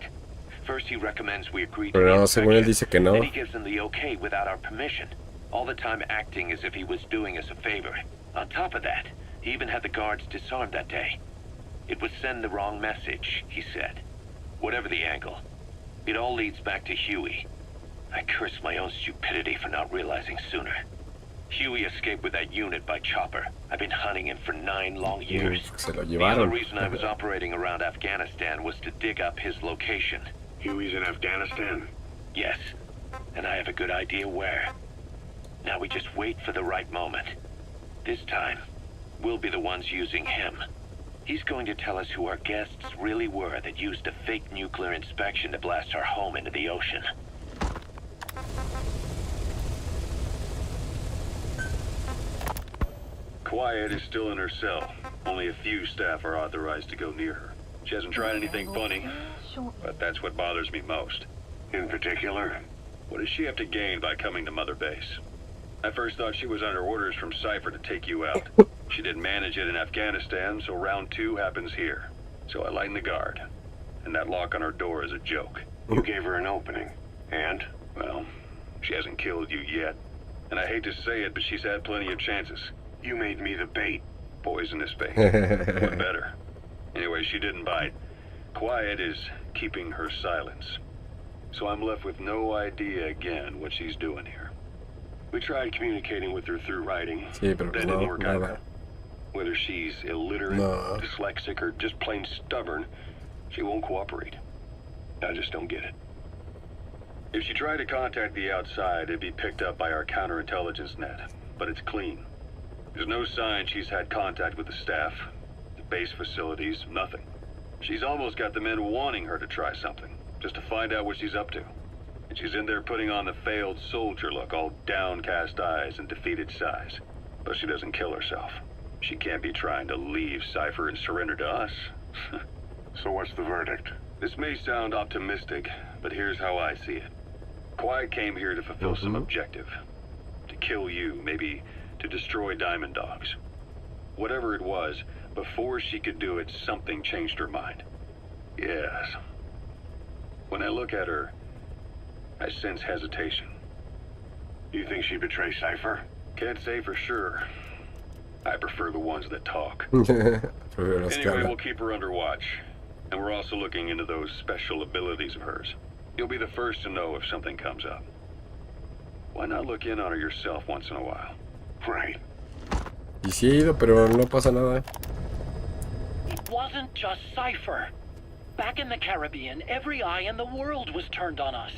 [SPEAKER 12] First he recommends we agree to the inspection, then he gives them the okay without our permission, all the time acting as if he was doing us a favor. On top of that, he even had the guards disarmed that day. It would send the wrong message, he said. Whatever the angle, it all leads back to Huey. I curse my own stupidity for not realizing sooner. Huey escaped with that unit by chopper. I've been hunting him for 9 long years. The other reason I was operating around Afghanistan was to dig up his location.
[SPEAKER 8] Huey's in Afghanistan?
[SPEAKER 12] Yes, and I have a good idea where. Now we just wait for the right moment. This time, we'll be the ones using him. He's going to tell us who our guests really were that used a fake nuclear inspection to blast our home into the ocean.
[SPEAKER 8] Quiet is still in her cell. Only a few staff are authorized to go near her. She hasn't tried anything funny, but that's what bothers me most. In particular? What does she have to gain by coming to Mother Base? I first thought she was under orders from Cypher to take you out. She didn't manage it in Afghanistan, so round 2 happens here. So I lighten the guard. And that lock on her door is a joke. You gave her an opening. And? Well, she hasn't killed you yet. And I hate to say it, but she's had plenty of chances. You made me the bait. Poisonous bait. What better? Anyway, she didn't bite. Quiet is keeping her silence. So I'm left with no idea again what she's doing here. We tried communicating with her through writing, but that didn't work out. Whether she's illiterate, dyslexic, or just plain stubborn, she won't cooperate. I just don't get it. If she tried to contact the outside, it'd be picked up by our counterintelligence net, but it's clean. There's no sign she's had contact with the staff, the base facilities, nothing. She's almost got the men wanting her to try something, just to find out what she's up to. It She's in there putting on the failed soldier look, all downcast eyes and defeated sighs. But she doesn't kill herself. She can't be trying to leave Cypher and surrender to us.
[SPEAKER 12] So what's the verdict?
[SPEAKER 8] This may sound optimistic, but here's how I see it. Quiet came here to fulfill some objective. To kill you, maybe to destroy Diamond Dogs. Whatever it was, before she could do it, something changed her mind. Yes. When I look at her, I sense hesitation.
[SPEAKER 12] You think she betrayed Cypher?
[SPEAKER 8] Can't say for sure. I prefer the ones that talk.
[SPEAKER 1] Prefiero los que
[SPEAKER 8] Anyway,
[SPEAKER 1] hablan.
[SPEAKER 8] we'll keep her under watch. And we're also looking into those special abilities of hers. You'll be the first to know if something comes up. Why not look in on her yourself once in a while?
[SPEAKER 12] Right.
[SPEAKER 1] Y sí he ido, pero no pasa nada.
[SPEAKER 6] It wasn't just Cypher. Back in the Caribbean, every eye in the world was turned on us.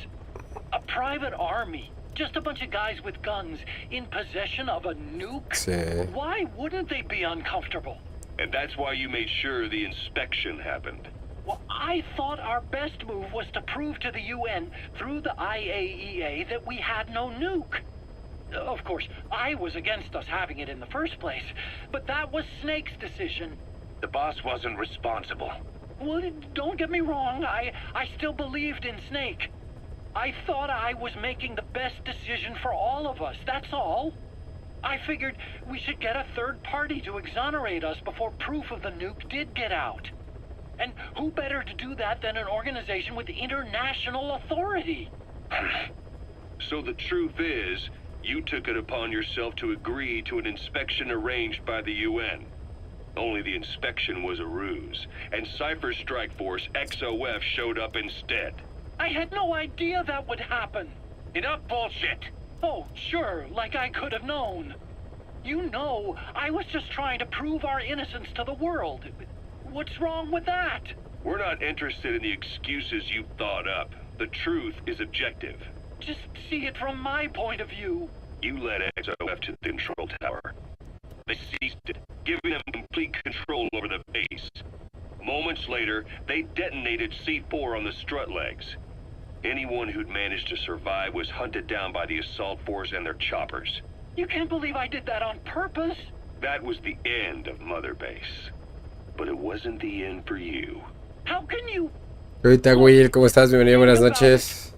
[SPEAKER 6] A private army. Just a bunch of guys with guns in possession of a nuke?
[SPEAKER 1] Sí.
[SPEAKER 6] Why wouldn't they be uncomfortable?
[SPEAKER 8] And that's why you made sure the inspection happened.
[SPEAKER 6] Well, I thought our best move was to prove to the UN through the IAEA that we had no nuke. Of course, I was against us having it in the first place, but that was Snake's decision.
[SPEAKER 12] The boss wasn't responsible.
[SPEAKER 6] Well, don't get me wrong, I still believed in Snake. I thought I was making the best decision for all of us, that's all. I figured we should get a third party to exonerate us before proof of the nuke did get out. And who better to do that than an organization with international authority?
[SPEAKER 8] So the truth is, you took it upon yourself to agree to an inspection arranged by the UN. Only the inspection was a ruse, and Cypher's strike force, XOF, showed up instead.
[SPEAKER 6] I had no idea that would happen.
[SPEAKER 12] Enough bullshit!
[SPEAKER 6] Oh, sure, like I could have known. You know, I was just trying to prove our innocence to the world. What's wrong with that?
[SPEAKER 8] We're not interested in the excuses you thought up. The truth is objective.
[SPEAKER 6] Just see it from my point of view.
[SPEAKER 8] You led XOF to the control tower. They seized it, giving them complete control over the base. Moments later, they detonated C4 on the strut legs. Anyone who'd managed to survive was hunted down by the assault force and their choppers.
[SPEAKER 6] You can't believe I did that on purpose.
[SPEAKER 8] That was the end of Mother Base. But it wasn't the end for you.
[SPEAKER 6] How can you...
[SPEAKER 1] Ahorita, Will, ¿cómo estás? Bienvenido, buenas noches.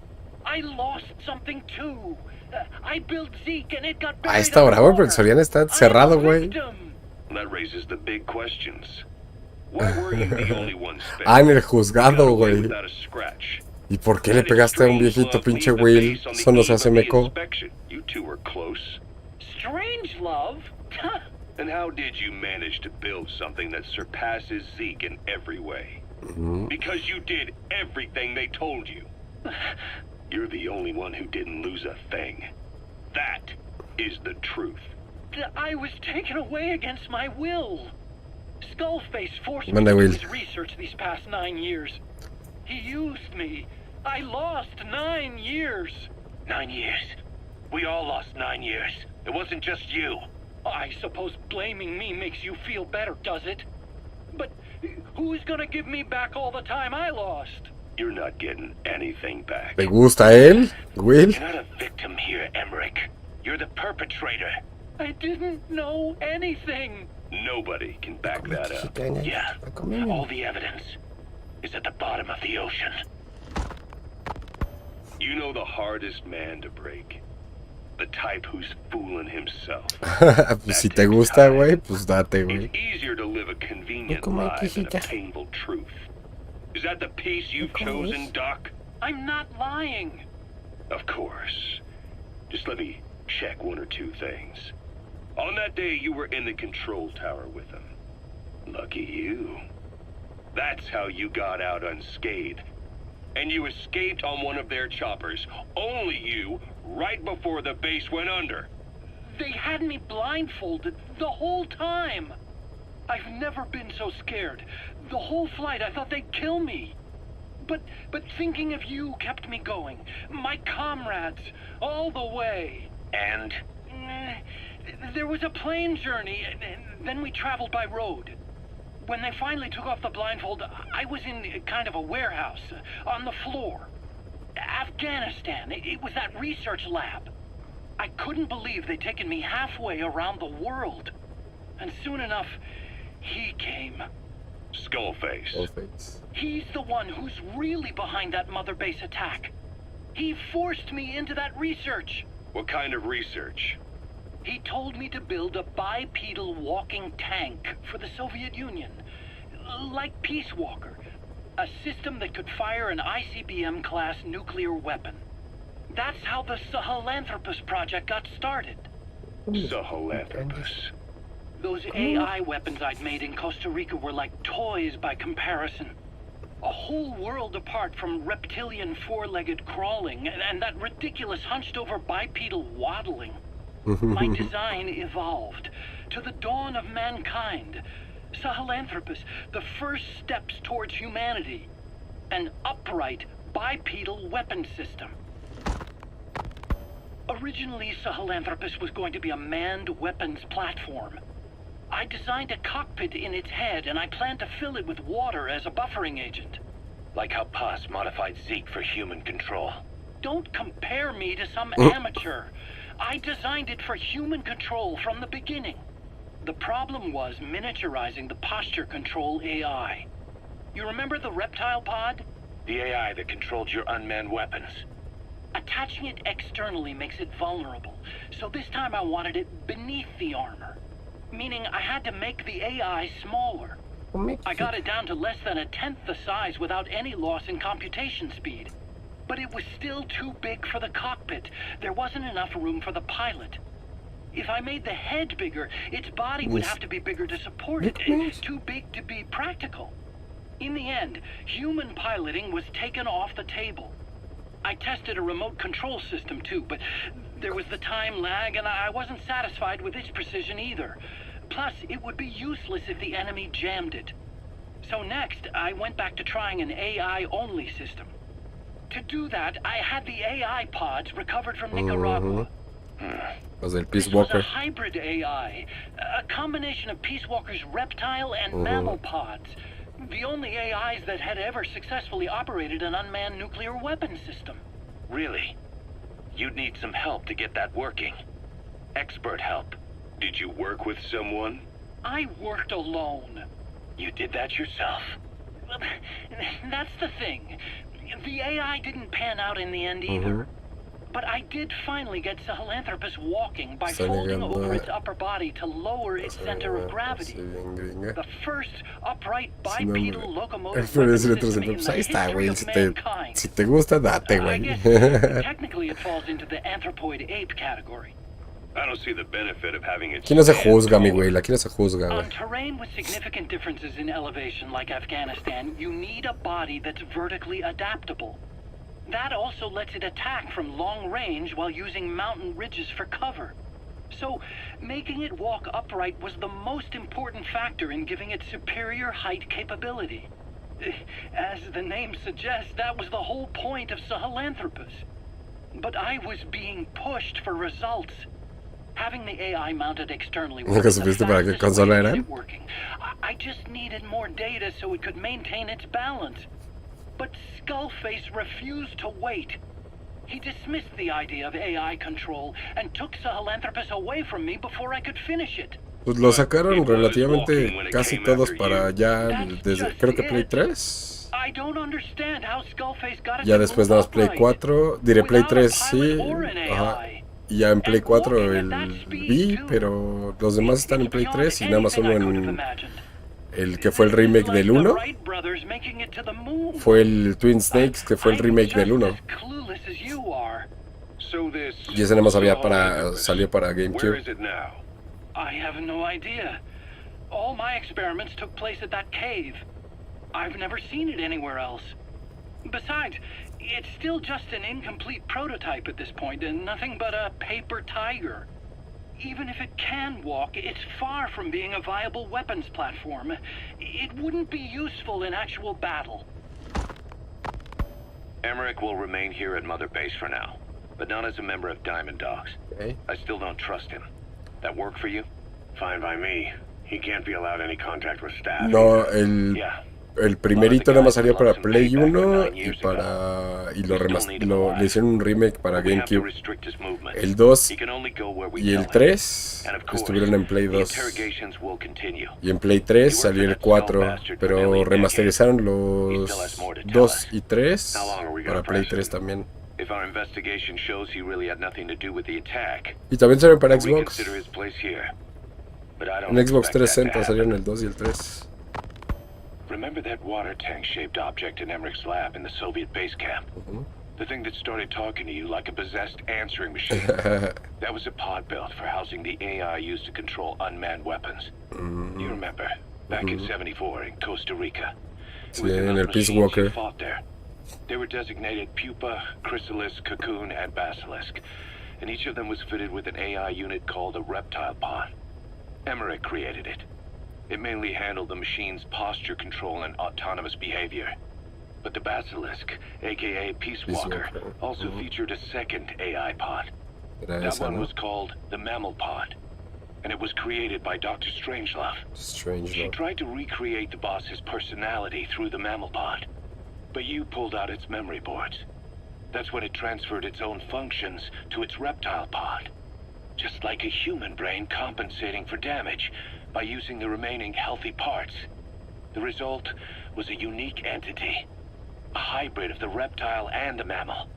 [SPEAKER 6] I lost something too. I built Zeke and it got
[SPEAKER 1] A esta hora, güey, pero el Soriano está cerrado, güey.
[SPEAKER 8] That raises the big questions. Why were you the only one spared?
[SPEAKER 1] Ah, en el juzgado, güey.
[SPEAKER 8] Without a scratch.
[SPEAKER 1] ¿Y por qué le pegaste a un viejito, pinche Will? Eso no se hace meco.
[SPEAKER 8] You two were close.
[SPEAKER 6] Strange love?
[SPEAKER 8] And how did you manage to build something that surpasses Zeke in every way? Because you did everything they told you. You're the only one who didn't lose a thing. That is the truth.
[SPEAKER 6] I was taken away against my will. Skullface forced me
[SPEAKER 1] Manda,
[SPEAKER 6] to do
[SPEAKER 1] Will.
[SPEAKER 6] his research these past 9 years. He used me. I lost 9 years.
[SPEAKER 12] 9 years. We all lost 9 years. It wasn't just you.
[SPEAKER 6] I suppose blaming me makes you feel better, does it? But who's gonna give me back all the time I lost?
[SPEAKER 8] You're not getting anything back.
[SPEAKER 1] ¿Te gusta él, Will?
[SPEAKER 12] You're not a victim here, Emmerich. You're the perpetrator.
[SPEAKER 6] I didn't know anything.
[SPEAKER 8] Nobody can back that up.
[SPEAKER 12] Yeah, all the evidence is at the bottom of the ocean.
[SPEAKER 8] You know the hardest man to break. The type who's fooling himself.
[SPEAKER 1] Pues si te gusta, güey, pues date, güey.
[SPEAKER 8] It's easier to live a convenient lie than a painful truth. Is that the peace you've chosen, Doc?
[SPEAKER 6] I'm not lying.
[SPEAKER 8] Of course. Just let me check one or two things. On that day, you were in the control tower with them. Lucky you. That's how you got out unscathed. And you escaped on one of their choppers. Only you, right before the base went under.
[SPEAKER 6] They had me blindfolded the whole time. I've never been so scared. The whole flight I thought they'd kill me. But thinking of you kept me going. My comrades, all the way.
[SPEAKER 12] And?
[SPEAKER 6] There was a plane journey, and then we traveled by road. When they finally took off the blindfold, I was in kind of a warehouse, on the floor. Afghanistan. It was that research lab. I couldn't believe they'd taken me halfway around the world. And soon enough, he came.
[SPEAKER 12] Skullface.
[SPEAKER 1] Skullface.
[SPEAKER 6] He's the one who's really behind that mother base attack. He forced me into that research.
[SPEAKER 12] What kind of research?
[SPEAKER 6] He told me to build a bipedal walking tank for the Soviet Union. Like Peace Walker. A system that could fire an ICBM-class nuclear weapon. That's how the Sahelanthropus project got started.
[SPEAKER 12] Sahelanthropus.
[SPEAKER 6] Those AI weapons I'd made in Costa Rica were like toys by comparison. A whole world apart from reptilian four-legged crawling and that ridiculous hunched-over bipedal waddling. My design evolved to the dawn of mankind. Sahelanthropus, the first steps towards humanity. An upright bipedal weapon system. Originally, Sahelanthropus was going to be a manned weapons platform. I designed a cockpit in its head, and I planned to fill it with water as a buffering agent.
[SPEAKER 12] Like how Paz modified Zeke for human control.
[SPEAKER 6] Don't compare me to some amateur. I designed it for human control from the beginning. The problem was miniaturizing the posture control AI. You remember the reptile pod?
[SPEAKER 12] The AI that controlled your unmanned weapons.
[SPEAKER 6] Attaching it externally makes it vulnerable, so this time I wanted it beneath the armor. Meaning I had to make the AI smaller. I got it down to less than a tenth the size without any loss in computation speed. But it was still too big for the cockpit. There wasn't enough room for the pilot. If I made the head bigger, its body would have to be bigger to support it. It's too big to be practical. In the end, human piloting was taken off the table. I tested a remote control system too, but there was the time lag and I wasn't satisfied with its precision either. Plus, it would be useless if the enemy jammed it. So next, I went back to trying an AI-only system. To do that, I had the AI pods recovered from Nicaragua.
[SPEAKER 1] Was el Peace
[SPEAKER 6] This was
[SPEAKER 1] Walker.
[SPEAKER 6] a hybrid AI, a combination of Peace Walker's reptile and mammal pods. The only AIs that had ever successfully operated an unmanned nuclear weapon system.
[SPEAKER 12] Really? You'd need some help to get that working. Expert help. Did you work with someone?
[SPEAKER 6] I worked alone.
[SPEAKER 12] You did that yourself?
[SPEAKER 6] That's the thing. The AI didn't pan out in the end either. But I did finally get Sahelanthropus walking by folding over its upper body to lower its center of gravity. The first upright bipedal locomotive weapon system in the history of mankind.
[SPEAKER 1] Si te gusta, date,
[SPEAKER 6] I
[SPEAKER 1] güey.
[SPEAKER 6] guess technically it falls into the anthropoid ape category.
[SPEAKER 12] I don't see the benefit of having it.
[SPEAKER 1] Aquí no se juzga, mi güey. Aquí no se juzga,
[SPEAKER 6] On
[SPEAKER 1] güey.
[SPEAKER 6] terrain with significant differences in elevation like Afghanistan, you need a body that's vertically adaptable. That also lets it attack from long range while using mountain ridges for cover. So, making it walk upright was the most important factor in giving it superior height capability. As the name suggests, that was the whole point of Sahelanthropus. But I was being pushed for results. Having the AI mounted externally was
[SPEAKER 1] ¿Nunca
[SPEAKER 6] the
[SPEAKER 1] supiste para qué
[SPEAKER 6] fastest way
[SPEAKER 1] consola
[SPEAKER 6] to get
[SPEAKER 1] eran?
[SPEAKER 6] it working. I just needed more data so it could maintain its balance. But Skullface refused to wait. He dismissed the idea of AI control and took Sahelanthropus away from me before I could finish it.
[SPEAKER 1] Pues lo sacaron relativamente casi todos para ya desde creo que Play 3.
[SPEAKER 6] I don't understand how Skullface got it
[SPEAKER 1] Ya
[SPEAKER 6] to
[SPEAKER 1] después
[SPEAKER 6] move
[SPEAKER 1] nada más Play
[SPEAKER 6] upright
[SPEAKER 1] 4. Diré Play
[SPEAKER 6] without a
[SPEAKER 1] 3 sí.
[SPEAKER 6] pilot or an
[SPEAKER 1] Ajá.
[SPEAKER 6] AI.
[SPEAKER 1] Y ya en Play
[SPEAKER 6] And
[SPEAKER 1] 4
[SPEAKER 6] walking
[SPEAKER 1] el
[SPEAKER 6] at that speed,
[SPEAKER 1] vi,
[SPEAKER 6] too.
[SPEAKER 1] pero los demás están en Play 3 y nada más
[SPEAKER 6] Anything
[SPEAKER 1] uno
[SPEAKER 6] I could have
[SPEAKER 1] en
[SPEAKER 6] imagined.
[SPEAKER 1] el que fue el remake del 1. Fue el Twin Snakes, que fue el remake del 1. Y ese nada más había para, salió para
[SPEAKER 12] Where
[SPEAKER 1] GameCube.
[SPEAKER 12] is it now?
[SPEAKER 6] I have no idea. All my experiments took place at that cave. I've never seen it anywhere else. Besides, it's still just an incomplete prototype at this point, and nothing but a paper tiger. Even if it can walk, it's far from being a viable weapons platform. It wouldn't be useful in actual battle.
[SPEAKER 12] Emmerich will remain here at Mother Base for now, but not as a member of Diamond Dogs.
[SPEAKER 1] Okay.
[SPEAKER 12] I still don't trust him. That work for you?
[SPEAKER 8] Fine by me. He can't be allowed any contact with staff.
[SPEAKER 1] No, el
[SPEAKER 12] Yeah.
[SPEAKER 1] El primerito nada más salió para Play 1 y para... Y le hicieron un remake para GameCube. El 2 y el 3 estuvieron en Play 2. Y en Play 3 salió el 4, pero remasterizaron los 2 y 3 para Play 3 también. Y también salió para Xbox. En Xbox 360 salieron el 2 y el 3.
[SPEAKER 12] Remember that water tank-shaped object in Emmerich's lab in the Soviet base camp? The thing that started talking to you like a possessed answering machine? That was a pod built for housing the AI used to control unmanned weapons. You remember, back in 74 in Costa Rica.
[SPEAKER 1] Sí, en el Peace Walker.
[SPEAKER 12] They were designated Pupa, Chrysalis, Cocoon, and Basilisk, and each of them was fitted with an AI unit called a reptile pod. Emmerich created it. It mainly handled the machine's posture control and autonomous behavior. But the Basilisk, aka Peace Walker, also featured a second AI pod. That one was called the Mammal Pod, and it was created by Dr. Strangelove. She tried to recreate the boss's personality through the Mammal Pod, but you pulled out its memory boards. That's when it transferred its own functions to its reptile pod. Just like a human brain compensating for damage by using the remaining healthy parts. The result was a unique entity, a hybrid of the reptile and the mammal.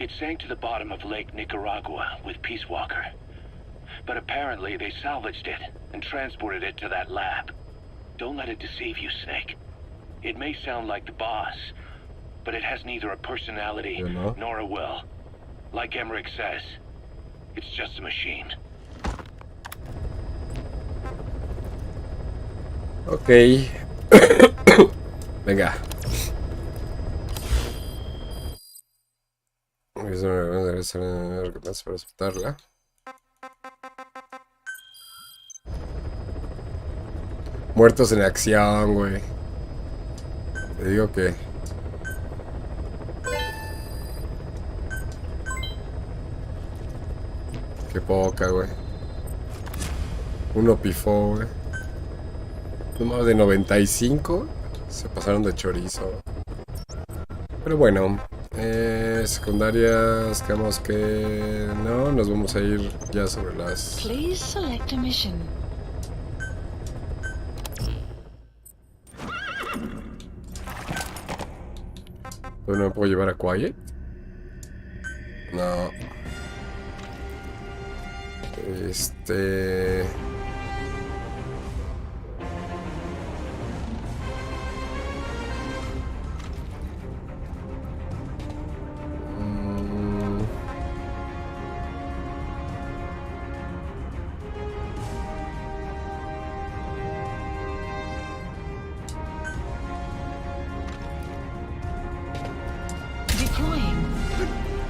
[SPEAKER 12] It sank to the bottom of Lake Nicaragua with Peace Walker. But apparently they salvaged it and transported it to that lab. Don't let it deceive you, Snake. It may sound like the boss, but it has neither a personality nor a will. Like Emmerich says, it's just a machine.
[SPEAKER 1] Ok. Venga. Para aceptarla. Muertos en acción, güey. Te digo que... Qué poca, güey. Uno pifó, güey. Número de 95. Se pasaron de chorizo. Pero bueno. Secundarias. Quedamos que... No, nos vamos a ir ya sobre las...
[SPEAKER 4] Please select a mission.
[SPEAKER 1] ¿No me puedo llevar a Quiet? No.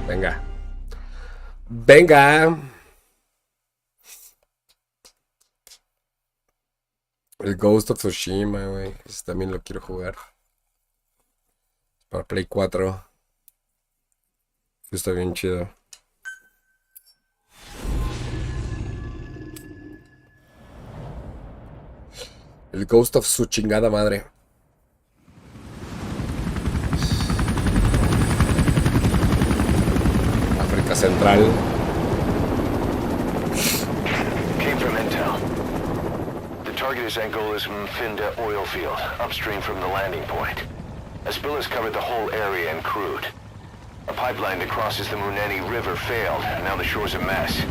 [SPEAKER 1] Venga. Venga. El Ghost of Tsushima, güey. Ese también lo quiero jugar. Para Play 4. Está bien chido. El Ghost of su chingada madre. África Central.
[SPEAKER 3] Came from intel. The target is Angola's Mfinda oil field, upstream from the landing point. A spill has covered the whole area and crude. A pipeline that crosses the Muneni River failed, and now the shore's a mess.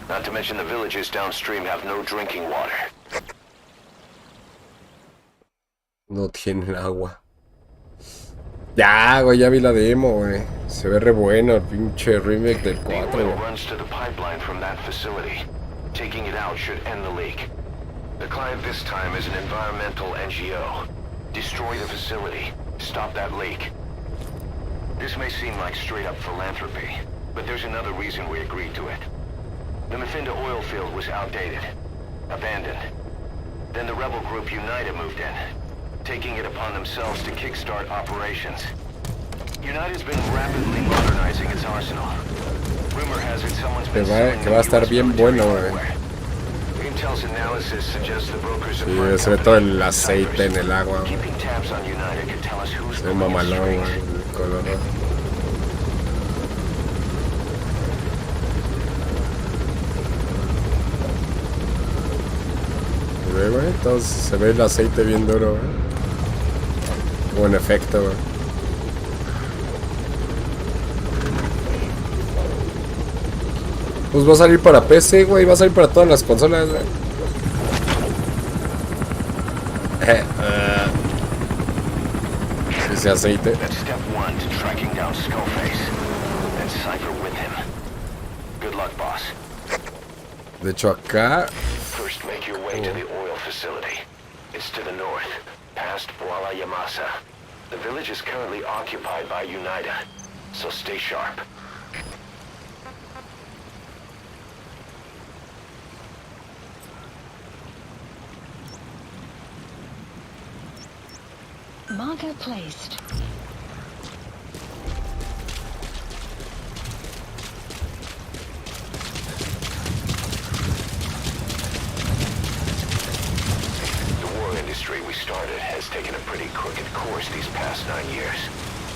[SPEAKER 3] Not to mention the villages downstream have no drinking water.
[SPEAKER 1] No tienen agua. Ya, güey, ya vi la demo, güey. Se ve re bueno el pinche remake del 4,
[SPEAKER 3] The oil
[SPEAKER 1] güey.
[SPEAKER 3] runs to the pipeline from that facility. Taking it out should end the leak. The client this time is an environmental NGO. Destroy the facility. Stop that leak. This may seem like straight-up philanthropy, but there's another reason we agreed to it. The Mfinda oil field was outdated, abandoned. Then the rebel group United moved in, taking it upon themselves to kickstart operations. United's been rapidly modernizing its arsenal. Rumor has it someone's been
[SPEAKER 1] Que va a estar bien bueno, güey.
[SPEAKER 3] Intel's analysis suggests the brokers are
[SPEAKER 1] Y se ve todo el aceite en el agua.
[SPEAKER 3] keeping tabs on United could tell us who's
[SPEAKER 1] Se ve mamalón, el color. Güey, entonces se ve el aceite bien duro, güey. Buen efecto, güey. Pues va a salir para PC, güey. Va a salir para todas las consolas, güey. Ese aceite.
[SPEAKER 3] That's step one to tracking down Skullface. And Cypher with him. Good luck, boss.
[SPEAKER 1] De hecho, acá.
[SPEAKER 3] First, make your way to the oil facility. It's to the north, past Boala Yamasa. The village is currently occupied by Unida, so stay sharp.
[SPEAKER 4] Marker placed.
[SPEAKER 3] The war industry we started has taken a pretty crooked course these past 9 years.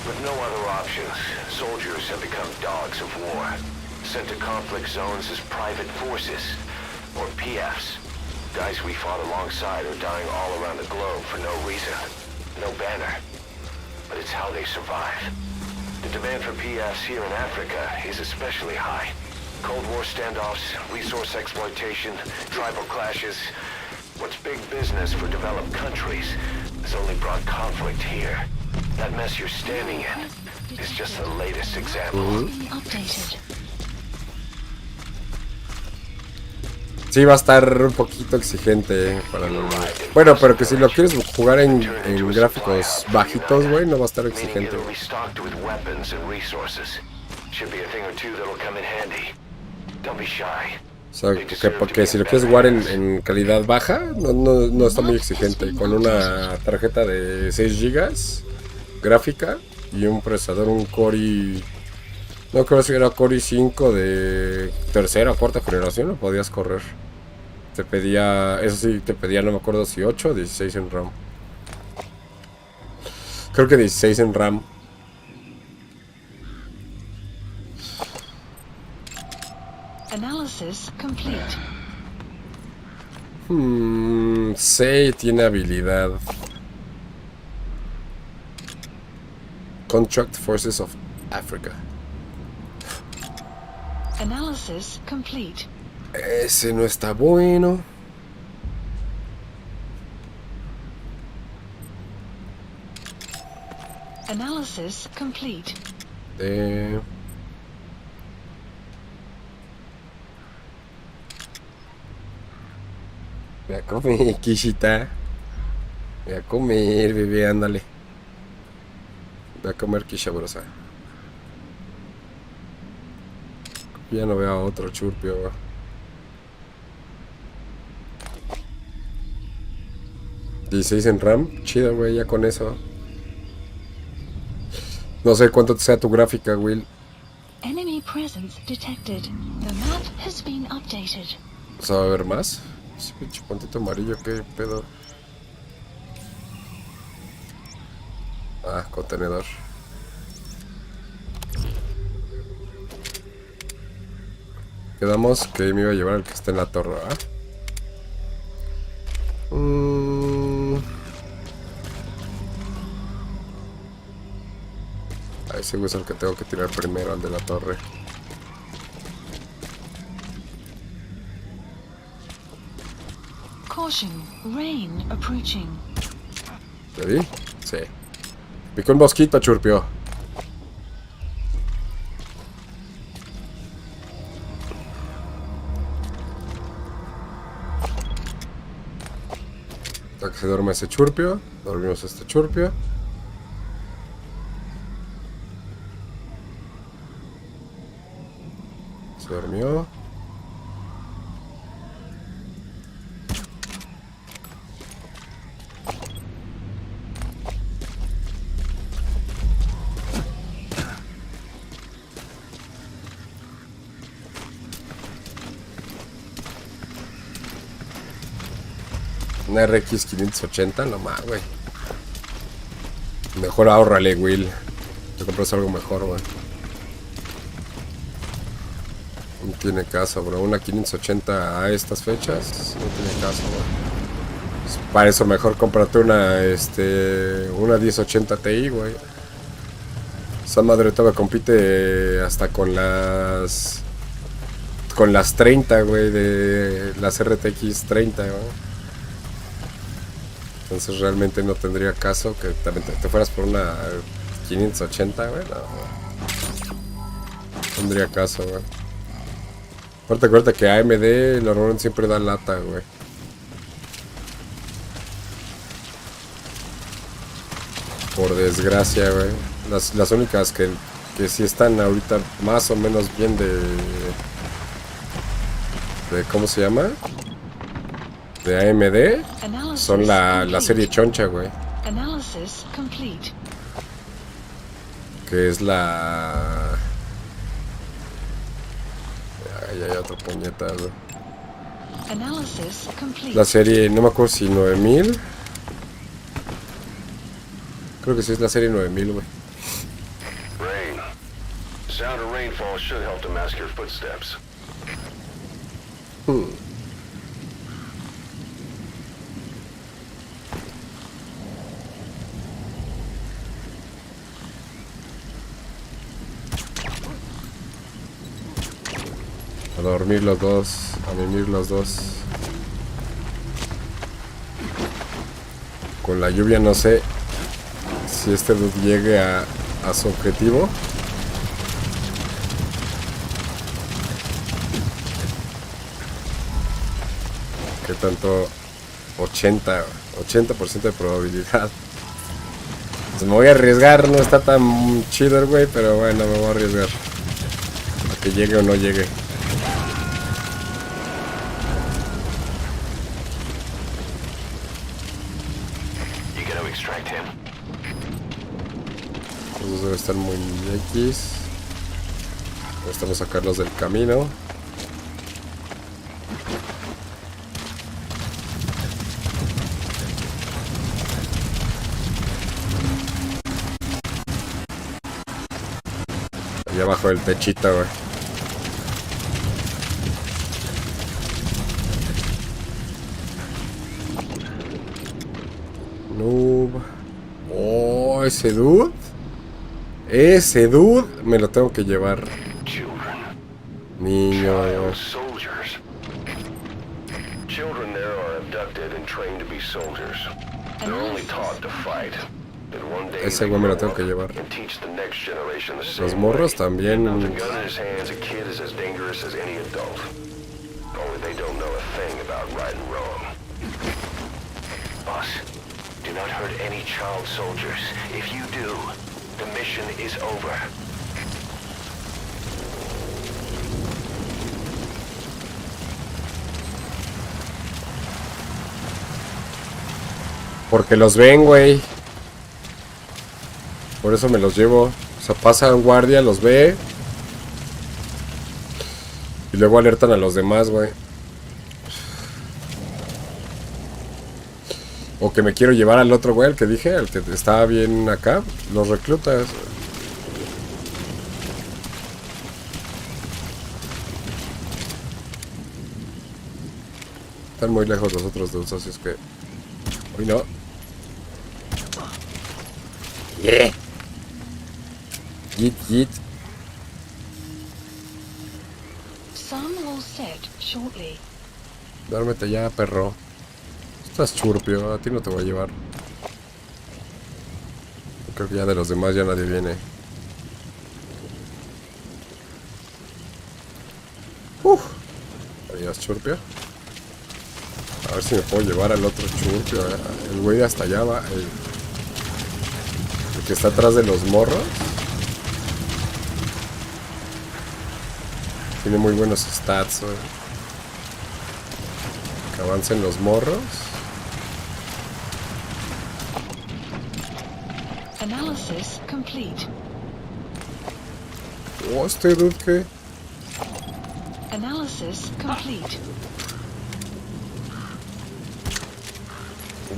[SPEAKER 3] With no other options, soldiers have become dogs of war, sent to conflict zones as private forces, or PFs. Guys we fought alongside are dying all around the globe for no reason. No banner. But it's how they survive. The demand for PFs here in Africa is especially high. Cold War standoffs, resource exploitation, tribal clashes. What's big business for developed countries has only brought conflict here. That mess you're standing in is just the latest example.
[SPEAKER 1] Sí, va a estar un poquito exigente para lo... Bueno, pero que si lo quieres jugar en gráficos bajitos, güey, no va a estar exigente. O sea, que porque si lo quieres jugar en calidad baja, no está muy exigente. Con una tarjeta de 6 GB gráfica y un procesador, un Core... No creo si era Core i5 de tercera o cuarta generación, lo podías correr. Te pedía, eso sí, te pedía, no me acuerdo si 8 o 16 en RAM. Creo que 16 en RAM.
[SPEAKER 4] Analysis complete.
[SPEAKER 1] Sí, tiene habilidad. Contract Forces of Africa.
[SPEAKER 4] Analysis complete.
[SPEAKER 1] Ese no está bueno.
[SPEAKER 4] Analysis complete.
[SPEAKER 1] Voy a comer, Kishita. Voy a comer, bebé, ándale. Voy a comer Kisha, brosa. Ya no veo a otro churpio, güey. ¿16 en RAM? Chido, güey, ya con eso. No sé cuánto sea tu gráfica, Will.
[SPEAKER 4] Enemy presence detected. The map has been updated.
[SPEAKER 1] O sea, ¿va a haber más? Ese pinche puntito amarillo, qué pedo. Ah, contenedor. Quedamos que me iba a llevar al que está en la torre, ¿ah? A ese güey es el que tengo que tirar primero, al de la torre.
[SPEAKER 4] Caution, rain approaching.
[SPEAKER 1] ¿Te vi? Sí. Picó un mosquito, churpio. Hasta que se duerme ese churpio. Dormimos este churpio. Se durmió. Una RX 580, no más, güey. Mejor ahórrale, Will. Te compras algo mejor, güey. No tiene caso, bro. Una 580 a estas fechas no tiene caso, güey. Pues para eso mejor cómprate una 1080 Ti, güey. Esa madre todavía compite hasta con las 30, güey, de las RTX 30, güey. Entonces realmente no tendría caso que también te fueras por una 580, güey. No tendría caso, güey. Aparte acuérdate que AMD normalmente siempre da lata, güey. Por desgracia, güey. Las únicas que sí están ahorita más o menos bien de ¿cómo se llama? De AMD son la serie choncha, güey. Que es la... Ay, hay otra puñeta, güey. La serie, no me acuerdo si 9000. Creo que sí es la serie 9000, güey.
[SPEAKER 3] Rain. Sound of rainfall should help to mask your footsteps.
[SPEAKER 1] A dormir los dos, a mimir los dos. Con la lluvia no sé si este dude llegue a su objetivo. ¿Qué tanto? 80% de probabilidad. Pues me voy a arriesgar, no está tan chido el güey, pero bueno, me voy a arriesgar. A que llegue o no llegue. Entonces debe estar muy X. Necesitamos sacarlos del camino. Allá abajo del techito, güey. Noob. Oh, ese dude. Ese dude me lo tengo que llevar. Niño.
[SPEAKER 3] Children there are abducted and trained to be soldiers. They're only taught to fight.
[SPEAKER 1] Ese güey me lo tengo que llevar. Los morros también.
[SPEAKER 3] Boss, do not hurt any child soldiers. If you do, the mission is over.
[SPEAKER 1] Porque los ven, güey. Por eso me los llevo. O sea, pasa un guardia, los ve. Y luego alertan a los demás, güey. O que me quiero llevar al otro güey, al que dije, al que estaba bien acá. Los reclutas. Están muy lejos los otros dos, así es que... Uy, no. Yeah. Yeet. Duérmete ya, perro. Estás churpio, a ti no te voy a llevar. Creo que ya de los demás ya nadie viene. Adiós, churpio. A ver si me puedo llevar al otro churpio. El güey de hasta allá va. El que está atrás de los morros. Tiene muy buenos stats, güey. Que avancen los morros.
[SPEAKER 4] Analysis complete.
[SPEAKER 1] Oh, este dude que...
[SPEAKER 4] Analysis complete.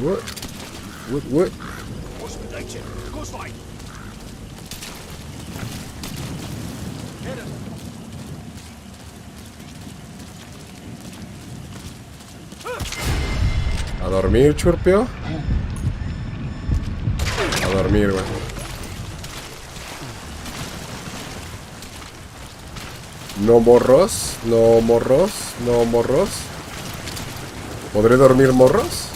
[SPEAKER 1] What? A dormir, churpio. A dormir, güey. No morros, no morros, no morros. ¿Podré dormir morros?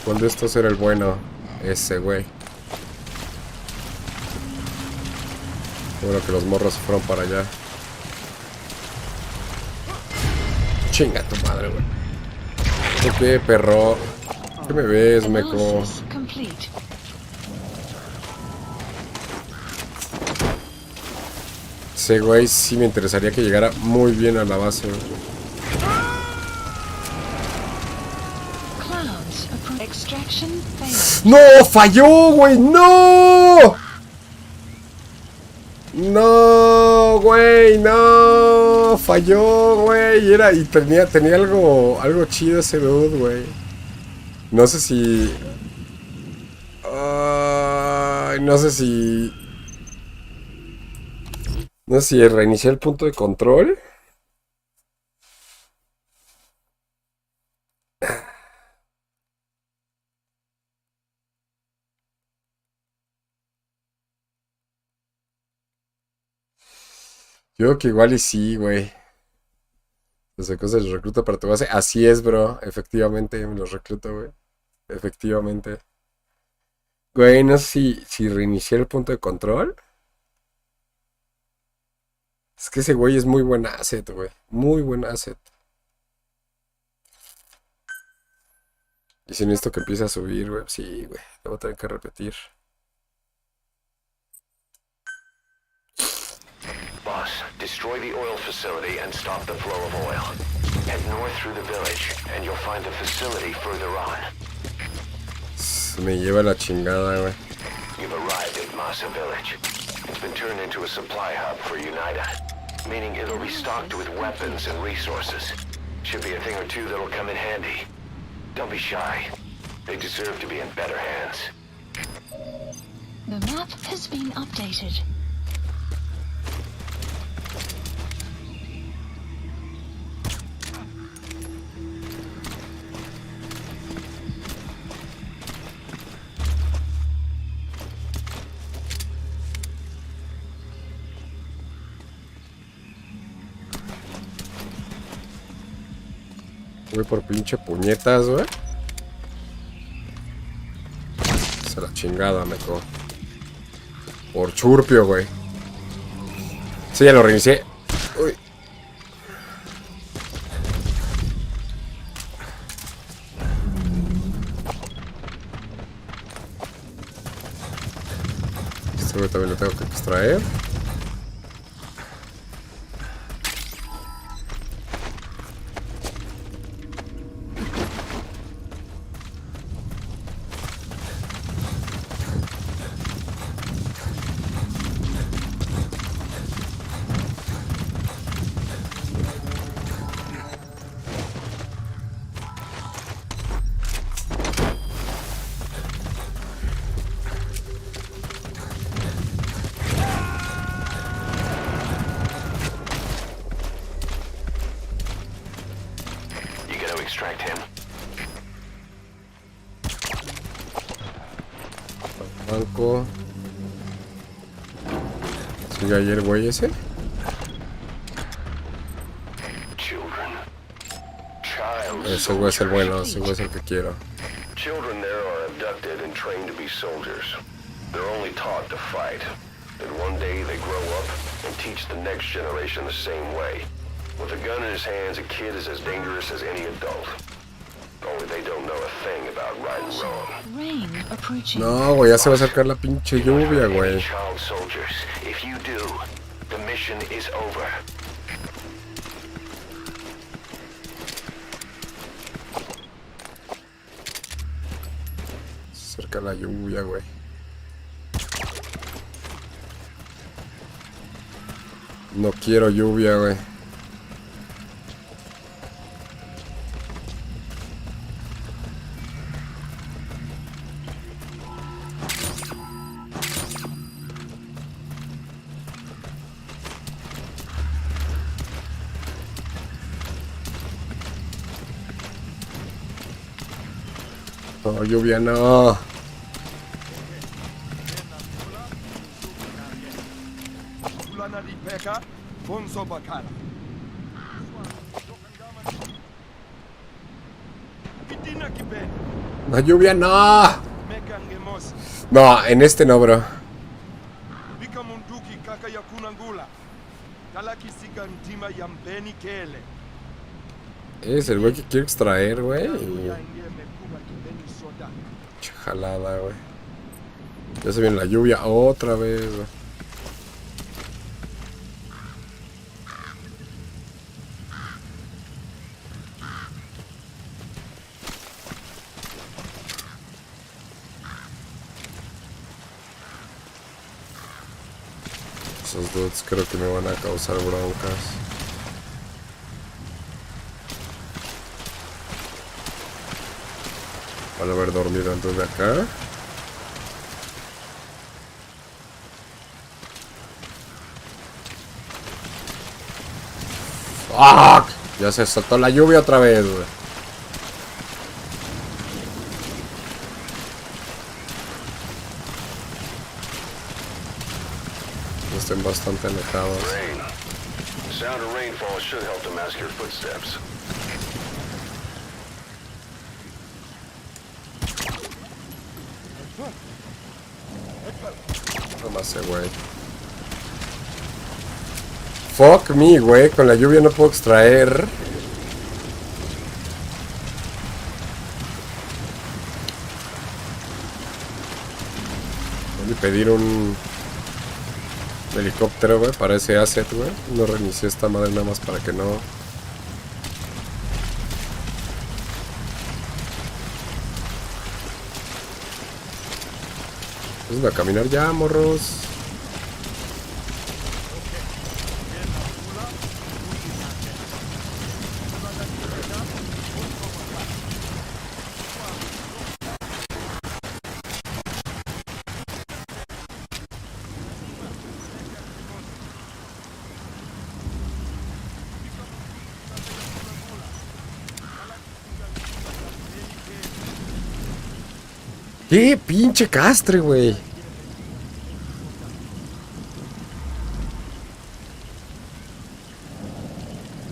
[SPEAKER 1] ¿Cuál de estos era el bueno? Ese, güey. Bueno, que los morros se fueron para allá. Chinga tu madre, güey. ¿Tú qué, perro? ¿Qué me ves, meco? Ese güey sí me interesaría que llegara muy bien a la base, güey. ¡No! ¡Falló, güey! ¡No! ¡No, güey! ¡No! Falló, güey. Y tenía algo chido ese dude, güey. No sé si... no sé si... No sé si reinicié el punto de control. Yo creo que igual y sí, güey. Los cosas los recluta para tu base. Así es, bro. Efectivamente, me los recluto, güey. Efectivamente. Güey, no sé si reinicié el punto de control. Es que ese güey es muy buen asset, güey. Muy buen asset. Y si necesito que empiece a subir, güey. Sí, güey. Lo voy a tener que repetir.
[SPEAKER 3] Boss, destroy the oil facility and stop the flow of oil. Head north through the village, and you'll find the facility further on.
[SPEAKER 1] Me lleva la chingada, güey.
[SPEAKER 3] You've arrived at Masa Village. It's been turned into a supply hub for UNITA, meaning it'll be stocked with weapons and resources. Should be a thing or two that'll come in handy. Don't be shy. They deserve to be in better hands.
[SPEAKER 4] The map has been updated.
[SPEAKER 1] Voy por pinche puñetas, güey. Se la chingada, meco. Por churpio, güey. Sí, ya lo reinicié. Uy. Este güey también lo tengo que extraer. Banco. ¿Sigue ayer, güey, ese? Ese güey es el bueno, ese güey es el que quiero.
[SPEAKER 3] Children there are abducted and trained to be soldiers. They're only taught to fight. And one day they grow up and teach the next generation the same way. With a gun in his hands, a kid is as dangerous as any adult. Only they don't know a thing about right and wrong.
[SPEAKER 1] No, güey, ya se va a acercar la pinche lluvia, güey.
[SPEAKER 3] Child soldiers, if you do, the mission is over.
[SPEAKER 1] Se acerca la lluvia, güey. No quiero lluvia, güey. No, lluvia no. No, lluvia no. No, en este no, bro. Es el güey que quiero extraer, güey. Jalada, güey. Ya se viene la lluvia otra vez, güey. Esos dudes creo que me van a causar broncas. Van a haber dormido antes de acá. ¡Fuck! Ya se soltó la lluvia otra vez, güey. Estén bastante alejados.
[SPEAKER 3] The sound of rainfall should help to mask your footsteps.
[SPEAKER 1] Nomás ese güey. Fuck me, güey. Con la lluvia no puedo extraer. Voy a pedir un helicóptero, güey, para ese asset, güey. No reinicié esta madre nada más para que no. Pues a caminar ya, morros. ¡Qué pinche castre, güey!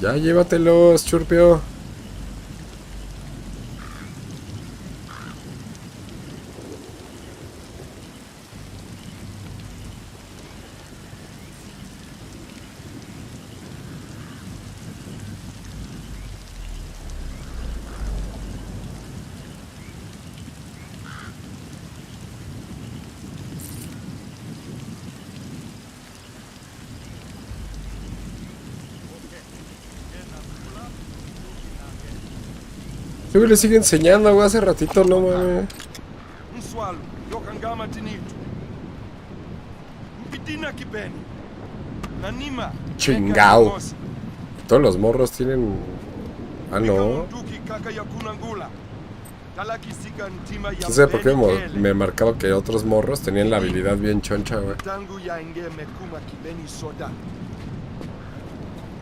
[SPEAKER 1] Ya llévatelos, churpio. Yo le sigue enseñando, güey, hace ratito, no mames. Chingao. Todos los morros tienen... Ah, no. No sé por qué me marcaba que otros morros tenían la habilidad bien choncha, güey.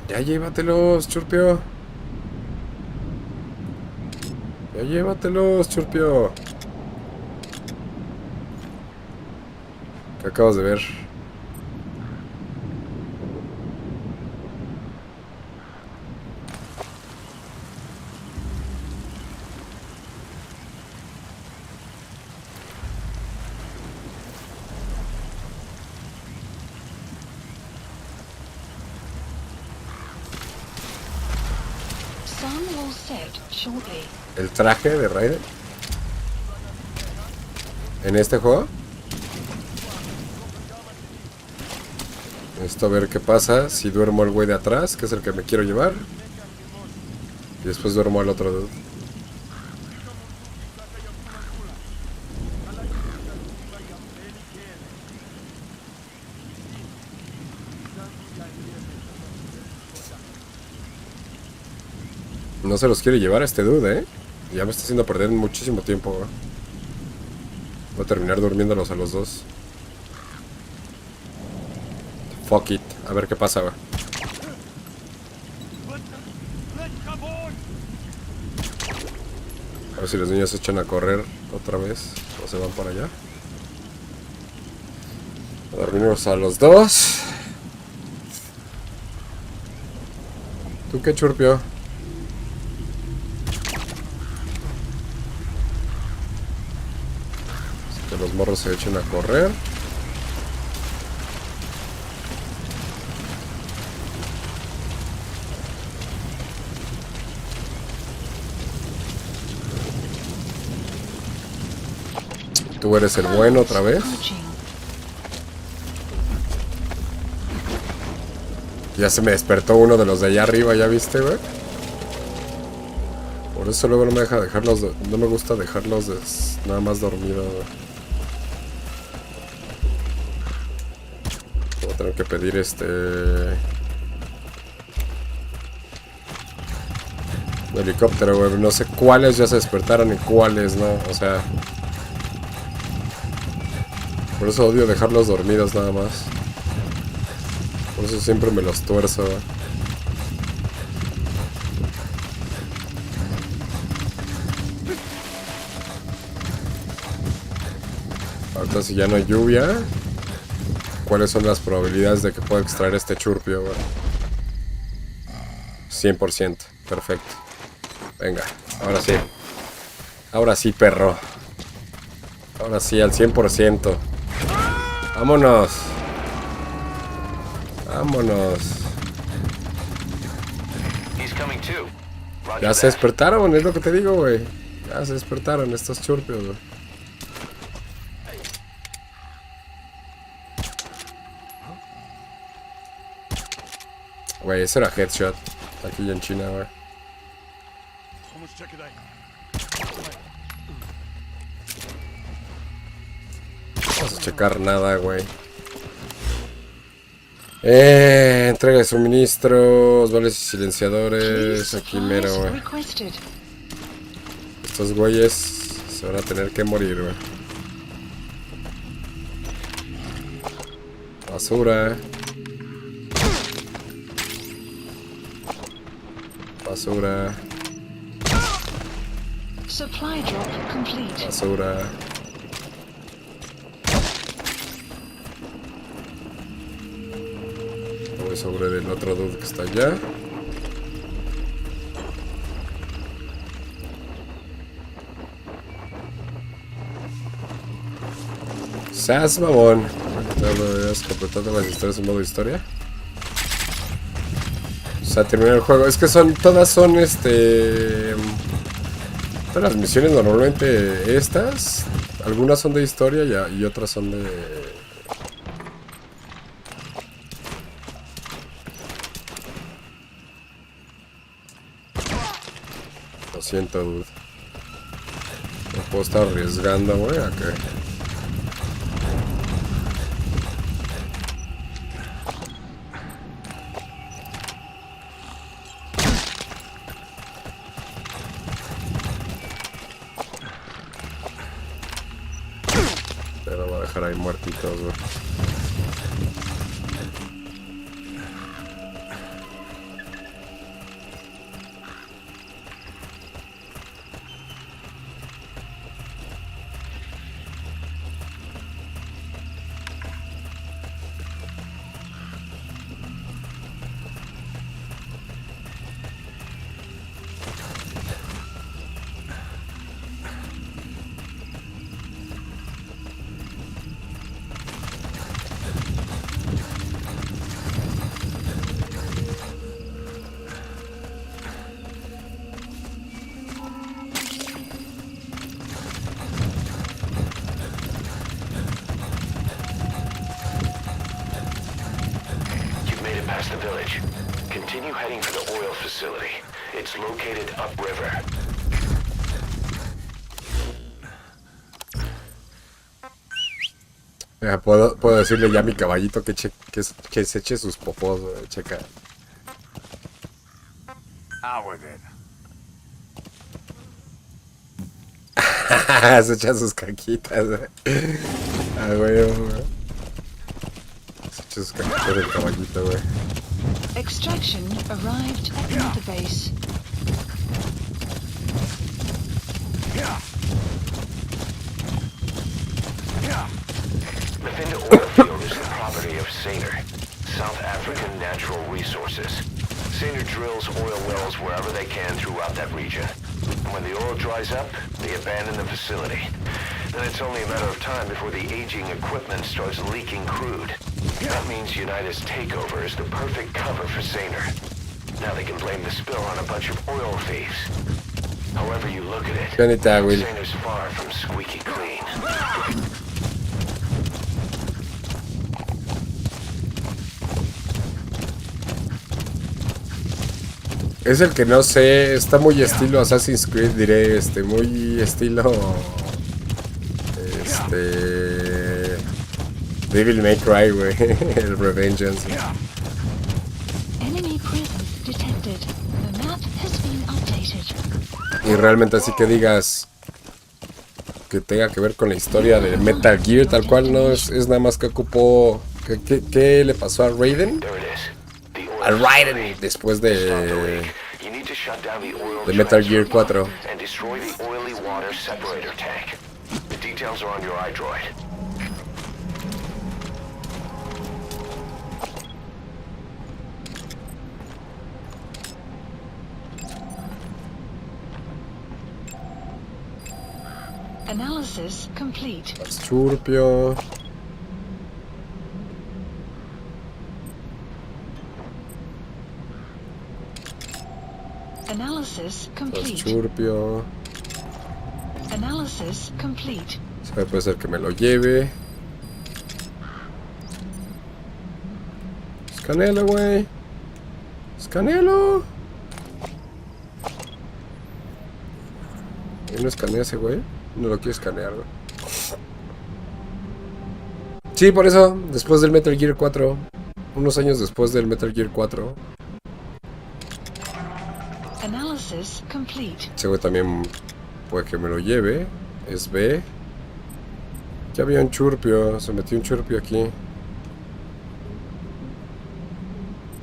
[SPEAKER 1] Ya llévatelos, churpio. Ya llévatelos, churpio. ¿Qué acabas de ver? El traje de Raiden en este juego. Esto a ver qué pasa si duermo al güey de atrás, que es el que me quiero llevar, y después duermo al otro. No se los quiere llevar a este dude, Ya me está haciendo perder muchísimo tiempo, güey. Voy a terminar durmiéndolos a los dos. Fuck it. A ver qué pasa, güey. A ver si los niños se echan a correr otra vez. O se van para allá. A dormirnos a los dos. ¿Tú qué, churpio? Que los morros se echen a correr. Tú eres el bueno otra vez. Ya se me despertó uno de los de allá arriba, ¿ya viste, güey? Por eso luego no me deja dejarlos, no me gusta dejarlos nada más dormidos, güey. Voy a tener que pedir un helicóptero, güey. No sé cuáles ya se despertaron y cuáles no, o sea. Por eso odio dejarlos dormidos nada más. Por eso siempre me los tuerzo, güey. Ahorita si ya no hay lluvia, ¿cuáles son las probabilidades de que pueda extraer este churpio, güey? 100%. Perfecto. Venga, ahora sí. Ahora sí, perro. Ahora sí, al 100%. Vámonos. Vámonos. Ya se despertaron, es lo que te digo, güey. Ya se despertaron estos churpios, güey. Güey, eso era headshot. Aquí en China, güey. Vamos a checar nada, güey. Entrega de suministros, vales y silenciadores. Aquí mero, güey. Estos güeyes se van a tener que morir, güey. Basura. Basura. Basura. Voy sobre el otro dude que está allá. ¡Sas, mamón! ¿Has completado las historias en modo historia? O sea, terminar el juego. Es que todas son todas las misiones normalmente estas. Algunas son de historia y otras son de... Lo siento, dude. No puedo estar arriesgando, güey, a que... Pero voy a dejar ahí muertitos, güey.
[SPEAKER 3] The village. Continue heading for the oil facility. It's located upriver.
[SPEAKER 1] Puedo decirle ya a mi caballito que se eche sus popos, güey. Checa.
[SPEAKER 2] Out with it.
[SPEAKER 1] Se echa sus caquitas, Ah, güey. Se echa sus caquitas del caballito, güey.
[SPEAKER 4] Extraction arrived at mother base.
[SPEAKER 3] The Finda oil field is the property of Saner, South African Natural Resources. Saner drills oil wells wherever they can throughout that region. And when the oil dries up, they abandon the facility. Then it's only a matter of time before the aging equipment starts leaking crude. That means United's takeover is the perfect cover for Saner. Now they can blame the spill on a bunch of oil thieves. However you look at it, Saner's far from squeaky clean.
[SPEAKER 1] Es el que no sé, está muy estilo Assassin's Creed, diré, muy estilo Devil May Cry, güey, el Revengeance.
[SPEAKER 4] Enemy presence detected. The map has been updated.
[SPEAKER 1] Y realmente así que digas que tenga que ver con la historia de Metal Gear, tal cual, no es nada más que ocupó, ¿qué le pasó a Raiden? Al Raiden después de Metal Gear 4.
[SPEAKER 4] Analysis complete.
[SPEAKER 1] Churpio.
[SPEAKER 4] Analysis complete.
[SPEAKER 1] Churpio.
[SPEAKER 4] Analysis complete.
[SPEAKER 1] Puede ser que me lo lleve. Escanéalo, güey. Escanéalo. ¿Y no escanea ese güey? No lo quiero escanear, güey. Sí, por eso, después del Metal Gear 4. Unos años después del Metal Gear 4.
[SPEAKER 4] Analysis complete.
[SPEAKER 1] Ese güey también puede que me lo lleve. Es B. Ya había un churpio. Se metió un churpio aquí.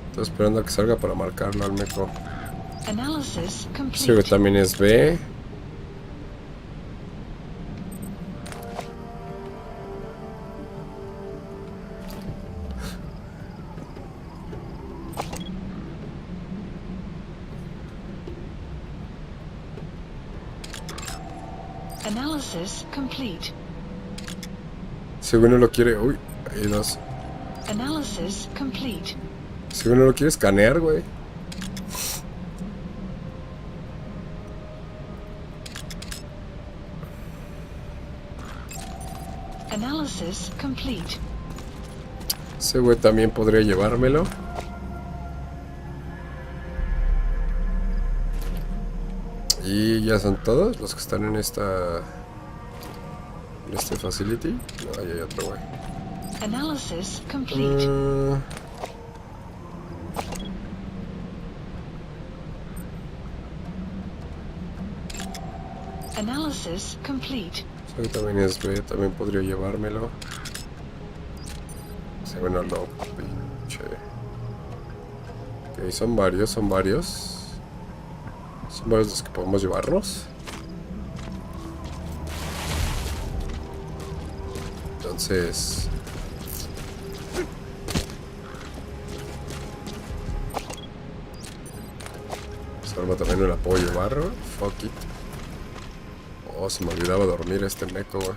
[SPEAKER 1] Estoy esperando a que salga para marcarlo al meco.
[SPEAKER 4] Analysis complete.
[SPEAKER 1] Ese güey también es B.
[SPEAKER 4] Analysis complete.
[SPEAKER 1] Si uno lo quiere... Uy, hay dos.
[SPEAKER 4] Analysis complete.
[SPEAKER 1] Si uno lo quiere escanear, güey.
[SPEAKER 4] Analysis complete.
[SPEAKER 1] Ese güey también podría llevármelo. Y ya son todos los que están en esta... En este facility. No, ahí hay otro güey.
[SPEAKER 4] Analysis complete. Analysis complete.
[SPEAKER 1] Ese también es B, también podría llevármelo. Ese bueno lo pinche. Ok, son varios, son varios. Son varios los que podemos llevarnos. Entonces... Esa arma también me la puedo llevar, güey. Fuck it. Oh, se me olvidaba dormir este meco, güey.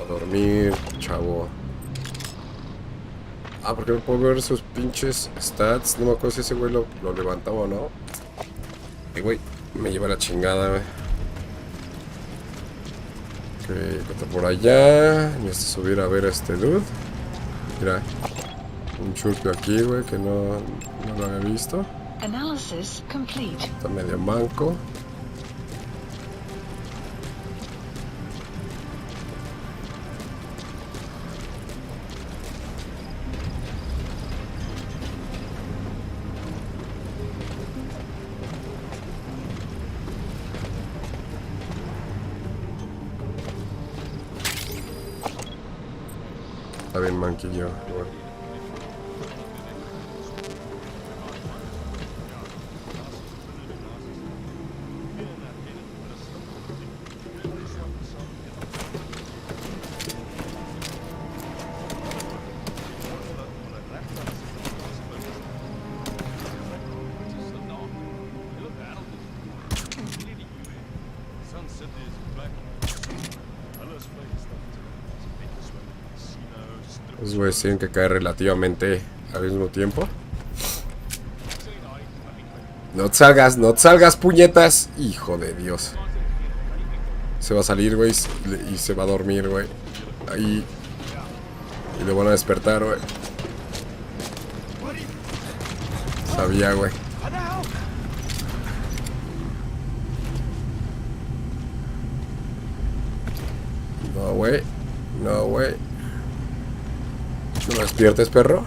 [SPEAKER 1] A dormir, chavo. Ah, porque no puedo ver sus pinches stats. No me acuerdo si ese güey lo levantaba o no. Y güey, me lleva la chingada, güey. Ok, está por allá. Necesito subir a ver a este dude. Mira, un churpio aquí, güey, que no lo había visto.
[SPEAKER 4] Analysis complete.
[SPEAKER 1] Está medio manco. Está bien manquillo. Bueno. Los güeyes tienen que caer relativamente al mismo tiempo. No te salgas, no te salgas, puñetas. Hijo de Dios. Se va a salir, güey, y se va a dormir, güey. Ahí. Y le van a despertar, güey. Sabía, güey. No, güey. No, güey. No me despiertes, perro.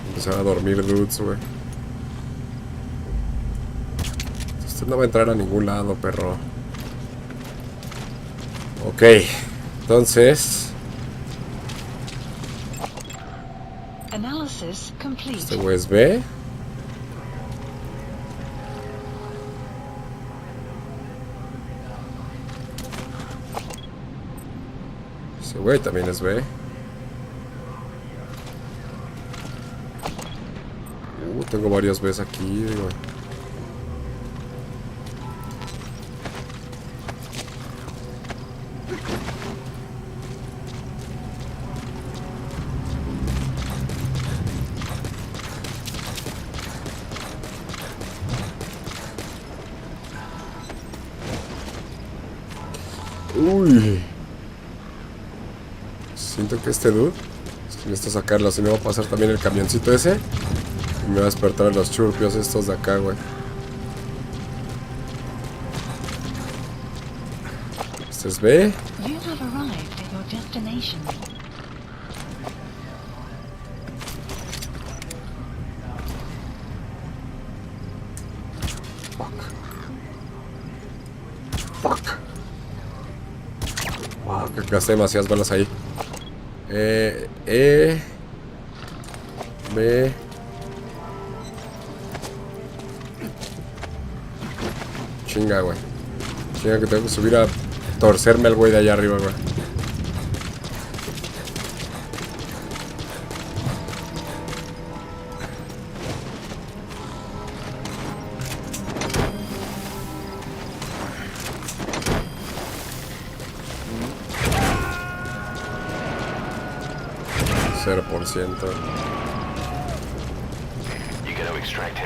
[SPEAKER 1] Empezar a dormir, dudes, güey. Usted no va a entrar a ningún lado, perro. Ok. Entonces...
[SPEAKER 4] Analysis complete.
[SPEAKER 1] Este güey es B. Ese güey también es B. Tengo varias B's aquí, güey. Uy. Siento que este dude, si necesito sacarlo, si no va a pasar también el camioncito ese. Y me va a despertar a los churpios estos de acá, güey. Este es B.
[SPEAKER 4] You have arrived at your destination.
[SPEAKER 1] Fuck. Wow, que gasté demasiadas balas ahí. B. Chinga, güey. Chinga que tengo que subir a torcerme al güey de allá arriba, güey.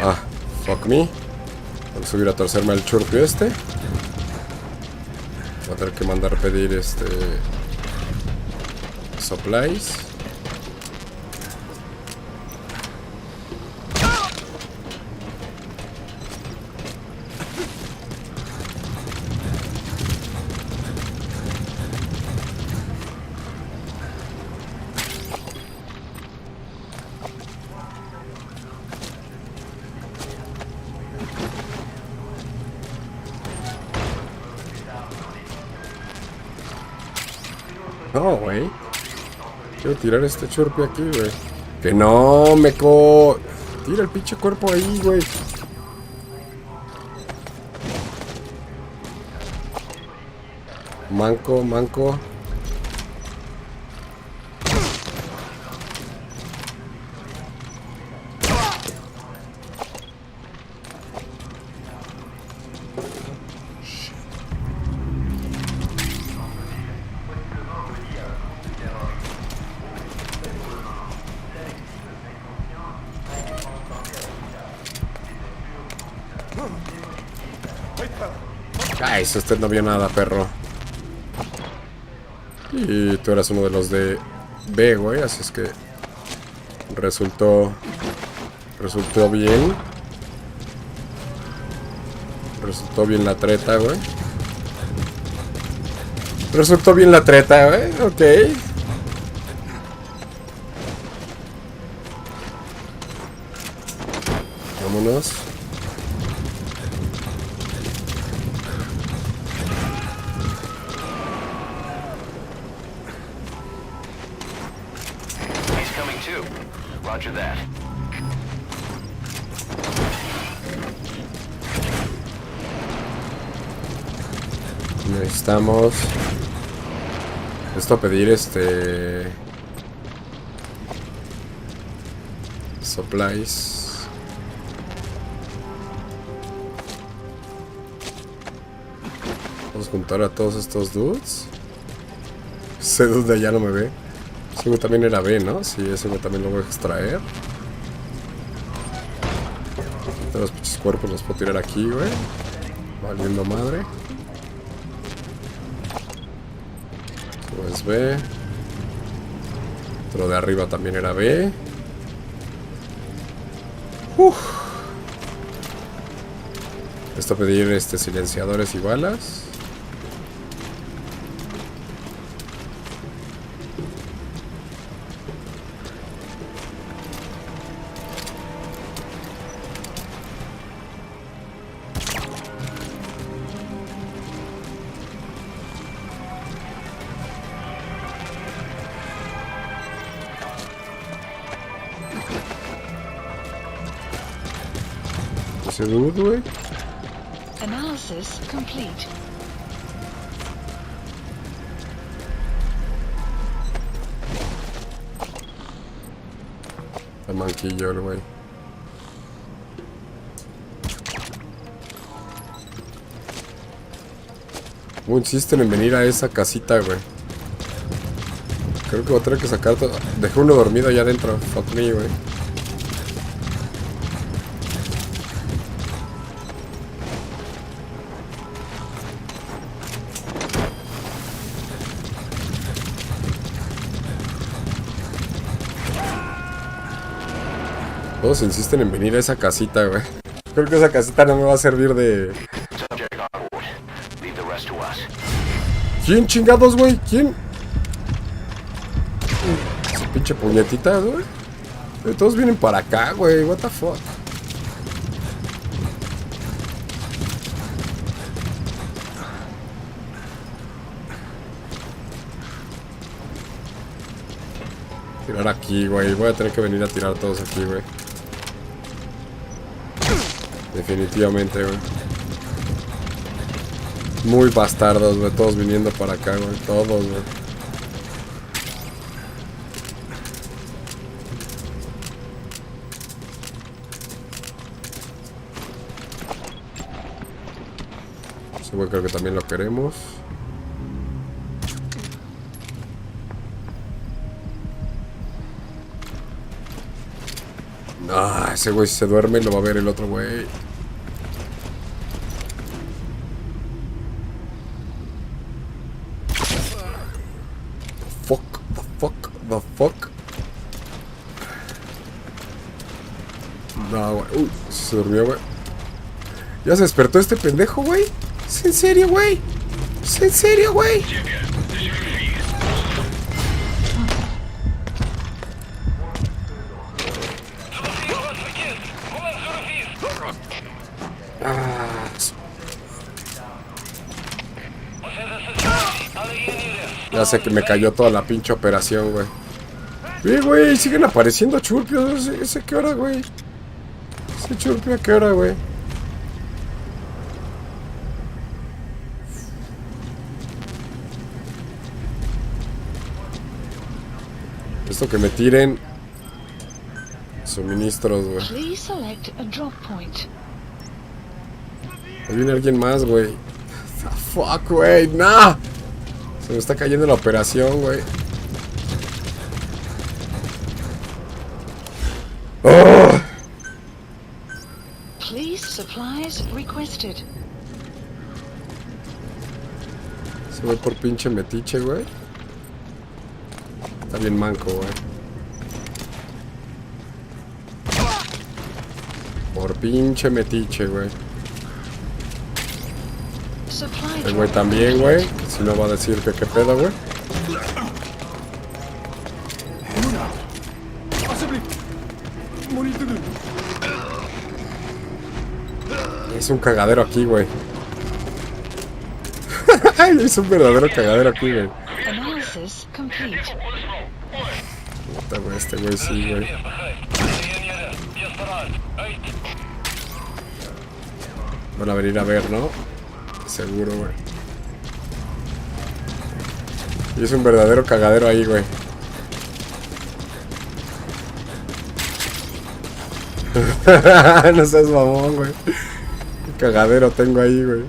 [SPEAKER 1] Ah, fuck me. Voy a subir a torcerme al churpio este. Voy a tener que mandar pedir supplies. No, güey. Quiero tirar este churpio aquí, güey. Que no, meco. Tira el pinche cuerpo ahí, güey. Manco, manco. Ay, si usted no vio nada, perro. Y tú eras uno de los de B, güey, así es que resultó bien. Resultó bien la treta, güey. Resultó bien la treta, güey. Ok. vámonos.
[SPEAKER 3] He's coming too. Roger that.
[SPEAKER 1] Necesitamos esto a pedir supplies. Vamos a juntar a todos estos dudes. Ese dude de allá no me ve. Ese güey también era B, ¿no? Sí, ese güey también lo voy a extraer. Los pinches cuerpos los puedo tirar aquí, güey. Valiendo madre. Esto es B. Otro de arriba también era B. Esto a pedir silenciadores y balas. Ese dude, güey.
[SPEAKER 4] Analysis complete.
[SPEAKER 1] El manquillo, el güey. ¿Cómo insisten en venir a esa casita, güey? Creo que voy a tener que sacar todo. Dejé uno dormido allá adentro. Fuck me, güey. Todos insisten en venir a esa casita, güey. Creo que esa casita no me va a servir de... ¿Quién chingados, güey? ¿Quién? Esa pinche puñetita, güey. Todos vienen para acá, güey. What the fuck. Tirar aquí, güey. Voy a tener que venir a tirar todos aquí, güey. Definitivamente, güey. Muy bastardos, güey. Todos viniendo para acá, güey. Todos, güey. Ese güey creo que también lo queremos. Ah, ese güey si se duerme lo va a ver el otro güey. The fuck. No, güey. Uy, se durmió, güey. Ya se despertó este pendejo, güey. ¿Es en serio, güey? ¿Es en serio, güey? Ya sé que me cayó toda la pinche operación, güey. Güey, siguen apareciendo churpios. ¿Ese qué hora, güey? ¿Ese churpio a qué hora, güey? Esto que me tiren suministros, güey. Ahí viene alguien más, güey. Fuck, güey, nah. Se me está cayendo la operación, güey. ¡Oh!
[SPEAKER 4] Please, supplies requested.
[SPEAKER 1] Se ve por pinche metiche, güey. Está bien manco, güey. Por pinche metiche, güey. El güey también, güey. Si no va a decir que qué pedo, güey. Es un cagadero aquí, güey. Es un verdadero cagadero aquí, güey.
[SPEAKER 4] Analysis complete.
[SPEAKER 1] Puta, güey, este güey sí, güey. Van a venir a ver, ¿no? Seguro, güey. Y es un verdadero cagadero ahí, güey. No seas mamón, güey. Qué cagadero tengo ahí, güey.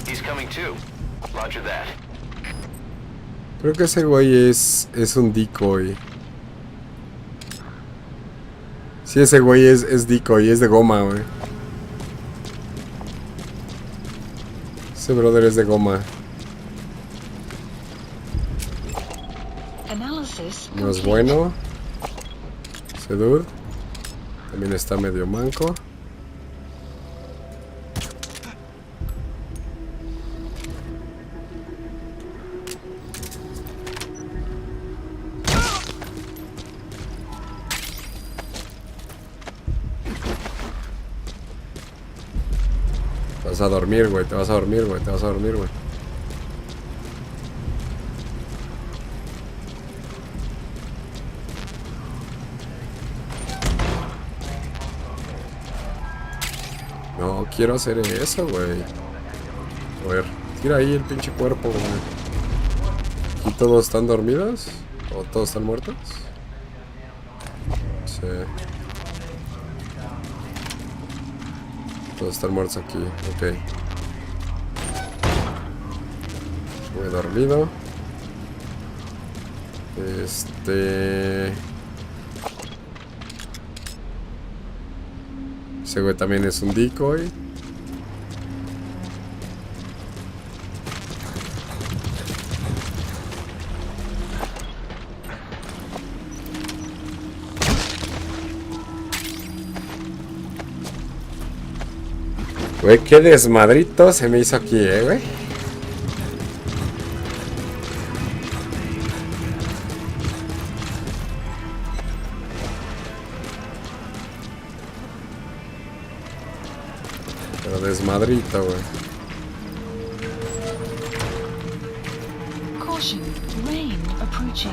[SPEAKER 3] He's coming too. Roger that.
[SPEAKER 1] Creo que ese güey es un decoy. Sí, ese güey es decoy, es de goma, güey. Ese brother es de goma. No es bueno. Ese dude también está medio manco. Te vas a dormir, güey, te vas a dormir, güey, te vas a dormir, güey. No quiero hacer eso, güey. A ver, tira ahí el pinche cuerpo, güey. ¿Y todos están dormidos? ¿O todos están muertos? Sí. Todos están muertos aquí, ok. Muy dormido. Ese güey también es un decoy. Güey, qué desmadrito se me hizo aquí, güey. Pero desmadrito, güey.
[SPEAKER 4] Caution, rain approaching.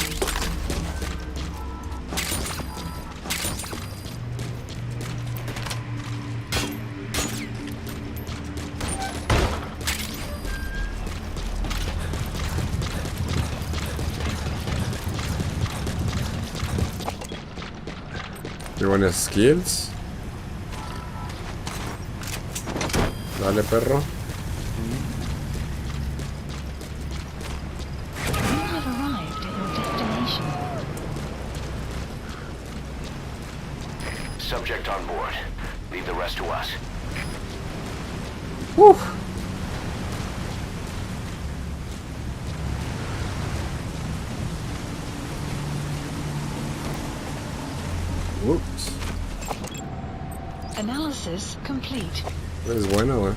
[SPEAKER 1] Qué buenas skills. Dale, perro.
[SPEAKER 4] You have arrived at your destination.
[SPEAKER 3] Subject on board. Leave the rest to us.
[SPEAKER 1] Ups.
[SPEAKER 4] Analysis complete.
[SPEAKER 1] Es bueno, güey.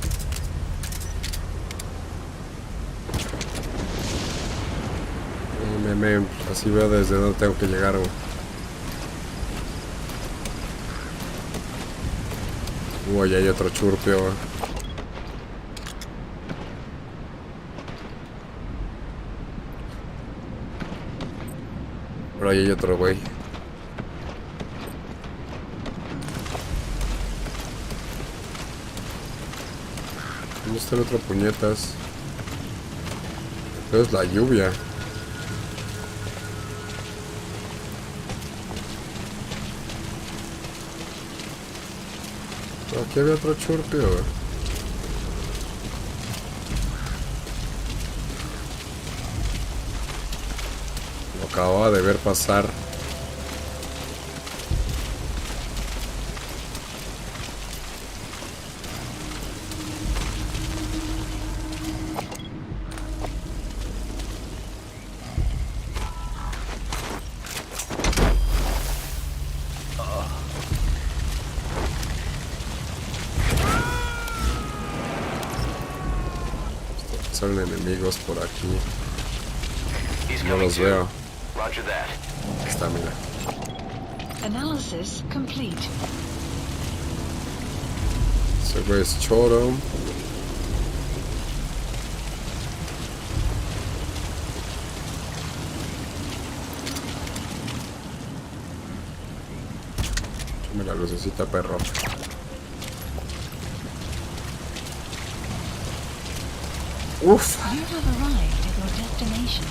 [SPEAKER 1] Así veo desde dónde tengo que llegar, güey. Ahí hay otro churpio, güey. Por ahí hay otro, güey. ¿Dónde está el otro puñetas? Pero es la lluvia. Pero aquí había otro churpio, güey. Lo acababa de ver pasar. salen enemigos por aquí. No los veo. Ahí está, mira.
[SPEAKER 4] Analysis complete.
[SPEAKER 1] Ese güey es choro. Mira, lucecita, perro. Uf.
[SPEAKER 4] You have arrived at your destination.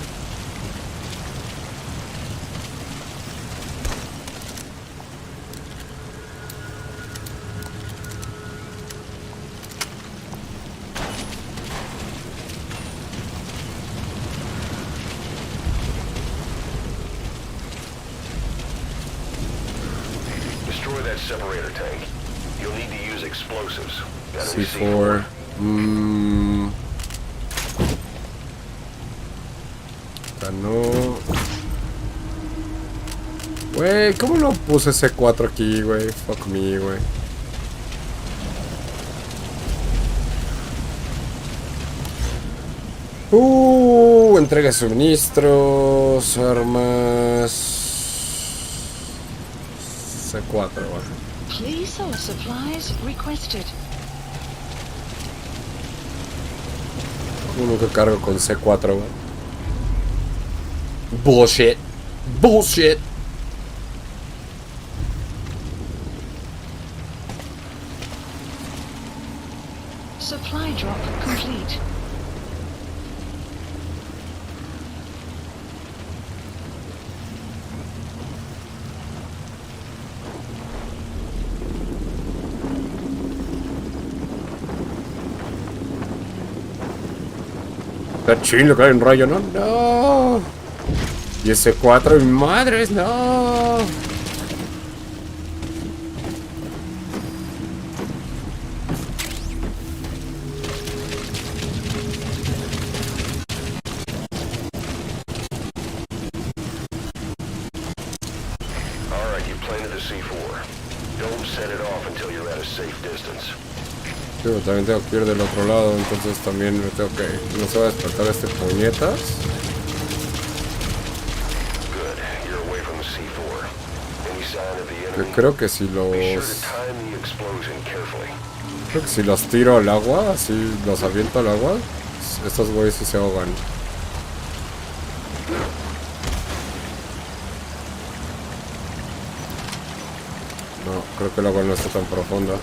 [SPEAKER 3] Destroy that separator tank. You'll need to use explosives. Got any
[SPEAKER 1] C4. No. Güey, ¿cómo no puse C4 aquí, güey? Fuck me, güey. Entrega de suministros, armas. C4, güey.
[SPEAKER 4] Please all supplies requested.
[SPEAKER 1] Uno que cargo con C4, güey. Bullshit. Bullshit.
[SPEAKER 4] Supply drop complete.
[SPEAKER 1] Está chido que hay un rayo, ¿no? No. Y ese 4, madres, no.
[SPEAKER 3] Alright, you planted the C4. Don't set it off until you're at a safe distance.
[SPEAKER 1] Pero también tengo que ir del otro lado, entonces también me tengo que... No se va a despertar este puñetas.
[SPEAKER 3] Good, you're away from the C4. Any sign of the
[SPEAKER 1] Yo
[SPEAKER 3] enemy?
[SPEAKER 1] creo que si
[SPEAKER 3] Be sure
[SPEAKER 1] los...
[SPEAKER 3] to time the explosion carefully.
[SPEAKER 1] Creo que si los tiro al agua, así los aviento al agua, estos güeyes sí se ahogan. No, creo que el agua no está tan profunda.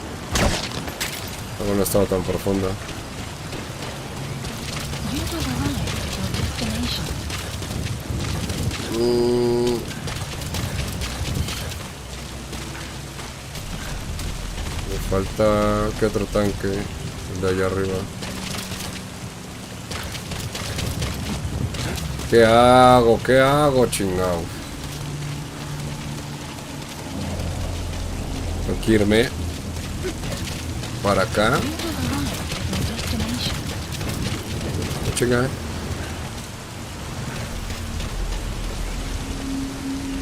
[SPEAKER 1] El agua no estaba tan profunda.
[SPEAKER 4] You have arrived at your destination.
[SPEAKER 1] Me falta... ¿Qué otro tanque? El de allá arriba. ¿Qué hago? ¿Qué hago, chingado? Tengo que irme para acá.
[SPEAKER 4] You have arrived at your destination.
[SPEAKER 1] Chinga.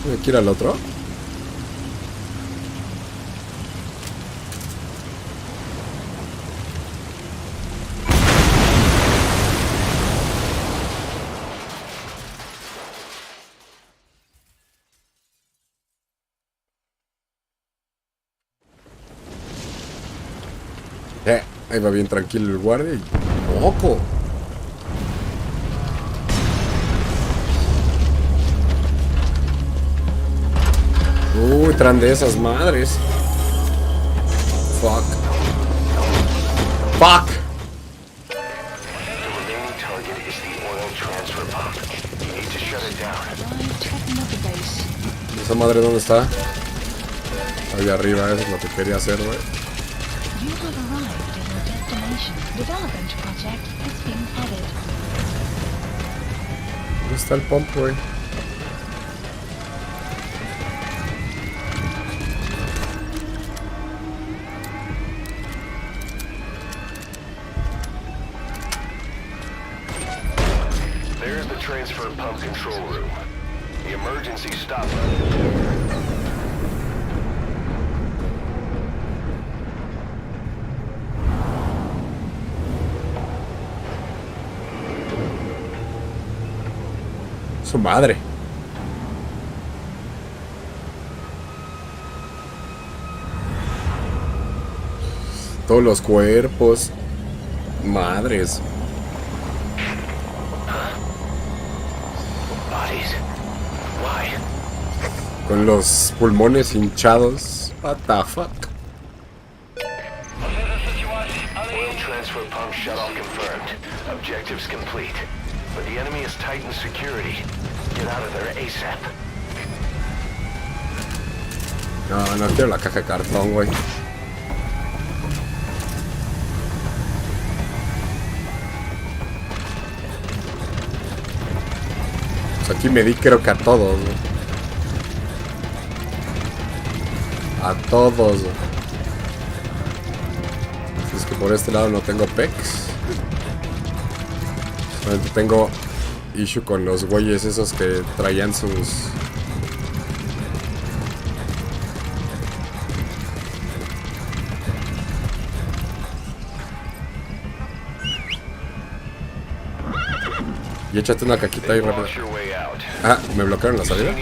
[SPEAKER 1] ¿Tengo que ir al otro? Ahí va bien tranquilo el guardia y... ¡Moco! Traen de esas madres. Fuck. Fuck.
[SPEAKER 3] The remaining target is the oil transfer pump. You need to shut it down.
[SPEAKER 4] Arrived at another base.
[SPEAKER 1] ¿Esa madre dónde está? Ahí arriba, eso es lo que quería hacer, güey.
[SPEAKER 4] You have arrived at your destination. Development project has been added.
[SPEAKER 1] ¿Dónde está el pump, güey?
[SPEAKER 3] There's the transfer pump control room. The emergency stop button.
[SPEAKER 1] Su madre. Todos los cuerpos. Madres. Con los pulmones hinchados. What the fuck?
[SPEAKER 3] Oil transfer pump shut-off confirmed. Objectives complete. But the enemy is tight in security. Get out of there ASAP.
[SPEAKER 1] No, no quiero la caja de cartón, güey. Pues aquí me di creo que a todos, güey. A todos. Es que por este lado no tengo pecs. Solamente tengo issue con los güeyes esos que traían sus... Y échate una caquita ahí rápido. Ah, ¿me bloquearon la salida?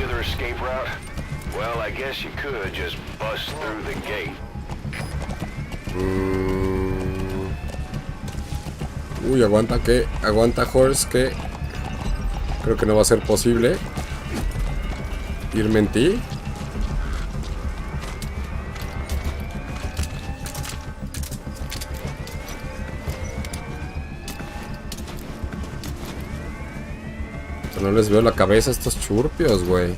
[SPEAKER 3] Well, I guess you could just bust through the gate.
[SPEAKER 1] Uy, aguanta horse, que creo que no va a ser posible irme en ti. No les veo la cabeza a estos churpios, güey.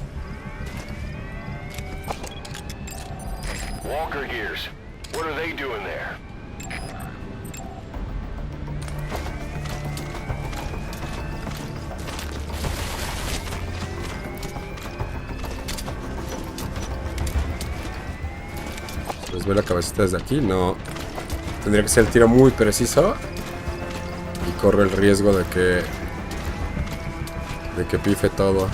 [SPEAKER 3] Walker gears. What are they doing there?
[SPEAKER 1] ¿Les veo la cabecita desde aquí? No. Tendría que ser el tiro muy preciso. Y corro el riesgo de que pife todo.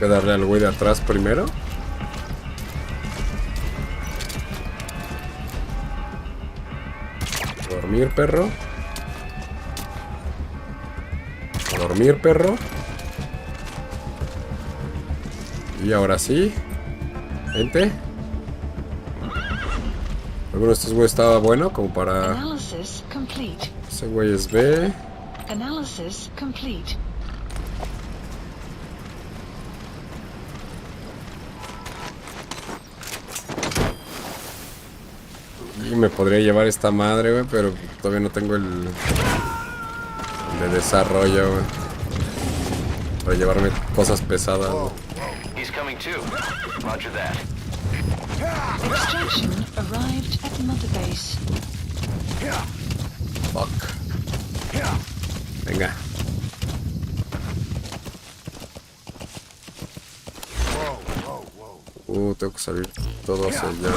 [SPEAKER 1] Voy a darle al güey de atrás primero. Dormir, perro. Dormir, perro. Y ahora sí. Vente. Alguno de estos güeyes estaba bueno como para... Ese güey es B.
[SPEAKER 4] Analysis complete.
[SPEAKER 1] Y me podría llevar esta madre, güey, pero todavía no tengo el de desarrollo, güey, para llevarme cosas pesadas, güey.
[SPEAKER 4] Extraction arrived at mother base.
[SPEAKER 1] Fuck. Venga. Tengo que salir todo hacia allá.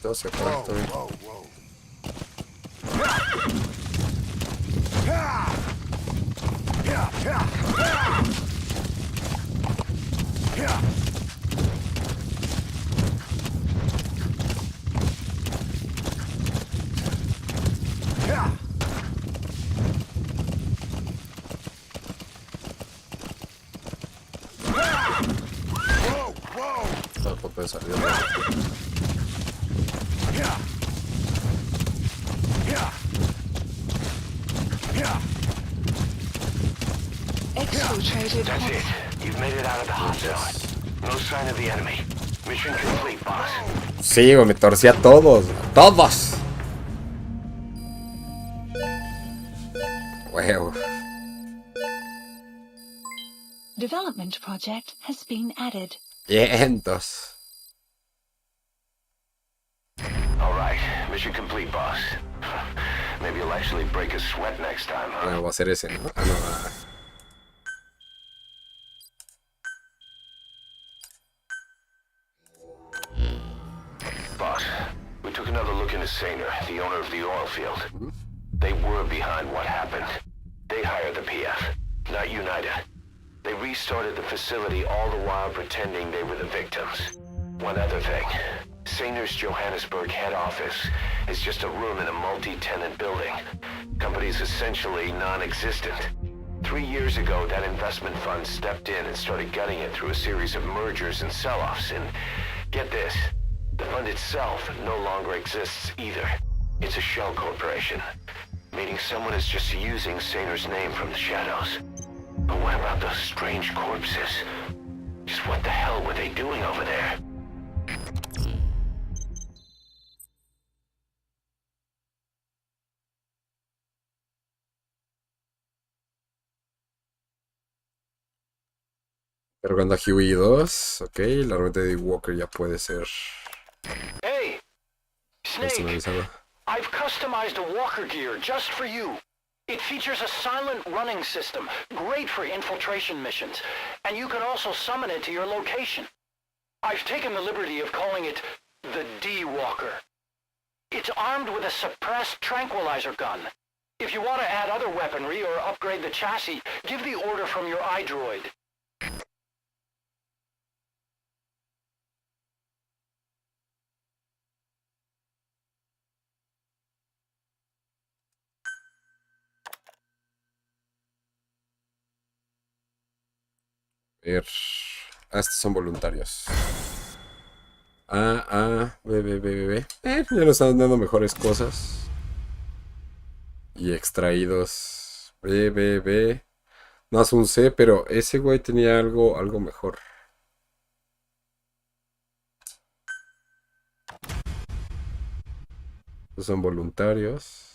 [SPEAKER 1] Todo hacia acá, está bien. Tampoco de salir.
[SPEAKER 3] That's it. You've made it out of the hot zone. No sign of the enemy. Mission complete, boss.
[SPEAKER 1] Sí, güey, me torcí a todos. ¡Todos! Huevo.
[SPEAKER 4] development project has been added.
[SPEAKER 1] Vientos.
[SPEAKER 3] Alright, mission complete, boss. Maybe you'll actually break a sweat next time, huh?
[SPEAKER 1] No, va a ser ese, ¿no? Ah, no.
[SPEAKER 3] Boss, we took another look into Saner, the owner of the oil field. They were behind what happened. They hired the PF, not United. They restarted the facility all the while pretending they were the victims. One other thing. Saner's Johannesburg head office is just a room in a multi-tenant building. Company's essentially non-existent. 3 years ago, that investment fund stepped in and started gutting it through a series of mergers and sell-offs. And get this, the fund itself no longer exists either. It's a shell corporation, meaning someone is just using Saner's name from the shadows. But what about those strange corpses? Just what the hell were they doing over there?
[SPEAKER 1] Cargando a Huey 2. Ok, la herramienta de Walker ya puede ser
[SPEAKER 6] Hey, Snake,
[SPEAKER 1] personalizada.
[SPEAKER 6] I've customized a walker gear just for you. It features a silent running system, great for infiltration missions, and you can also summon it to your location. I've taken the liberty of calling it the D-Walker. It's armed with a suppressed tranquilizer gun. If you want to add other weaponry or upgrade the chassis, give the order from your iDroid.
[SPEAKER 1] Ver. Ah, estos son voluntarios. B. Ya nos están dando mejores cosas. Y extraídos. B. No es un C, pero ese güey tenía algo mejor. Estos son voluntarios.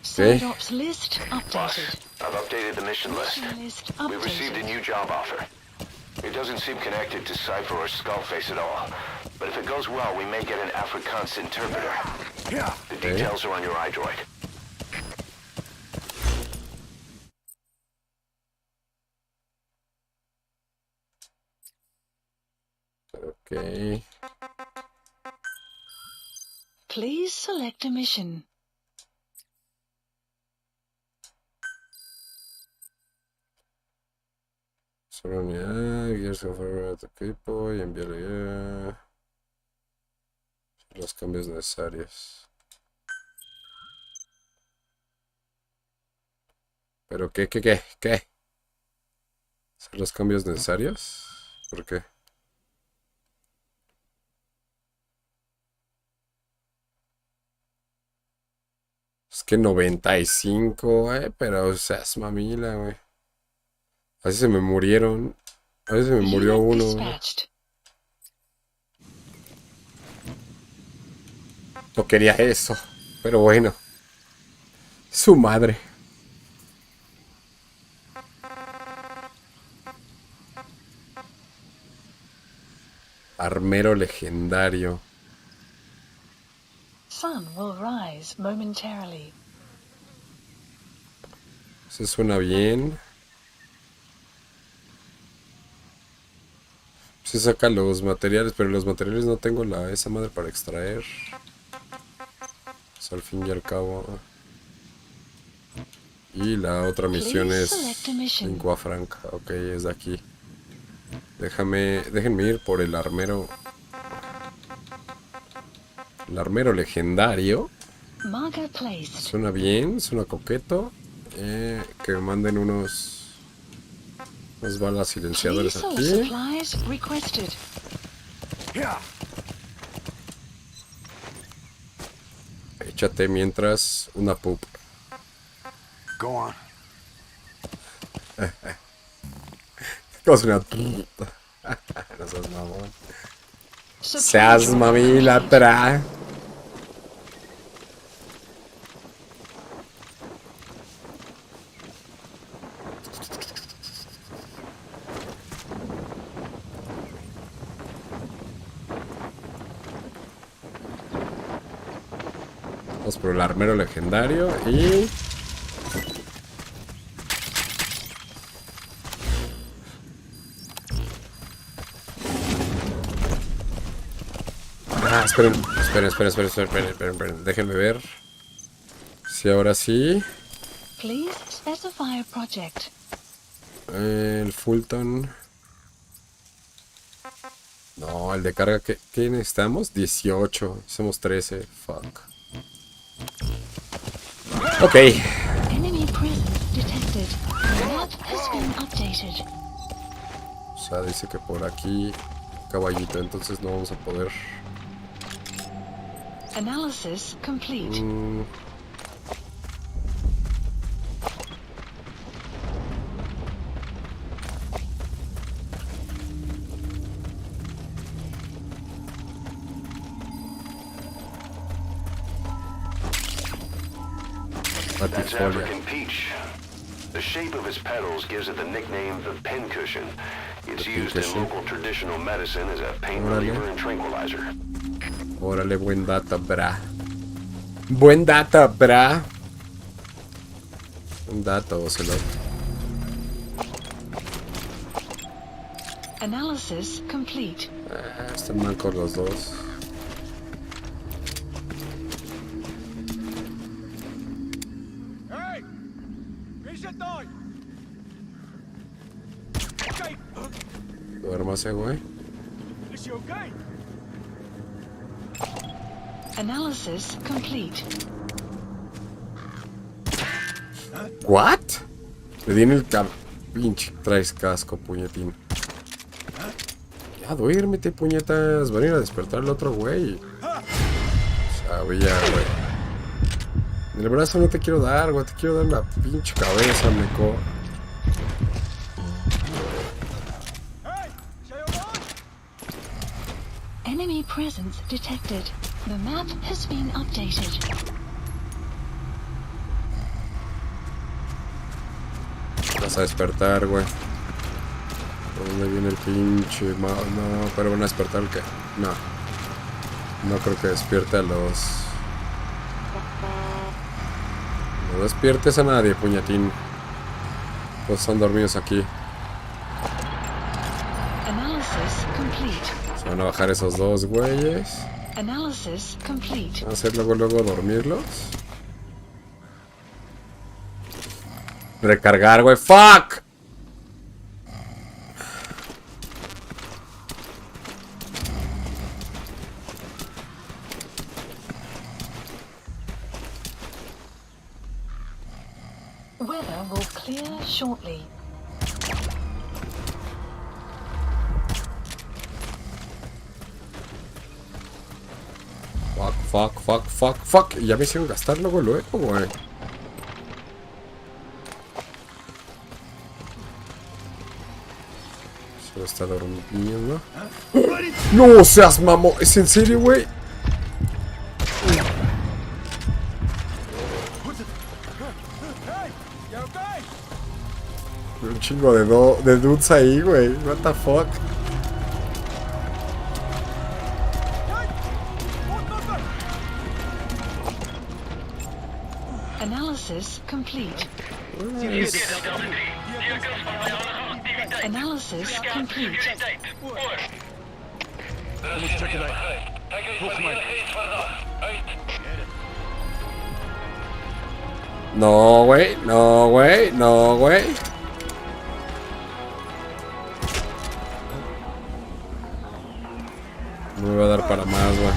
[SPEAKER 4] Sahelanthropus list updated.
[SPEAKER 3] I've updated the mission list. We received a new job offer. It doesn't seem connected to Cypher or Skullface at all. But if it goes well, we may get an Afrikaans interpreter. The details are on your iDroid.
[SPEAKER 1] Ok.
[SPEAKER 4] Please select a mission.
[SPEAKER 1] Solo unidad, guiarse conforme a tu equipo y enviarle los cambios necesarios. ¿Pero qué? ¿Son los cambios necesarios? ¿Por qué? Es que 95, pero seas mamila, güey. A veces se me murieron. A veces me murió uno. No quería eso. Pero bueno. Su madre. Armero legendario.
[SPEAKER 4] Sun will rise momentarily.
[SPEAKER 1] Eso suena bien. Se saca los materiales, pero los materiales no tengo esa madre para extraer. Pues al fin y al cabo. Y la otra misión es Lingua Franca. Ok, es de aquí. Déjenme ir por el armero. El armero legendario. Suena bien, suena coqueto. Que me manden unas balas silenciadoras aquí. Échate mientras una pup.
[SPEAKER 9] Go on.
[SPEAKER 1] Cosa una... No seas mamón. Seas mamilatra. Vamos por el armero legendario y... Ah, esperen. Déjenme ver. Si ahora sí.
[SPEAKER 4] Please specify a project.
[SPEAKER 1] El Fulton. No, el de carga, ¿qué necesitamos? 18. Hicimos 13. Fuck. Ok.
[SPEAKER 4] Enemy presence detected. The map has been updated.
[SPEAKER 1] O sea, dice que por aquí caballito, entonces no vamos a poder.
[SPEAKER 4] Analysis complete.
[SPEAKER 3] That's African peach. The shape of its petals gives it the nickname the pincushion. It's used in local traditional medicine as a pain reliever and tranquilizer.
[SPEAKER 1] Órale, buen data, bra. Buen data, bra. Un dato, Ocelot.
[SPEAKER 4] Analysis complete.
[SPEAKER 1] Están mancos los dos. Duérmase, güey.
[SPEAKER 4] Analysis complete.
[SPEAKER 1] ¿What? Le di en el pinche. Traes casco, puñetín. Ya, duérmete, puñetas. Van a ir a despertar al otro güey. Sabía, güey. En el brazo no te quiero dar, güey. Te quiero dar la pinche cabeza, meco.
[SPEAKER 4] Enemy presence detected. The map has been updated.
[SPEAKER 1] Vas a despertar, güey. ¿Por dónde viene el pinche? No, pero van a despertar el que. No. No creo que despierte a los. No despiertes a nadie, puñetín. Todos están dormidos aquí.
[SPEAKER 4] Analysis complete.
[SPEAKER 1] Se van a bajar esos dos güeyes.
[SPEAKER 4] Analysis complete.
[SPEAKER 1] Van a hacer luego dormirlos. Recargar, güey. ¡Fuck!
[SPEAKER 4] Weather will clear shortly.
[SPEAKER 1] Fuck. Y ya me hicieron gastarlo luego, güey. Se está durmiendo. No seas mamo. ¿Es en serio, güey? Un chingo de dudes ahí, güey. What the fuck.
[SPEAKER 4] Analysis complete. Analysis complete.
[SPEAKER 1] No, güey. No, güey. No me va a dar para más, güey.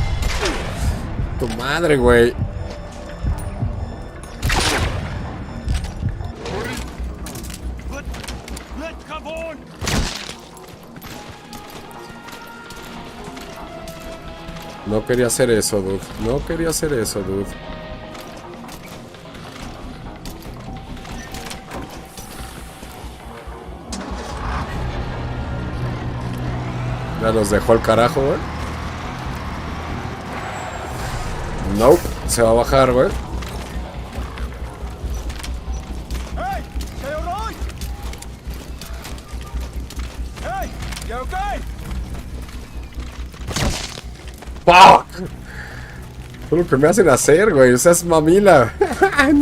[SPEAKER 1] Tu madre, güey. No quería hacer eso, dude. Ya los dejó al carajo, güey. Nope. Se va a bajar, güey. Fuck. Todo lo que me hacen hacer, güey. Seas mamila.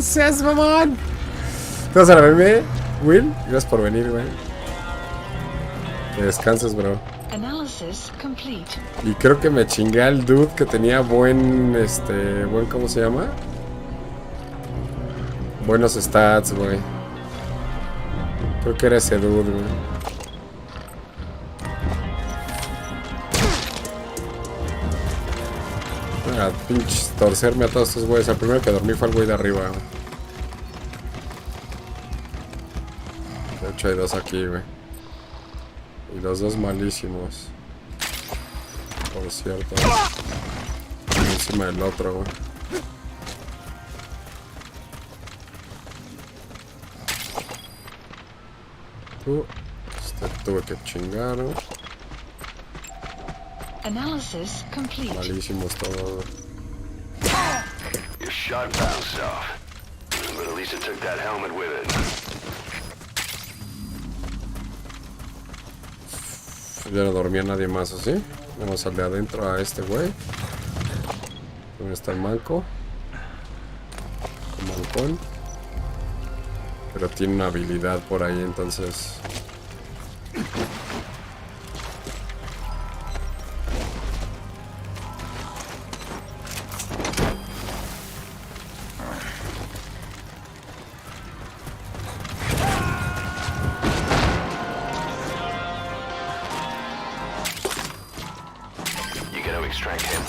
[SPEAKER 1] Seas mamón. ¿Te vas a la meme, Will? Gracias por venir, güey. Que descanses, bro. Y creo que me chingué al dude que tenía buen, ¿cómo se llama? Buenos stats, güey. Creo que era ese dude, güey. Ah, pinches torcerme a todos estos güeyes. El primero que dormí fue el güey de arriba, güey. De hecho hay dos aquí, güey. Y los dos malísimos. Por cierto. Encima del otro, güey. Tuve que chingar, ¿no? Malísimos todos.
[SPEAKER 3] Your shot bounced off, but at least it took that helmet with it.
[SPEAKER 1] Ya no dormía nadie más, ¿así? Vamos al de adentro a este güey. ¿Dónde está el manco? El mancón. Pero tiene una habilidad por ahí, entonces...
[SPEAKER 3] You gotta extract him.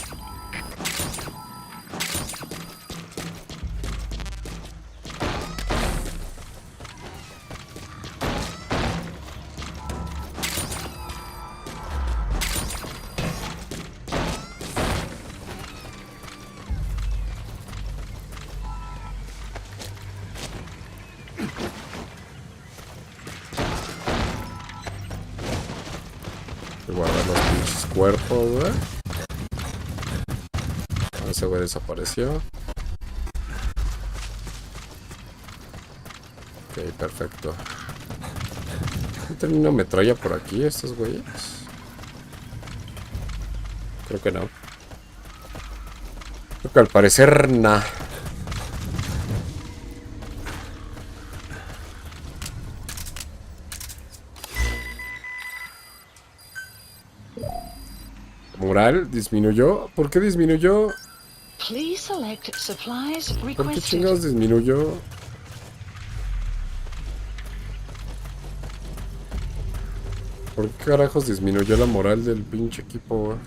[SPEAKER 1] Guardar los pinches cuerpos, güey. Ese güey desapareció. Ok, perfecto. ¿Tienen una metralla por aquí estos güeyes? Creo que no. Creo que al parecer nada. Moral disminuyó. ¿Por qué disminuyó? ¿Por qué chingados disminuyó? ¿Por qué carajos disminuyó la moral del pinche equipo?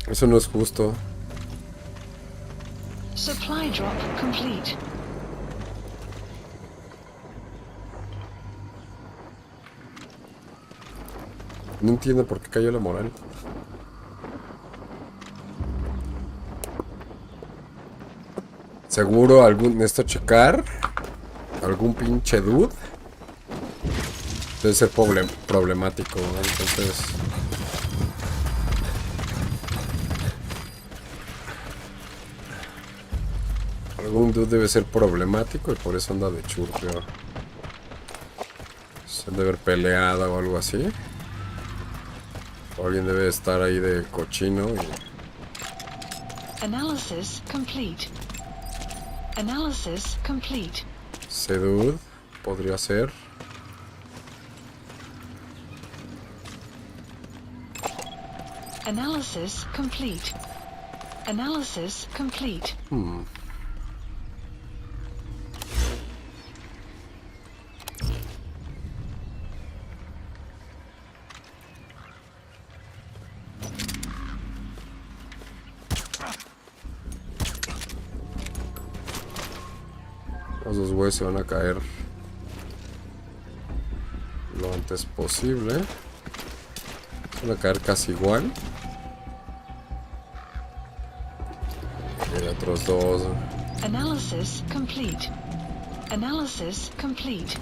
[SPEAKER 1] Eso no es justo.
[SPEAKER 4] Supply drop complete.
[SPEAKER 1] No entiendo por qué cayó la moral. Seguro algún... Necesito checar. Algún pinche dude. Debe ser problemático, ¿no? Entonces... Algún dude debe ser problemático y por eso anda de churro. Se debe haber peleado o algo así. O alguien debe estar ahí de cochino y...
[SPEAKER 4] Analysis complete. Analysis complete.
[SPEAKER 1] Ese dude podría ser.
[SPEAKER 4] Analysis complete. Analysis complete.
[SPEAKER 1] Los dos güeyes se van a caer lo antes posible. Se van a caer casi igual. Y otros dos.
[SPEAKER 4] Analysis complete. Analysis complete.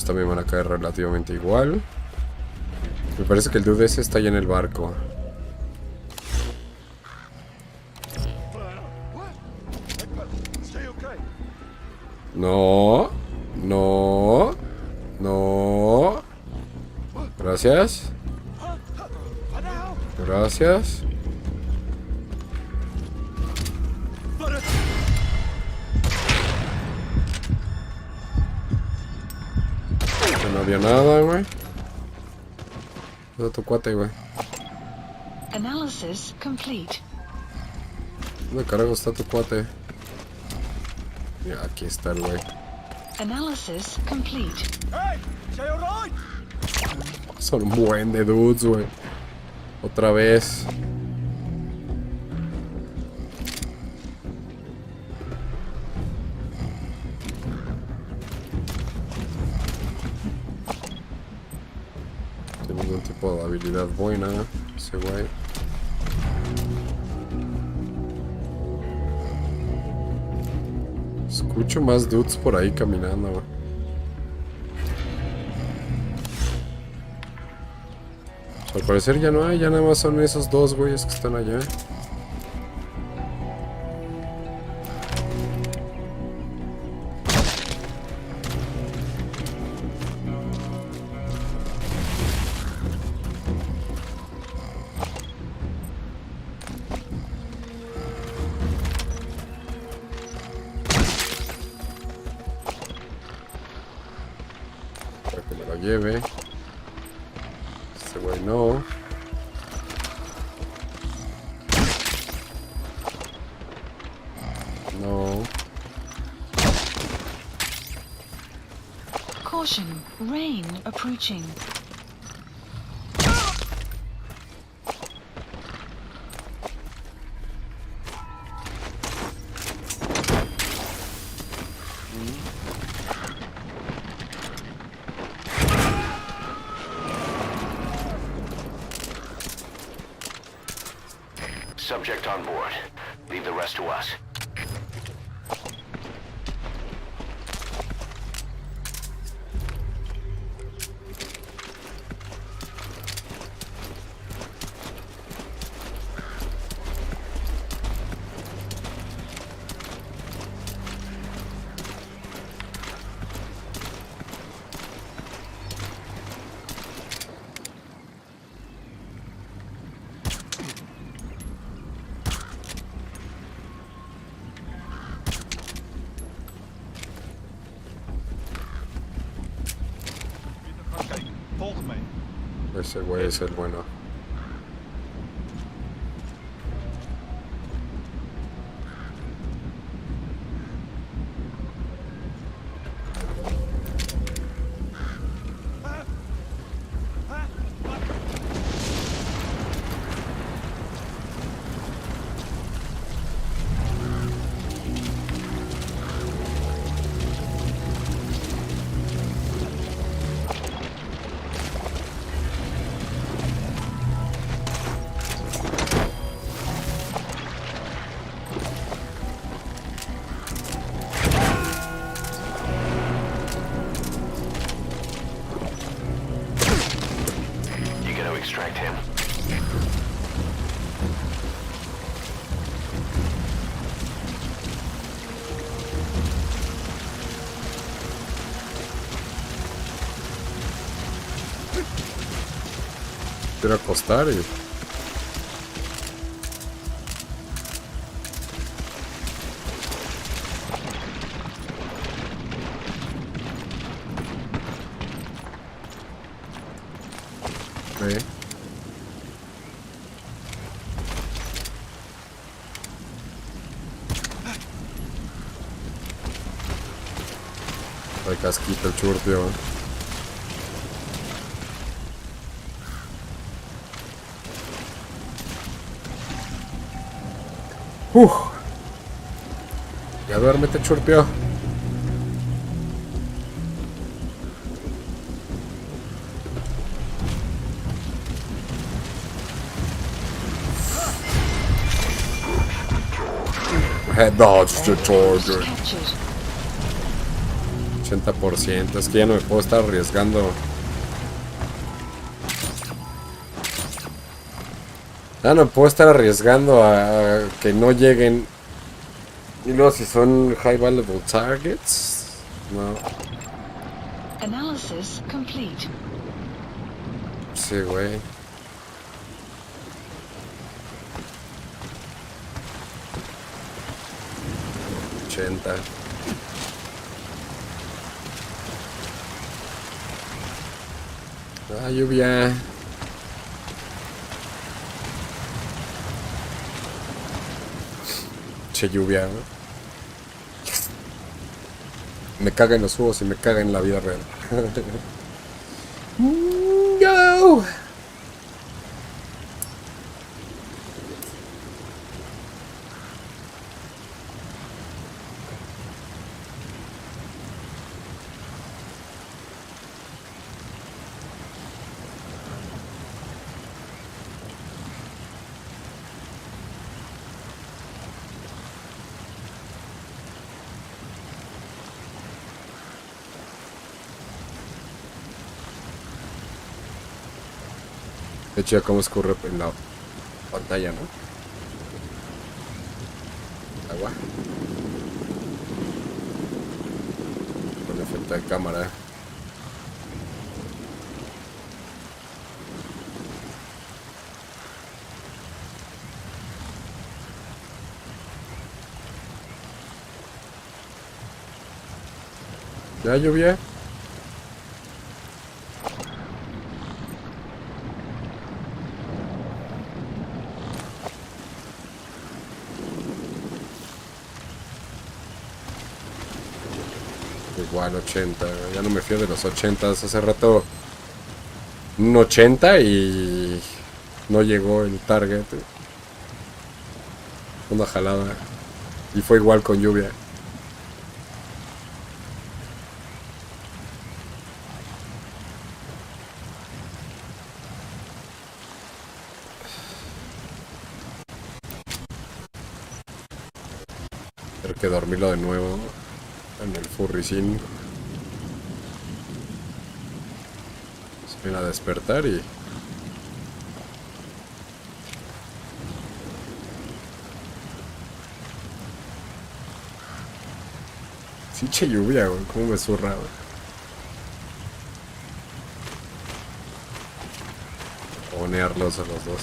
[SPEAKER 1] También van a caer relativamente igual. Me parece que el dude ese está allá en el barco. No. No. No. Gracias. Gracias. No había nada, güey. ¿Dónde está tu cuate, güey?
[SPEAKER 4] Analysis complete.
[SPEAKER 1] ¿Dónde carajo está tu cuate? Mira, aquí está el güey.
[SPEAKER 4] Analysis complete.
[SPEAKER 1] Son un buen de dudes, güey. Otra vez. Tiene ningún tipo de habilidad buena ese güey. Escucho más dudes por ahí caminando, güey. Al parecer ya no hay, ya nada más son esos dos güeyes que están allá. Para que me lo lleve. Este güey no. No.
[SPEAKER 4] Caution, rain approaching.
[SPEAKER 3] Subject on board. Leave the rest to us.
[SPEAKER 1] Ese güey es el bueno.
[SPEAKER 3] Extract him.
[SPEAKER 1] Quiero acostar y... Okay. Trae casquito el churpio. Ya duérmete, churpio. Head dodge the charger. 80%. Es que ya no me puedo estar arriesgando. Ah, no puedo estar arriesgando a que no lleguen. Y luego si son high valuable targets. No.
[SPEAKER 4] Analysis complete.
[SPEAKER 1] Sí, güey. Ah, lluvia. Che, lluvia, ¿no? Me caga en los juegos y me caga en la vida real. No. De hecho, ya cómo escurre en la pantalla, ¿no? Agua. Con efecto de cámara. ¿Ya lluvia? Igual 80, ya no me fío de los 80. Hace rato un 80 y no llegó el target. Una jalada. Y fue igual con lluvia. Tengo que dormirlo de nuevo en el furricín. Se viene a despertar y... Sí, che lluvia, güey. Cómo me zurra, güey. Ponerlos a los dos.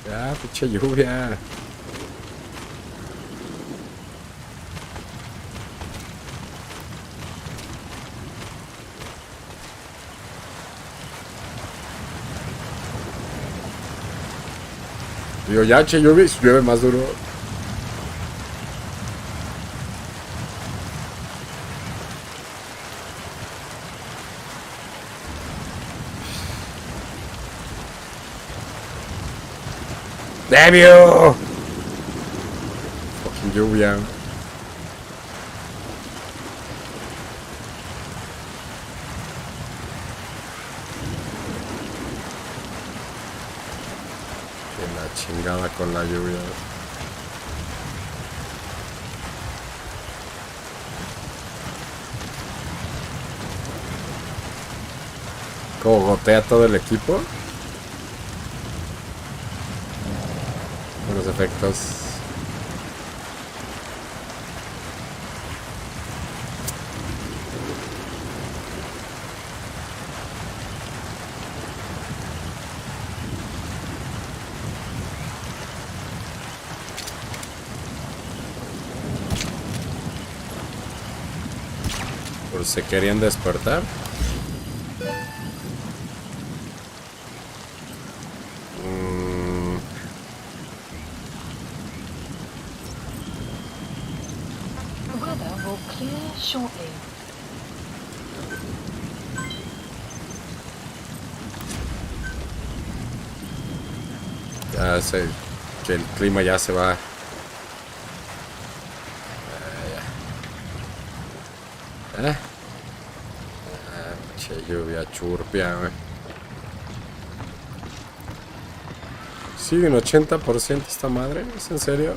[SPEAKER 1] Ya, pinche lluvia. Digo, ya, che, llueve más duro. ¡Debio! Fucking lluvia. Que la chingada con la lluvia. ¿Cómo gotea todo el equipo? Buenos efectos. Por si se querían despertar.
[SPEAKER 4] Shortly.
[SPEAKER 1] Ya sé que el clima ya se va. Che lluvia churpia, güey. Sigue en 80% esta madre, ¿es en serio?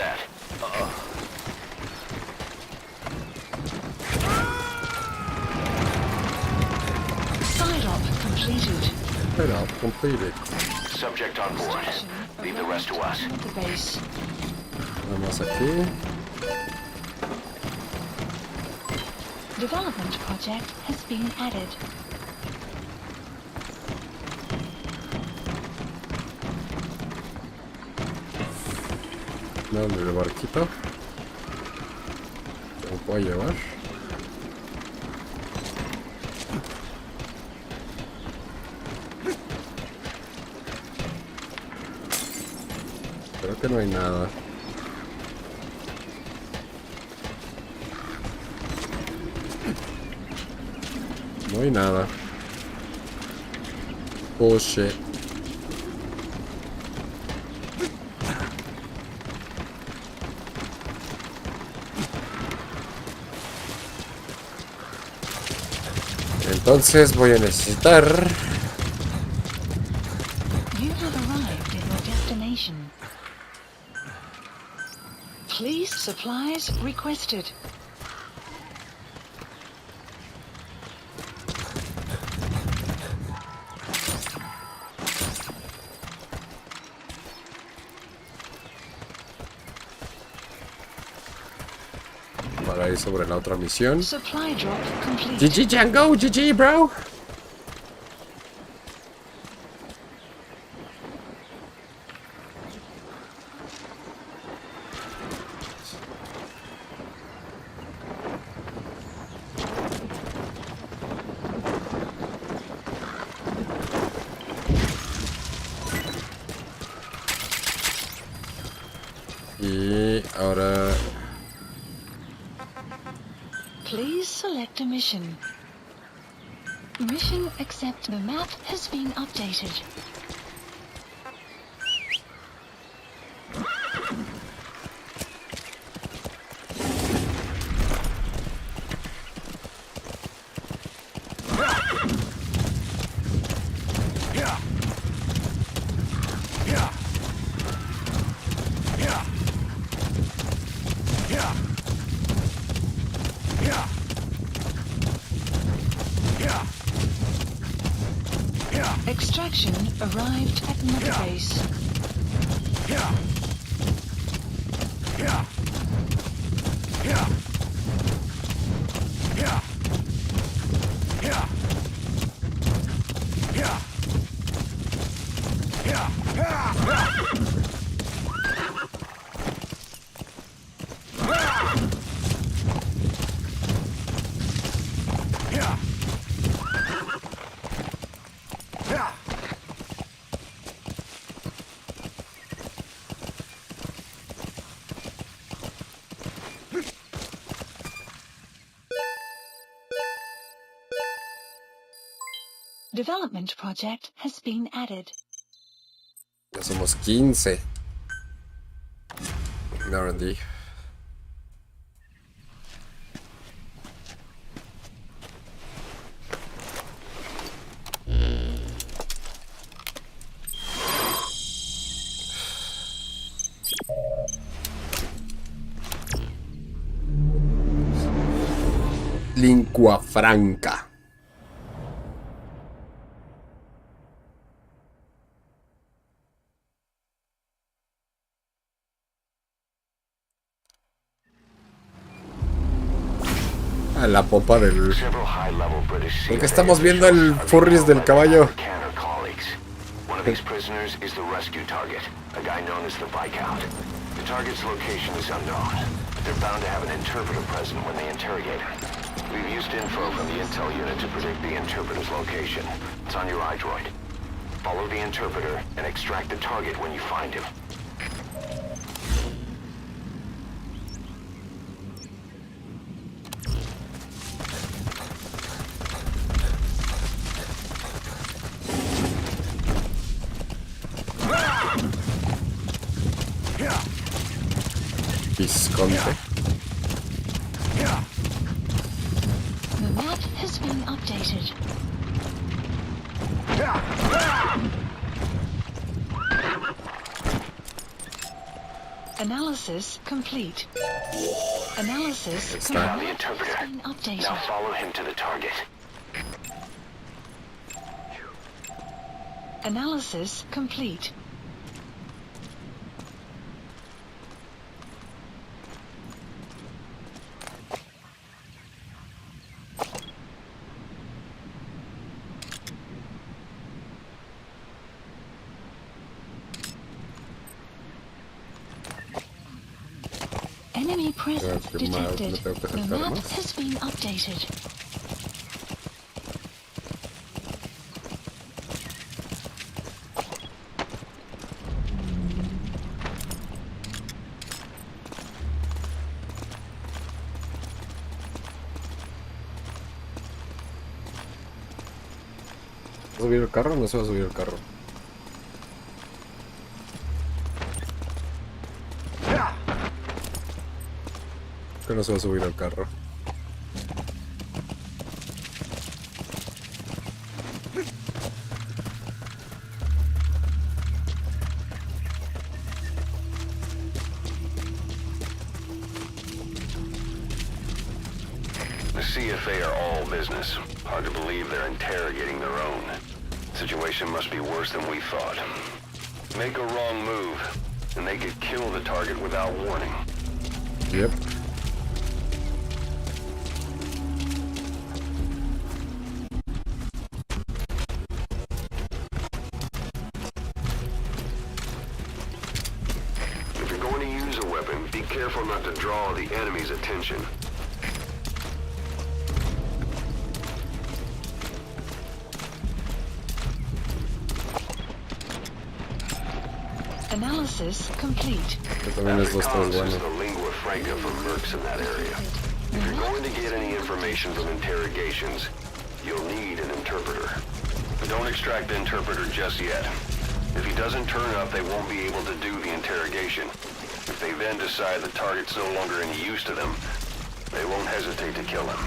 [SPEAKER 3] that.
[SPEAKER 4] Side op completed.
[SPEAKER 1] Side op completed.
[SPEAKER 3] Subject on board. Leave the rest to us.
[SPEAKER 4] The base.
[SPEAKER 1] Vamos aquí.
[SPEAKER 4] Development project has been added.
[SPEAKER 1] ¿Dónde el barquito? ¿Lo puedo llevar? Creo que no hay nada. No hay nada. Oh shit. Entonces voy a necesitar...
[SPEAKER 4] You have arrived at your destination. Please, supplies requested.
[SPEAKER 1] Para ir sobre la otra misión.
[SPEAKER 4] Supply drop complete.
[SPEAKER 1] GG Django, GG bro. Y ahora...
[SPEAKER 4] Please select a mission. Mission accept. The map has been updated. Extraction arrived at another base. Development project has been added.
[SPEAKER 1] Ya somos 15. R&D. Lingua franca. La popa del... Porque estamos viendo el furries del caballo.
[SPEAKER 3] One of these prisoners is the rescue target, a guy known as the Viscount. The target's location is unknown, but they're bound to have an interpreter present when they interrogate him. We've used info from the intel unit to predict the interpreter's location. It's on your iDroid. Follow the interpreter and extract the target when you find him.
[SPEAKER 4] The map has been updated. Analysis complete. Analysis
[SPEAKER 3] Found the
[SPEAKER 4] complete.
[SPEAKER 3] interpreter.
[SPEAKER 4] Has been updated.
[SPEAKER 3] Now follow him to the target.
[SPEAKER 4] Analysis complete. Enemy presence detected. The map has been updated.
[SPEAKER 1] ¿Va a subir el carro o no se va a subir el carro? Que no se va a subir al carro.
[SPEAKER 3] The CFA are all business. Hard to believe they're interrogating their own. Situation must be worse than we thought. Make a wrong move, and they could kill the target without warning.
[SPEAKER 1] Yep.
[SPEAKER 3] If you're going to use a weapon, be careful not to draw the enemy's attention.
[SPEAKER 4] Analysis complete.
[SPEAKER 1] Que también es
[SPEAKER 3] Afrikaans
[SPEAKER 1] bueno.
[SPEAKER 3] is the lingua franca for mercs in that area. If you're going to get any information from interrogations, you'll need an interpreter. But don't extract the interpreter just yet. If he doesn't turn up, they won't be able to do the interrogation. If they then decide the target's no longer any use to them, they won't hesitate to kill him.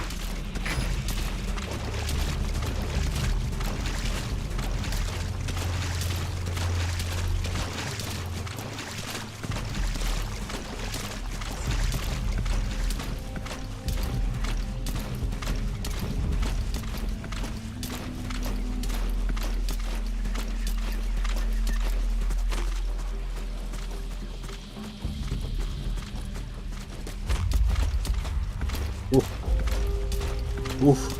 [SPEAKER 1] Uf.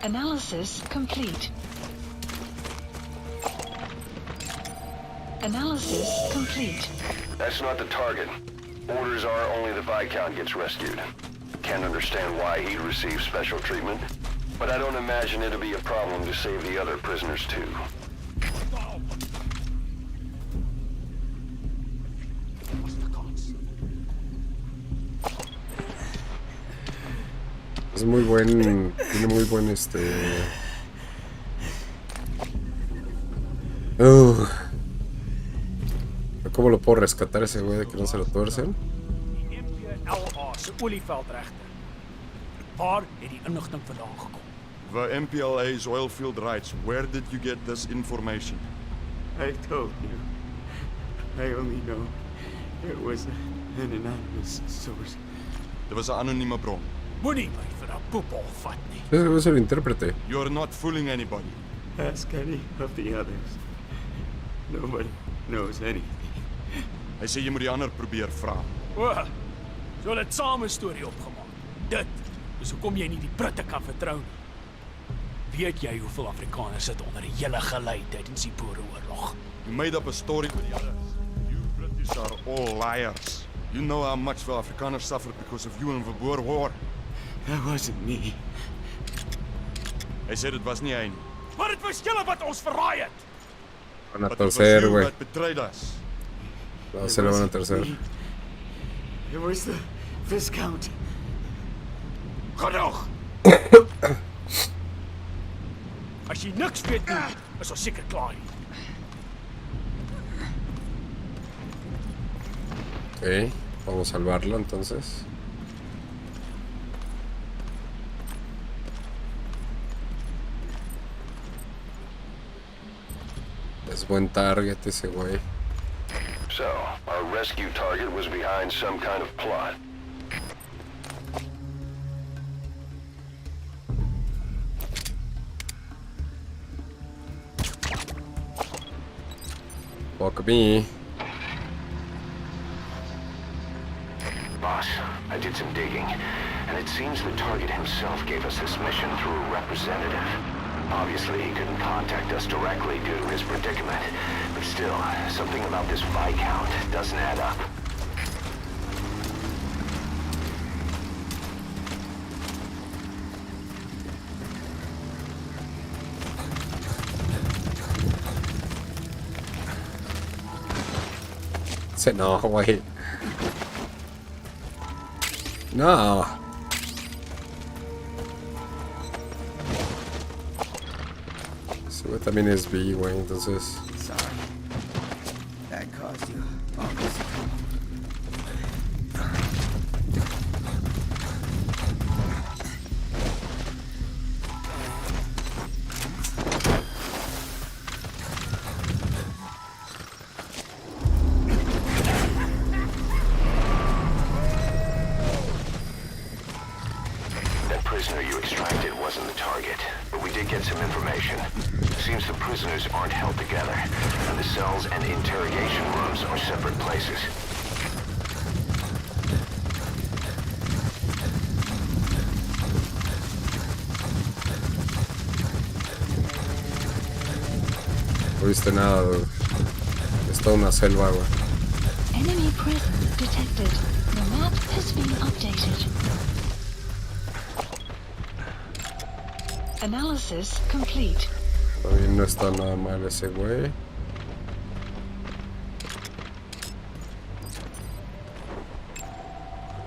[SPEAKER 4] Analysis complete. Analysis complete.
[SPEAKER 3] That's not the target. Orders are only the Viscount gets rescued. Can't understand why he'd receive special treatment, but I don't imagine it'll be a problem to save the other prisoners too.
[SPEAKER 1] Es muy buen, tiene muy buen ¿Cómo lo puedo rescatar ese güey de que no se lo tuercen?
[SPEAKER 13] The MPLA's oilfield rights. Where did you get this information?
[SPEAKER 14] I told you. I only know it was an anonymous source.
[SPEAKER 13] Dit was 'n anonieme bron.
[SPEAKER 6] Moenie my vir 'n poepel vat nie.
[SPEAKER 1] Ese es el intérprete.
[SPEAKER 13] You're not fooling anybody.
[SPEAKER 14] Ask any of the others. Nobody knows anything.
[SPEAKER 13] Hy sê jy moet die ander probeer vra.
[SPEAKER 6] O, so hulle het saam 'n storie opgemaak. Dit is hoekom jy nie die Britte kan vertrou nie. Weet jy hoeveel Afrikaners sit onder die hele gelei tydens die Boereoorlog?
[SPEAKER 13] You made up a story with the others. You British are all liars. You know how much the Afrikaners suffered because of you in the Boer War.
[SPEAKER 14] That wasn't me.
[SPEAKER 13] Hy sê dit was nie hy nie.
[SPEAKER 6] Maar dit was julle wat ons verraai het.
[SPEAKER 1] Van a
[SPEAKER 13] But it was
[SPEAKER 1] torcer,
[SPEAKER 13] you
[SPEAKER 1] güey.
[SPEAKER 13] that betrayed us.
[SPEAKER 1] No, se lo van a torcer.
[SPEAKER 14] It was the Viscount.
[SPEAKER 6] Genoeg. As jy niks weet nie, is ons seker klaar hier.
[SPEAKER 1] Ok, vamos a salvarlo entonces. Es buen target ese güey.
[SPEAKER 3] So, our rescue target was behind some kind of plot.
[SPEAKER 1] Fuck me.
[SPEAKER 3] Boss, I did some digging, and it seems the target himself gave us this mission through a representative. Obviously, he couldn't contact us directly due to his predicament, but still, something about this Viscount doesn't add up.
[SPEAKER 1] No, güey. No. Ese güey también es B, güey, entonces.
[SPEAKER 14] Sorry. That caused you all this trouble.
[SPEAKER 3] Seems the prisoners aren't held together, and the cells and interrogation rooms are separate places.
[SPEAKER 1] No viste nada, dude. Es toda una selva, güey.
[SPEAKER 4] Enemy presence detected. The map has been updated. Analysis complete.
[SPEAKER 1] Todavía no está nada mal ese güey.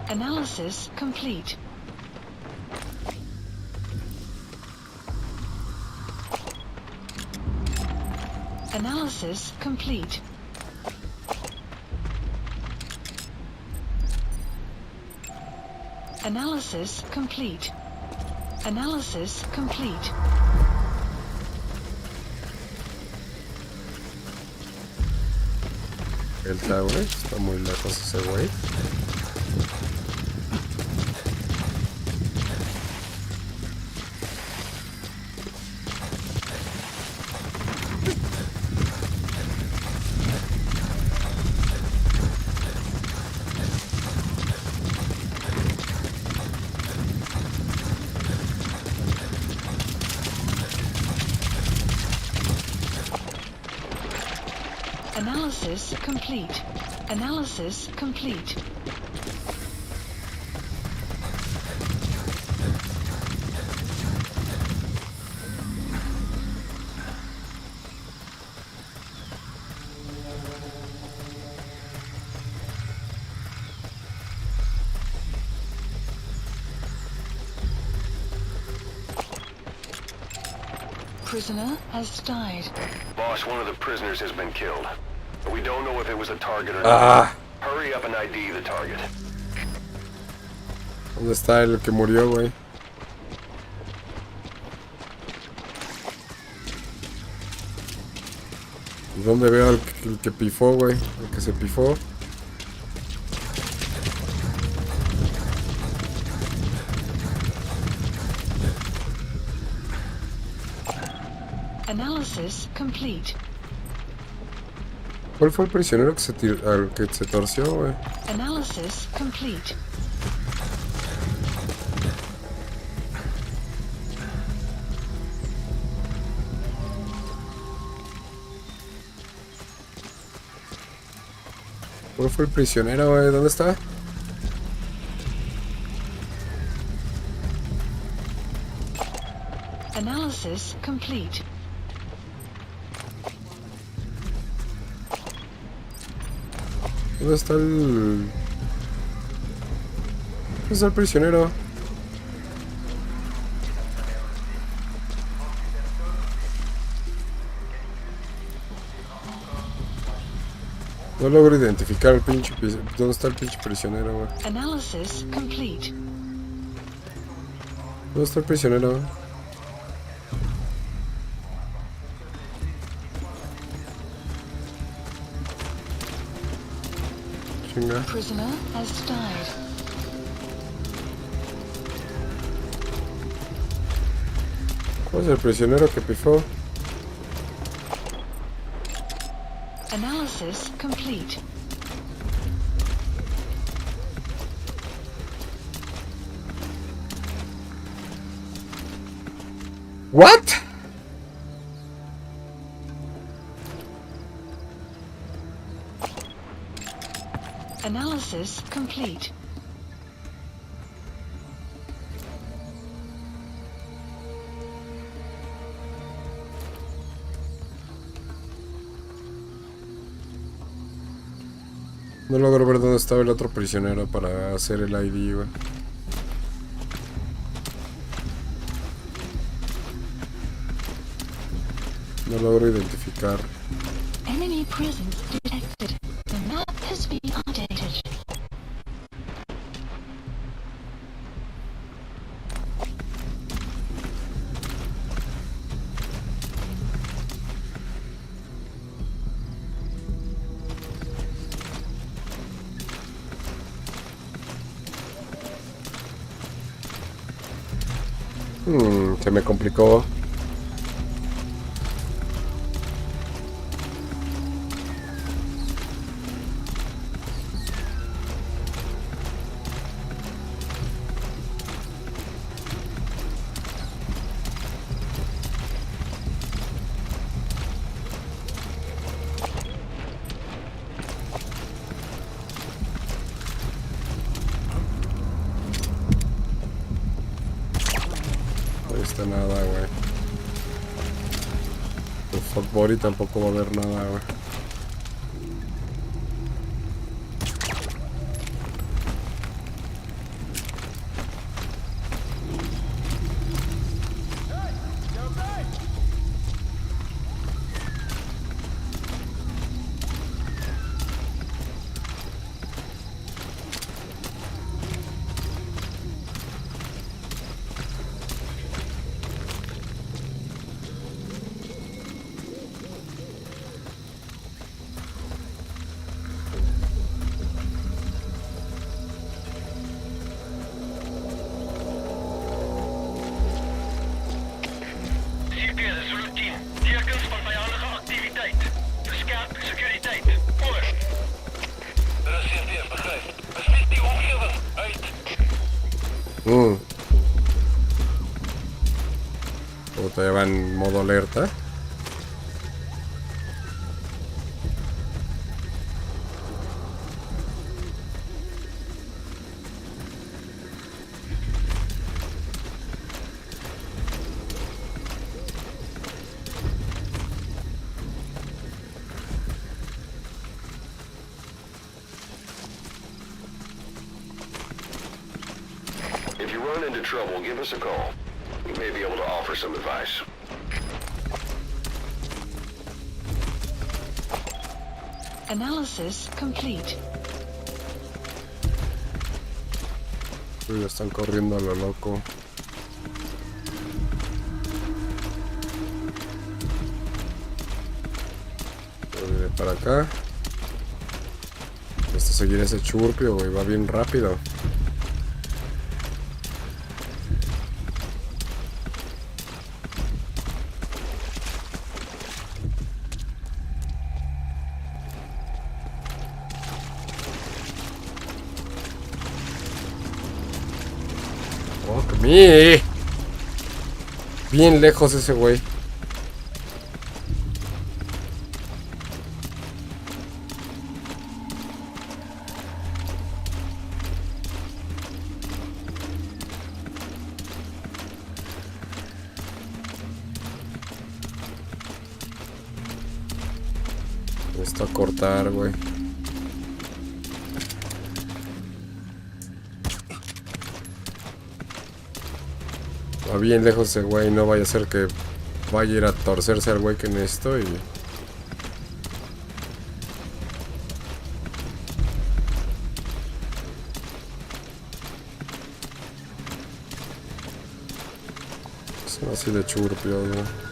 [SPEAKER 4] Analysis complete. Analysis complete. Analysis complete. Analysis complete.
[SPEAKER 1] Delta, güey. Está muy lejos ese güey.
[SPEAKER 4] Analysis complete. Analysis complete. Prisoner has died.
[SPEAKER 3] Boss, one of the prisoners has been killed. We don't know if it was a target or not. Hurry up and ID the target.
[SPEAKER 1] ¿Dónde está el que murió, güey? ¿Dónde veo el que pifó, güey? El que se pifó.
[SPEAKER 4] Analysis complete.
[SPEAKER 1] ¿Cuál fue el prisionero que al que se torció, güey?
[SPEAKER 4] Analysis complete.
[SPEAKER 1] ¿Cuál fue el prisionero, güey? ¿Dónde está?
[SPEAKER 4] Analysis complete.
[SPEAKER 1] ¿Dónde está el... ¿Dónde está el prisionero? No logro identificar el pinche... ¿Dónde está el pinche prisionero, güey?
[SPEAKER 4] Analysis complete.
[SPEAKER 1] ¿Dónde está el prisionero? Chinga.
[SPEAKER 4] Prisoner has died.
[SPEAKER 1] ¿Cuál es el prisionero que pifó?
[SPEAKER 4] Analysis complete.
[SPEAKER 1] What?
[SPEAKER 4] Analysis complete.
[SPEAKER 1] No logro ver dónde estaba el otro prisionero para hacer el ID, güey. No logro identificar.
[SPEAKER 4] Enemy presence detected. The map has been updated.
[SPEAKER 1] Se me complicó. No está nada, güey. El fuck body tampoco va a haber nada, güey. Puta, ya va en modo alerta.
[SPEAKER 3] If you run into trouble, give us a call. We may be able to offer some advice.
[SPEAKER 4] Analysis complete.
[SPEAKER 1] Uy, ya están corriendo a lo loco. Voy para acá. Esto seguir ese churpio, güey, va bien rápido. Fuck me. Bien lejos ese güey. Esto a cortar, güey. Va bien lejos ese güey, no vaya a ser que vaya a ir a torcerse al güey que en esto y... Son así de churpios, güey.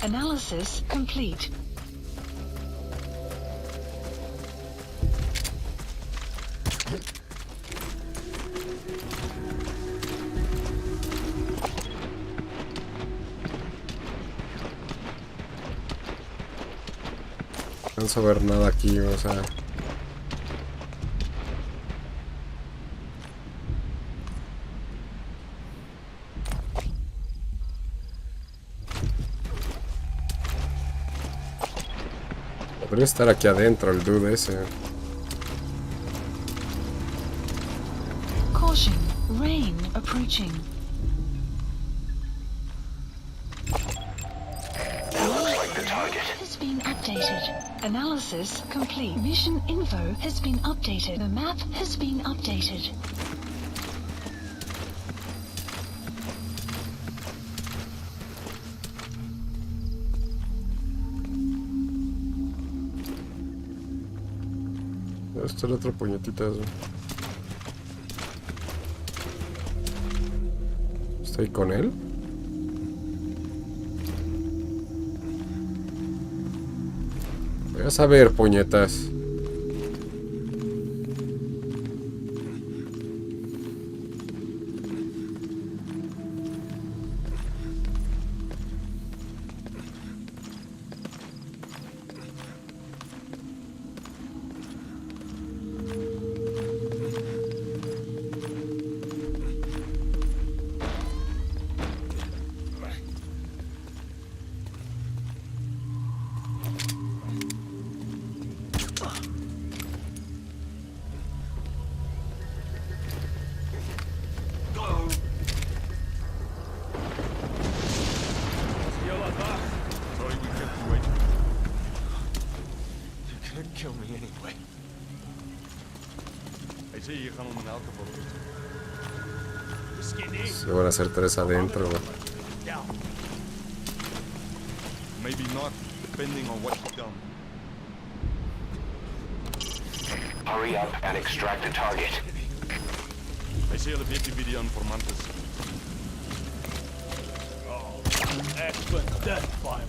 [SPEAKER 4] Analysis complete.
[SPEAKER 1] No alcanzo a ver nada aquí, o sea... Podría estar aquí adentro el dude ese.
[SPEAKER 4] Caution, rain approaching.
[SPEAKER 3] That looks like the target.
[SPEAKER 4] Has been updated. Analysis complete. Mission info has been updated. The map has been updated.
[SPEAKER 1] Este es el otro puñetito. ¿Estoy con él? Voy a saber, puñetas.
[SPEAKER 14] Kill me anyway.
[SPEAKER 1] Se van a hacer 3 adentro, güey.
[SPEAKER 13] Maybe not, depending on what you've done.
[SPEAKER 3] Hurry up and extract the target.
[SPEAKER 13] Hij zie alle video informantes.
[SPEAKER 6] Oh, excellent death by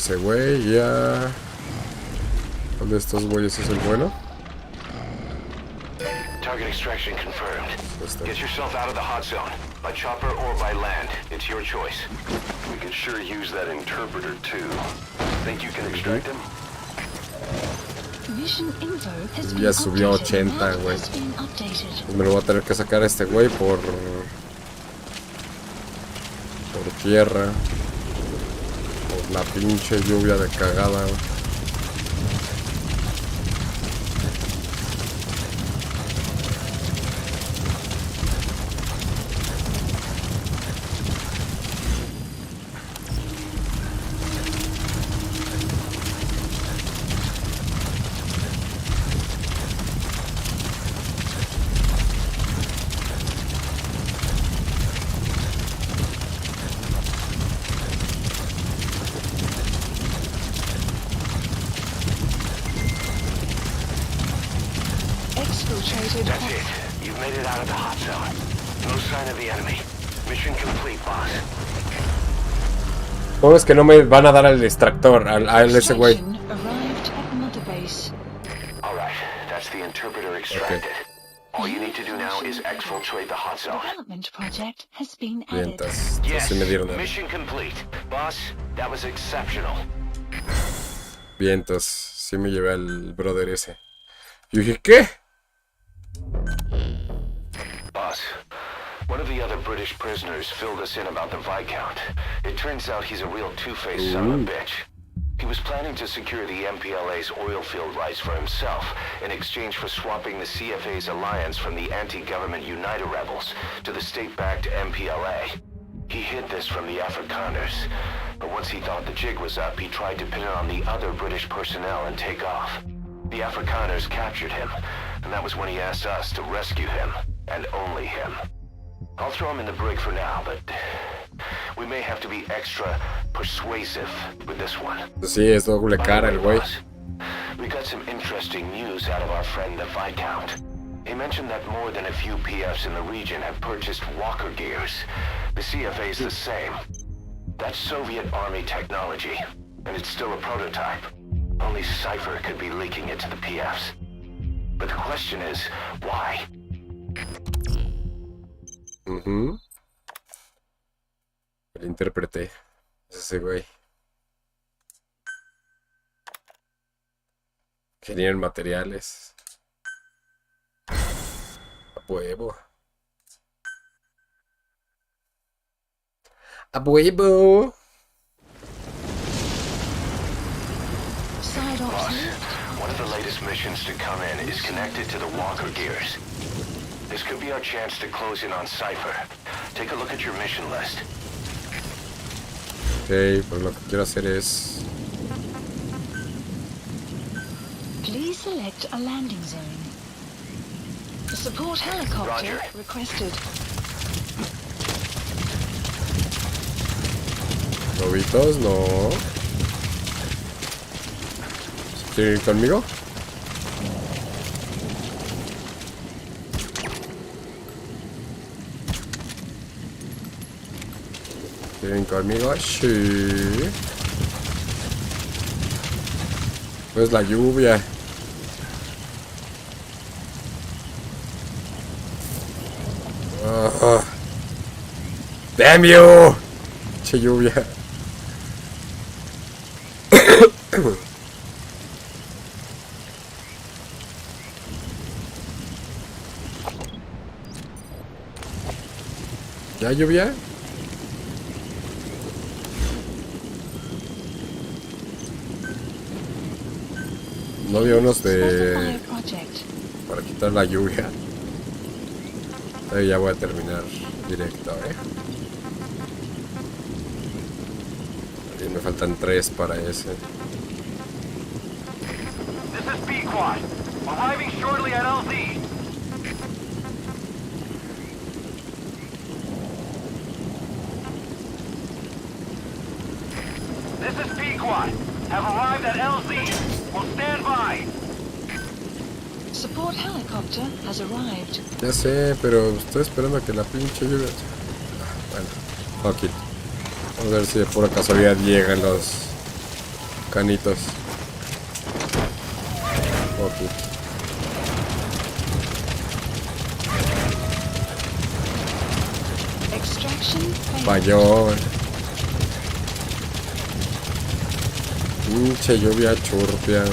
[SPEAKER 1] Ese güey ya... ¿Cuál de estos güeyes es el bueno?
[SPEAKER 3] Target extraction confirmed. Get yourself out of the hot zone. By chopper or by land. It's your choice. We could sure use that interpreter too. Think you can extract him?
[SPEAKER 1] Ya subió 80, güey. Pues me lo voy a tener que sacar a este güey por tierra. Por la pinche lluvia de cagada, güey.
[SPEAKER 3] That's it. You've made it out of the hot zone. No sign of the enemy. Mission complete, boss.
[SPEAKER 1] ¿Cómo es que no me van a dar al extractor, a ese güey?
[SPEAKER 3] All interpreter extracted. All you need to do now is exfiltrate the hot zone.
[SPEAKER 4] Development project has been added.
[SPEAKER 1] Vientas.
[SPEAKER 3] Yes,
[SPEAKER 1] Sí me dieron algo.
[SPEAKER 3] mission complete. Boss, that was exceptional.
[SPEAKER 1] Vientos. Sí me llevé al brother ese. Yo dije, ¿qué?
[SPEAKER 3] Boss, one of the other British prisoners filled us in about the Viscount. It turns out he's a real two-faced son of a bitch. He was planning to secure the MPLA's oil field rights for himself in exchange for swapping the CFA's alliance from the anti-government United rebels to the state-backed MPLA. He hid this from the Afrikaners, but once he thought the jig was up, he tried to pin it on the other British personnel and take off. The Afrikaners captured him, and that was when he asked us to rescue him, and only him. I'll throw him in the brig for now, but we may have to be extra persuasive with this one.
[SPEAKER 1] Sí, es doble cara el güey.
[SPEAKER 3] We got some interesting news out of our friend the Viscount. He mentioned that more than a few PFs in the region have purchased walker gears. The CFA's the same. That's Soviet Army technology, and it's still a prototype. Only Cypher could be leaking it to the PFs. But the question is, why?
[SPEAKER 1] El intérprete. Es ese güey. Genial materiales. A huevo. A huevo.
[SPEAKER 3] Boss, one of the latest missions to come in is connected to the walker gears. This could be our chance to close in on Cypher. Take a look at your mission list.
[SPEAKER 1] Ok, pues lo que quiero hacer es...
[SPEAKER 4] Please select a landing zone. Support helicopter requested.
[SPEAKER 1] Lobitos, no. ¿Quieren ir conmigo? ¿Quieren conmigo? Sí. Pues la lluvia. Damn you. Che lluvia. ¿Ya lluvia? No había unos de... para quitar la lluvia. Ahí ya voy a terminar directo, Y me faltan 3 para ese.
[SPEAKER 5] This is B-Quad. Arriving shortly at LZ. This is P-Quad. Have arrived at LZ. Will stand by.
[SPEAKER 4] Support helicopter has arrived.
[SPEAKER 1] Ya sé, pero estoy esperando a que la pinche lluvia... Bueno, fuck it. Vamos a ver si de pura casualidad llegan los canitos. Fuck it. Falló. Pinche lluvia churpia.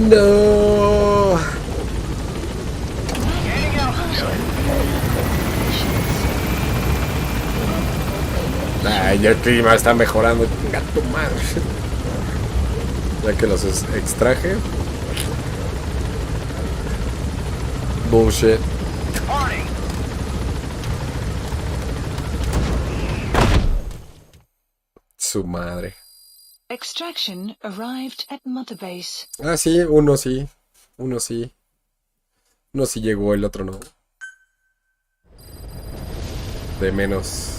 [SPEAKER 1] No. Ay, el clima está mejorando. Gato madre. Ya que los extraje. Bullshit. Su madre.
[SPEAKER 4] Extraction arrived at Mother Base.
[SPEAKER 1] Ah, sí, uno sí. Uno sí. Uno sí llegó, el otro no. De menos.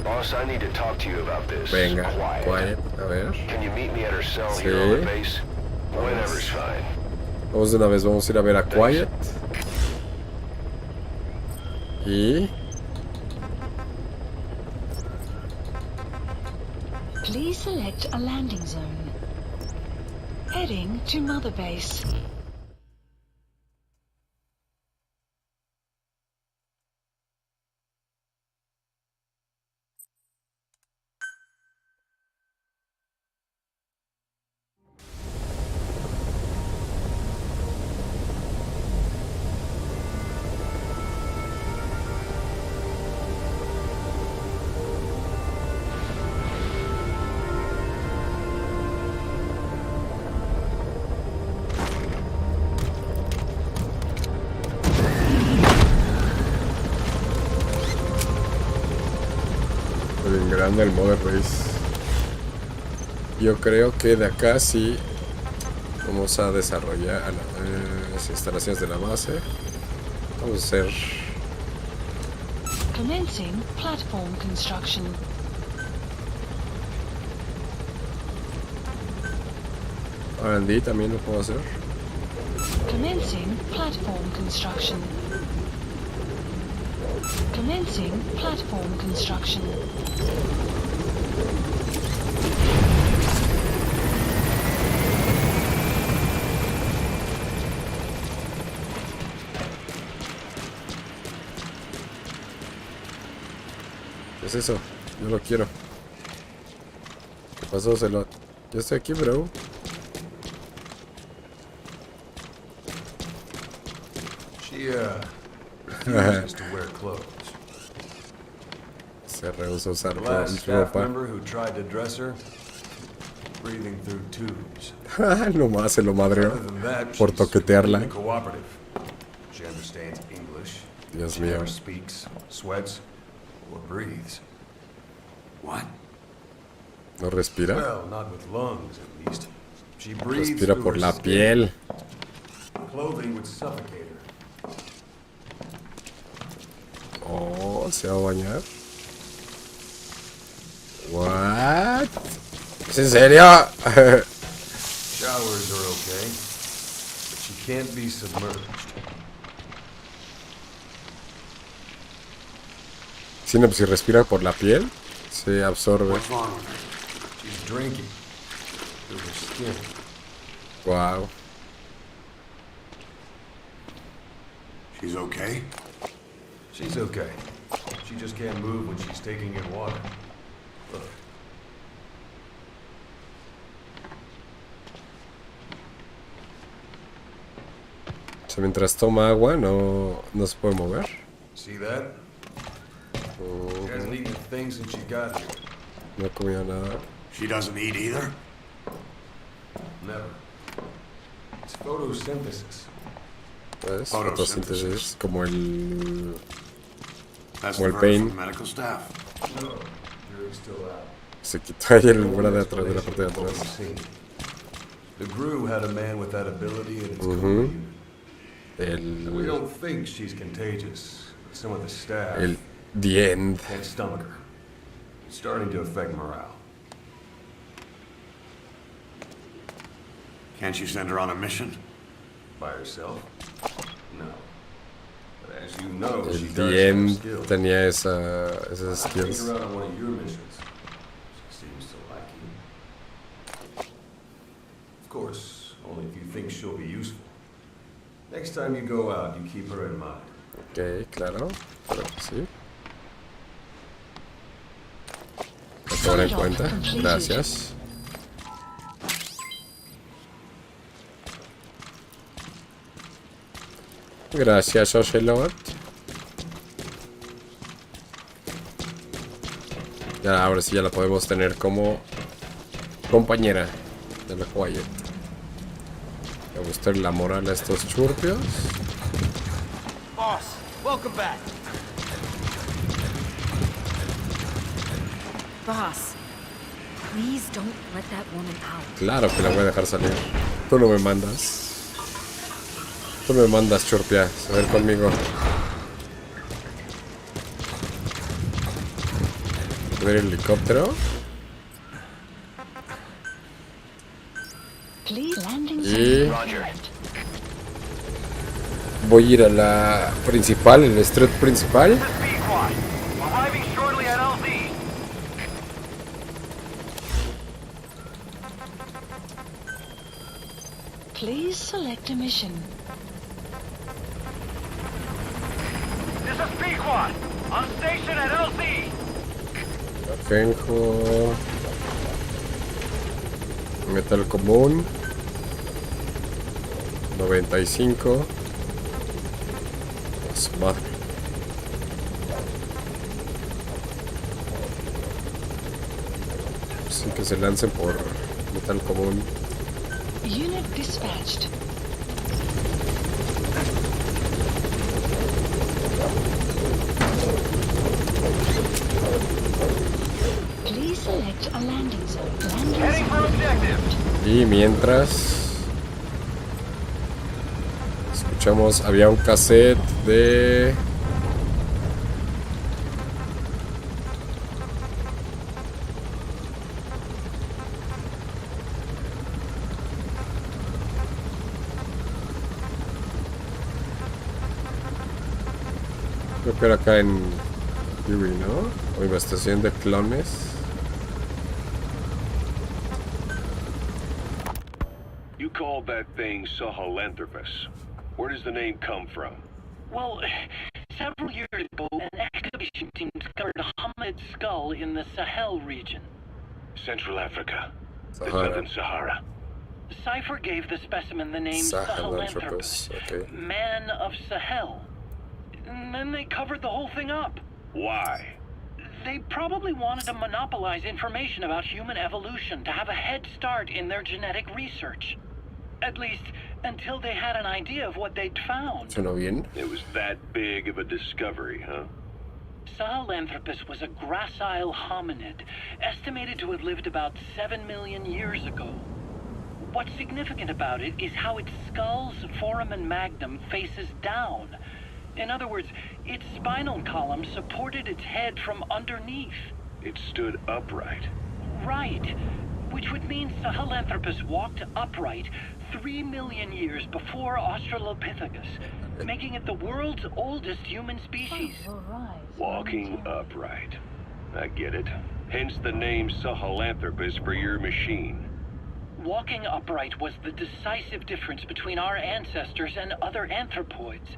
[SPEAKER 3] Boss, I need to talk to you about this.
[SPEAKER 1] Venga, quiet, a ver.
[SPEAKER 3] Can you meet me at her cell
[SPEAKER 1] Sí.
[SPEAKER 3] here on the base? Whenever's fine.
[SPEAKER 1] Vamos de una vez, vamos a ir a ver a Quiet. Y...
[SPEAKER 4] Please select a landing zone. Heading to Mother Base.
[SPEAKER 1] Bien grande el Mother Base. Yo creo que de acá sí vamos a desarrollar las instalaciones de la base. Vamos a hacer
[SPEAKER 4] Commencing platform construction.
[SPEAKER 1] R&D, también lo puedo hacer.
[SPEAKER 4] Commencing platform construction. Commencing platform construction.
[SPEAKER 1] ¿Qué es eso? Yo lo quiero. ¿Qué pasó, Ocelot? Yo estoy aquí, bro.
[SPEAKER 9] She refuses to wear clothes.
[SPEAKER 1] Se rehúsa a usar
[SPEAKER 9] The last staff
[SPEAKER 1] ropa.
[SPEAKER 9] member who tried to dress her, breathing through tubes.
[SPEAKER 1] Nomás se lo madreó
[SPEAKER 9] Other than that,
[SPEAKER 1] por
[SPEAKER 9] she's
[SPEAKER 1] toquetearla.
[SPEAKER 9] completely cooperative. She understands English.
[SPEAKER 1] Dios
[SPEAKER 9] She
[SPEAKER 1] mío.
[SPEAKER 9] never speaks, sweats, or breathes. What?
[SPEAKER 1] ¿No respira?
[SPEAKER 9] Well, not with lungs, at least. She breathes
[SPEAKER 1] Respira
[SPEAKER 9] through
[SPEAKER 1] por
[SPEAKER 9] her
[SPEAKER 1] la
[SPEAKER 9] skin.
[SPEAKER 1] piel.
[SPEAKER 9] Clothing would suffocate her.
[SPEAKER 1] Oh, ¿se va a bañar? What? ¿Es en serio?
[SPEAKER 9] Showers are okay, but she can't be submerged.
[SPEAKER 1] Sí, no, pues si respira por la piel, se absorbe.
[SPEAKER 9] What's wrong with her? She's drinking through her skin.
[SPEAKER 1] Wow.
[SPEAKER 9] She's okay? She's okay. She just can't move when she's taking in water. Look.
[SPEAKER 1] O sea, mientras toma agua no se puede mover.
[SPEAKER 9] See that? She hasn't eaten a thing since she got here.
[SPEAKER 1] No comió nada.
[SPEAKER 9] She doesn't eat either? Never. It's photosynthesis.
[SPEAKER 1] ¿Ves?
[SPEAKER 9] Photosynthesis.
[SPEAKER 1] Fotosíntesis, como el...
[SPEAKER 9] That's
[SPEAKER 1] como
[SPEAKER 9] the
[SPEAKER 1] el
[SPEAKER 9] verb
[SPEAKER 1] pain.
[SPEAKER 9] from medical staff. No, you're still out.
[SPEAKER 1] Se quitó ahí el lugar de atrás, de la parte de atrás.
[SPEAKER 9] The Gru had a man with that ability in its
[SPEAKER 1] Ujú.
[SPEAKER 9] And we don't think she's contagious. But some of the staff
[SPEAKER 1] The End.
[SPEAKER 9] can't stomach her. It's starting to affect morale.
[SPEAKER 15] Can't you send her on a mission?
[SPEAKER 9] By herself? No. But as you know, she does
[SPEAKER 1] The
[SPEAKER 9] have
[SPEAKER 1] End
[SPEAKER 9] skills.
[SPEAKER 1] tenía esas
[SPEAKER 9] Take
[SPEAKER 1] skills.
[SPEAKER 9] her out on one of your missions. She seems to like you. Of course, only if you think she'll be useful. Next time you go out, you keep her in mind.
[SPEAKER 1] Ok, claro. Claro que sí. Lo tomaré en cuenta. Gracias. Gracias, Ocelot. Ya, ahora sí ya la podemos tener como compañera de la Quiet. Me gusta la moral a estos churpios.
[SPEAKER 6] Boss, welcome back.
[SPEAKER 16] Boss, please don't let that woman out.
[SPEAKER 1] Claro que la voy a dejar salir. Tú no me mandas. Tú me mandas, churpia. A ver conmigo. ver el helicóptero. Y voy a ir a la principal, el strut principal.
[SPEAKER 4] Please select a mission.
[SPEAKER 5] This is Pequod, on station at LZ.
[SPEAKER 1] Ajenjo. Metal común. 95. A su madre. Sin que se lancen por metal común.
[SPEAKER 4] Unit dispatched. Please select a landing zone. Landing zone.
[SPEAKER 1] Y mientras escuchamos, había un cassette de creo que era acá en Yuri, ¿no? O investigación de clones.
[SPEAKER 12] You called that thing Sahelanthropus. Where does the name come from?
[SPEAKER 15] Well, several years ago, an excavation team discovered a hominid skull in the Sahel region.
[SPEAKER 12] Central Africa. The
[SPEAKER 1] Sahara.
[SPEAKER 12] Southern Sahara.
[SPEAKER 15] Cypher gave the specimen the name
[SPEAKER 1] Sahelanthropus. Okay.
[SPEAKER 15] Man of Sahel. And then they covered the whole thing up.
[SPEAKER 12] Why?
[SPEAKER 15] They probably wanted to monopolize information about human evolution to have a head start in their genetic research. At least, until they had an idea of what they'd found.
[SPEAKER 1] Suena bien.
[SPEAKER 12] It was that big of a discovery, huh?
[SPEAKER 15] Sahelanthropus was a gracile hominid, estimated to have lived about 7 million years ago. What's significant about it is how its skull's foramen magnum faces down. In other words, its spinal column supported its head from underneath.
[SPEAKER 12] It stood upright.
[SPEAKER 15] Right. Which would mean Sahelanthropus walked upright 3 million years before Australopithecus, making it the world's oldest human species.
[SPEAKER 12] Walking upright. I get it. Hence the name Sahelanthropus for your machine.
[SPEAKER 15] Walking upright was the decisive difference between our ancestors and other anthropoids.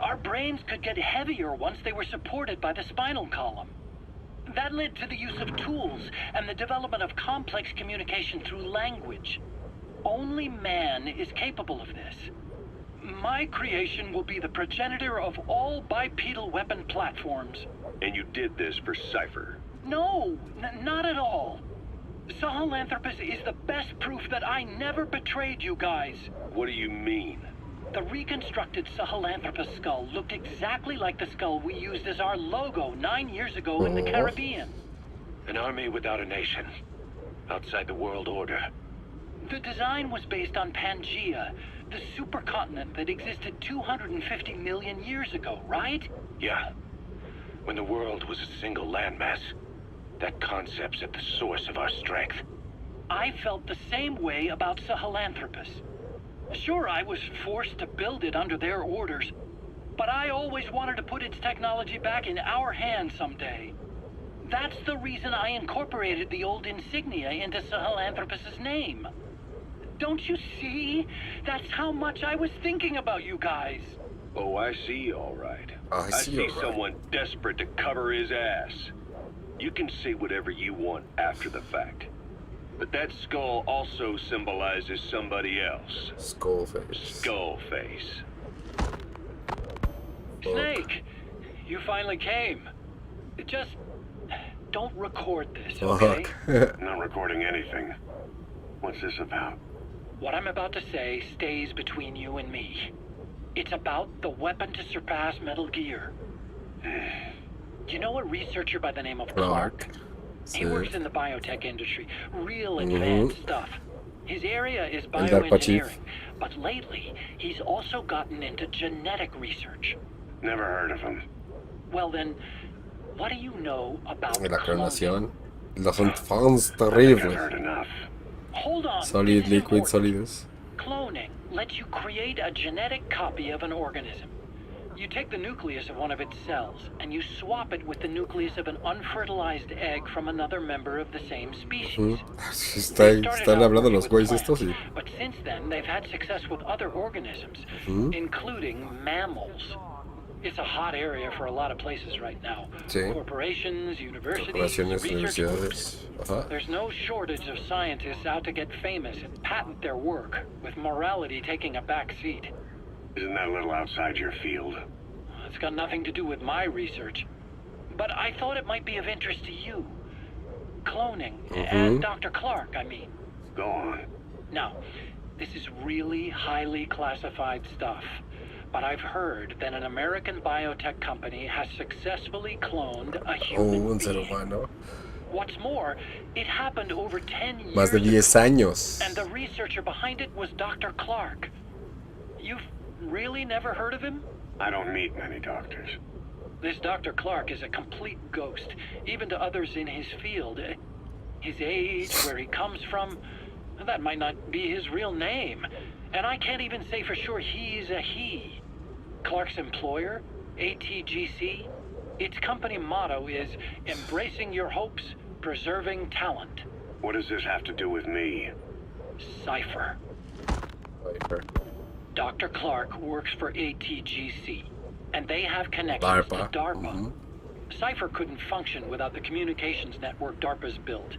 [SPEAKER 15] Our brains could get heavier once they were supported by the spinal column. That led to the use of tools and the development of complex communication through language. Only man is capable of this. My creation will be the progenitor of all bipedal weapon platforms.
[SPEAKER 12] And you did this for Cypher?
[SPEAKER 15] No, not at all. Sahelanthropus is the best proof that I never betrayed you guys.
[SPEAKER 12] What do you mean?
[SPEAKER 15] The reconstructed Sahelanthropus skull looked exactly like the skull we used as our logo 9 years ago in the Caribbean.
[SPEAKER 12] An army without a nation. Outside the world order.
[SPEAKER 15] The design was based on Pangaea, the supercontinent that existed 250 million years ago, right?
[SPEAKER 12] Yeah. When the world was a single landmass. That concept's at the source of our strength.
[SPEAKER 15] I felt the same way about Sahelanthropus. Sure, I was forced to build it under their orders, but I always wanted to put its technology back in our hands someday. That's the reason I incorporated the old insignia into Sahelanthropus's name. Don't you see? That's how much I was thinking about you guys.
[SPEAKER 12] Oh, I see, all right.
[SPEAKER 1] I see
[SPEAKER 12] someone desperate to cover his ass. You can say whatever you want after the fact. But that skull also symbolizes somebody else.
[SPEAKER 1] Skullface.
[SPEAKER 12] Skullface.
[SPEAKER 15] Snake, you finally came. Just don't record this, okay?
[SPEAKER 12] Not recording anything. What's this about?
[SPEAKER 15] What I'm about to say stays between you and me. It's about the weapon to surpass Metal Gear. You know a researcher by the name of Clark? He works in the biotech industry. Real advanced stuff. His area is bioengineering. But lately, he's also gotten into genetic research.
[SPEAKER 12] Never heard of him.
[SPEAKER 15] Well then, what do you know about
[SPEAKER 1] La
[SPEAKER 15] cloning?
[SPEAKER 1] clonación. Los enfants terribles.
[SPEAKER 15] Hold on.
[SPEAKER 1] Solid,
[SPEAKER 15] this is
[SPEAKER 1] liquid,
[SPEAKER 15] important.
[SPEAKER 1] sólidos.
[SPEAKER 15] Cloning lets you create a genetic copy of an organism. You take the nucleus of one of its cells, and you swap it with the nucleus of an unfertilized egg from another member of the same species.
[SPEAKER 1] Están hablando los güeyes estos, sí.
[SPEAKER 15] But since then, they've had success with other organisms, including mammals. It's a hot area for a lot of places right now.
[SPEAKER 1] Sí.
[SPEAKER 15] Corporations, universities,
[SPEAKER 1] Corporaciones,
[SPEAKER 15] research
[SPEAKER 1] universidades.
[SPEAKER 15] groups.
[SPEAKER 1] Ajá.
[SPEAKER 15] There's no shortage of scientists out to get famous and patent their work, with morality taking a back seat.
[SPEAKER 12] Isn't that a little outside your field?
[SPEAKER 15] It's got nothing to do with my research. But I thought it might be of interest to you. Cloning, and Dr. Clark, I mean.
[SPEAKER 12] Go on.
[SPEAKER 15] Now, this is really highly classified stuff. But I've heard that an American biotech company has successfully cloned a human
[SPEAKER 1] Un ser
[SPEAKER 15] being.
[SPEAKER 1] humano.
[SPEAKER 15] What's more, it happened over 10 years
[SPEAKER 1] Más de 10 años.
[SPEAKER 15] and the researcher behind it was Dr. Clark. You've really never heard of him?
[SPEAKER 12] I don't meet many doctors.
[SPEAKER 15] This Dr. Clark is a complete ghost, even to others in his field. His age, where he comes from, that might not be his real name. And I can't even say for sure he's a he. Clark's employer, ATGC, its company motto is embracing your hopes, preserving talent.
[SPEAKER 12] What does this have to do with me?
[SPEAKER 15] Cypher. Dr. Clark works for ATGC, and they have connections to DARPA. Cypher couldn't function without the communications network DARPA's built.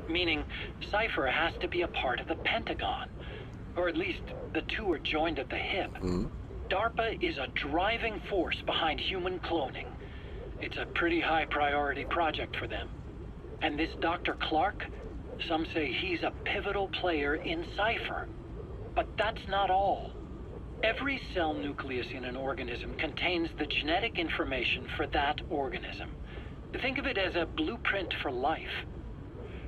[SPEAKER 15] Meaning, Cypher has to be a part of the Pentagon. Or at least, the two are joined at the hip. DARPA is a driving force behind human cloning. It's a pretty high priority project for them. And this Dr. Clark, some say he's a pivotal player in Cypher. But that's not all. Every cell nucleus in an organism contains the genetic information for that organism. Think of it as a blueprint for life.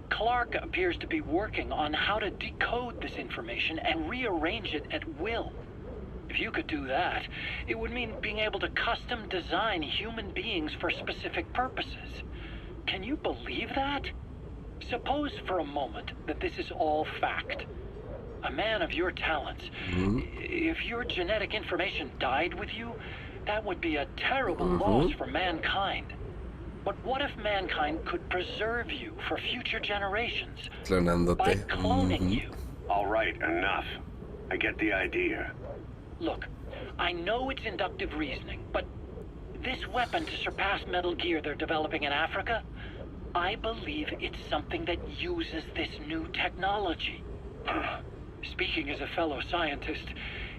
[SPEAKER 15] Clark appears to be working on how to decode this information and rearrange it at will. If you could do that, it would mean being able to custom design human beings for specific purposes. Can you believe that? Suppose for a moment that this is all fact. A man of your talents, if your genetic information died with you, that would be a terrible loss for mankind. But what if mankind could preserve you for future generations by
[SPEAKER 1] Clonándote.
[SPEAKER 15] cloning you?
[SPEAKER 12] All right, enough. I get the idea.
[SPEAKER 15] Look, I know it's inductive reasoning, but this weapon to surpass Metal Gear they're developing in Africa, I believe it's something that uses this new technology. Speaking as a fellow scientist,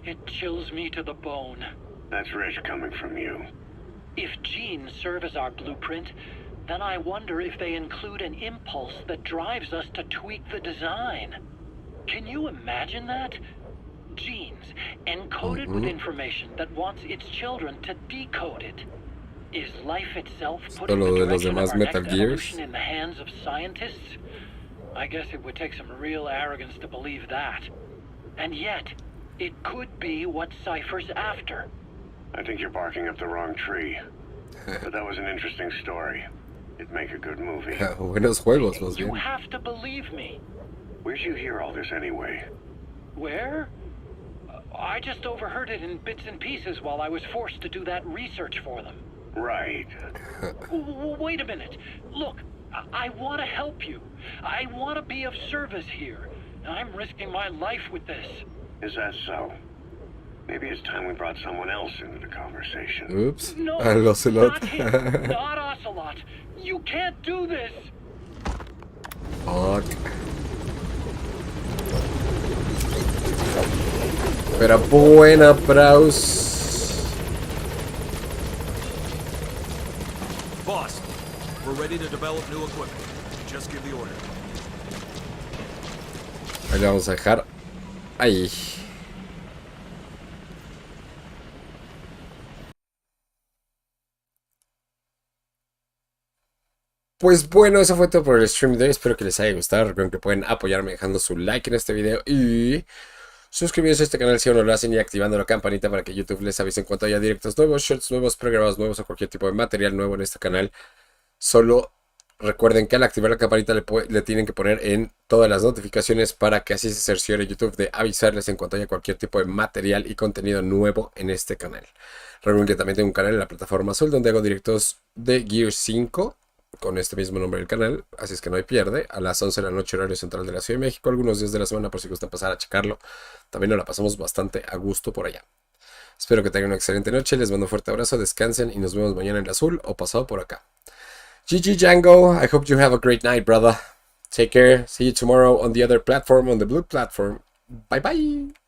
[SPEAKER 15] it chills me to the bone.
[SPEAKER 12] That's rich coming from you.
[SPEAKER 15] If genes serve as our blueprint, then I wonder if they include an impulse that drives us to tweak the design. Can you imagine that? Genes, encoded with information that wants its children to decode it. Is life itself putting the
[SPEAKER 1] Lo de los
[SPEAKER 15] direction of
[SPEAKER 1] demás
[SPEAKER 15] our
[SPEAKER 1] Metal
[SPEAKER 15] next
[SPEAKER 1] Gears.
[SPEAKER 15] evolution in the hands of scientists? I guess it would take some real arrogance to believe that. And yet, it could be what Cypher's after.
[SPEAKER 12] I think you're barking up the wrong tree. But that was an interesting story. It'd make a good movie.
[SPEAKER 1] Buenos juegos, más
[SPEAKER 15] You
[SPEAKER 1] bien.
[SPEAKER 15] have to believe me.
[SPEAKER 12] Where'd you hear all this anyway?
[SPEAKER 15] Where? I just overheard it in bits and pieces while I was forced to do that research for them.
[SPEAKER 12] Right.
[SPEAKER 15] Wait a minute. Look, I want to help you. I want to be of service here. I'm risking my life with this.
[SPEAKER 12] Is that so? Maybe it's time we brought someone else into the conversation.
[SPEAKER 1] Oops.
[SPEAKER 15] No,
[SPEAKER 1] Al Ocelot.
[SPEAKER 15] not him. Not Ocelot. You can't do this.
[SPEAKER 1] Fuck. Pero buena, Braus.
[SPEAKER 10] Boss, we're ready to develop new equipment. Just give the order.
[SPEAKER 1] Ahí le vamos a dejar. Ahí. Pues bueno, eso fue todo por el stream de hoy. Espero que les haya gustado. Recuerden que pueden apoyarme dejando su like en este video y suscribiéndose a este canal si aún no lo hacen y activando la campanita para que YouTube les avise en cuanto haya directos nuevos, shorts nuevos, pregrabados nuevos o cualquier tipo de material nuevo en este canal. Solo recuerden que al activar la campanita le tienen que poner en todas las notificaciones para que así se cerciore YouTube de avisarles en cuanto haya cualquier tipo de material y contenido nuevo en este canal. Recuerden que también tengo un canal en la plataforma azul donde hago directos de Gear 5 con este mismo nombre del canal, así es que no hay pierde, a las 11 de la noche horario central de la Ciudad de México, algunos días de la semana por si gustan pasar a checarlo. También nos la pasamos bastante a gusto por allá. Espero que tengan una excelente noche, les mando un fuerte abrazo, descansen y nos vemos mañana en el azul o pasado por acá. GG Django, I hope you have a great night, brother. Take care, see you tomorrow on the other platform, on the blue platform. Bye bye.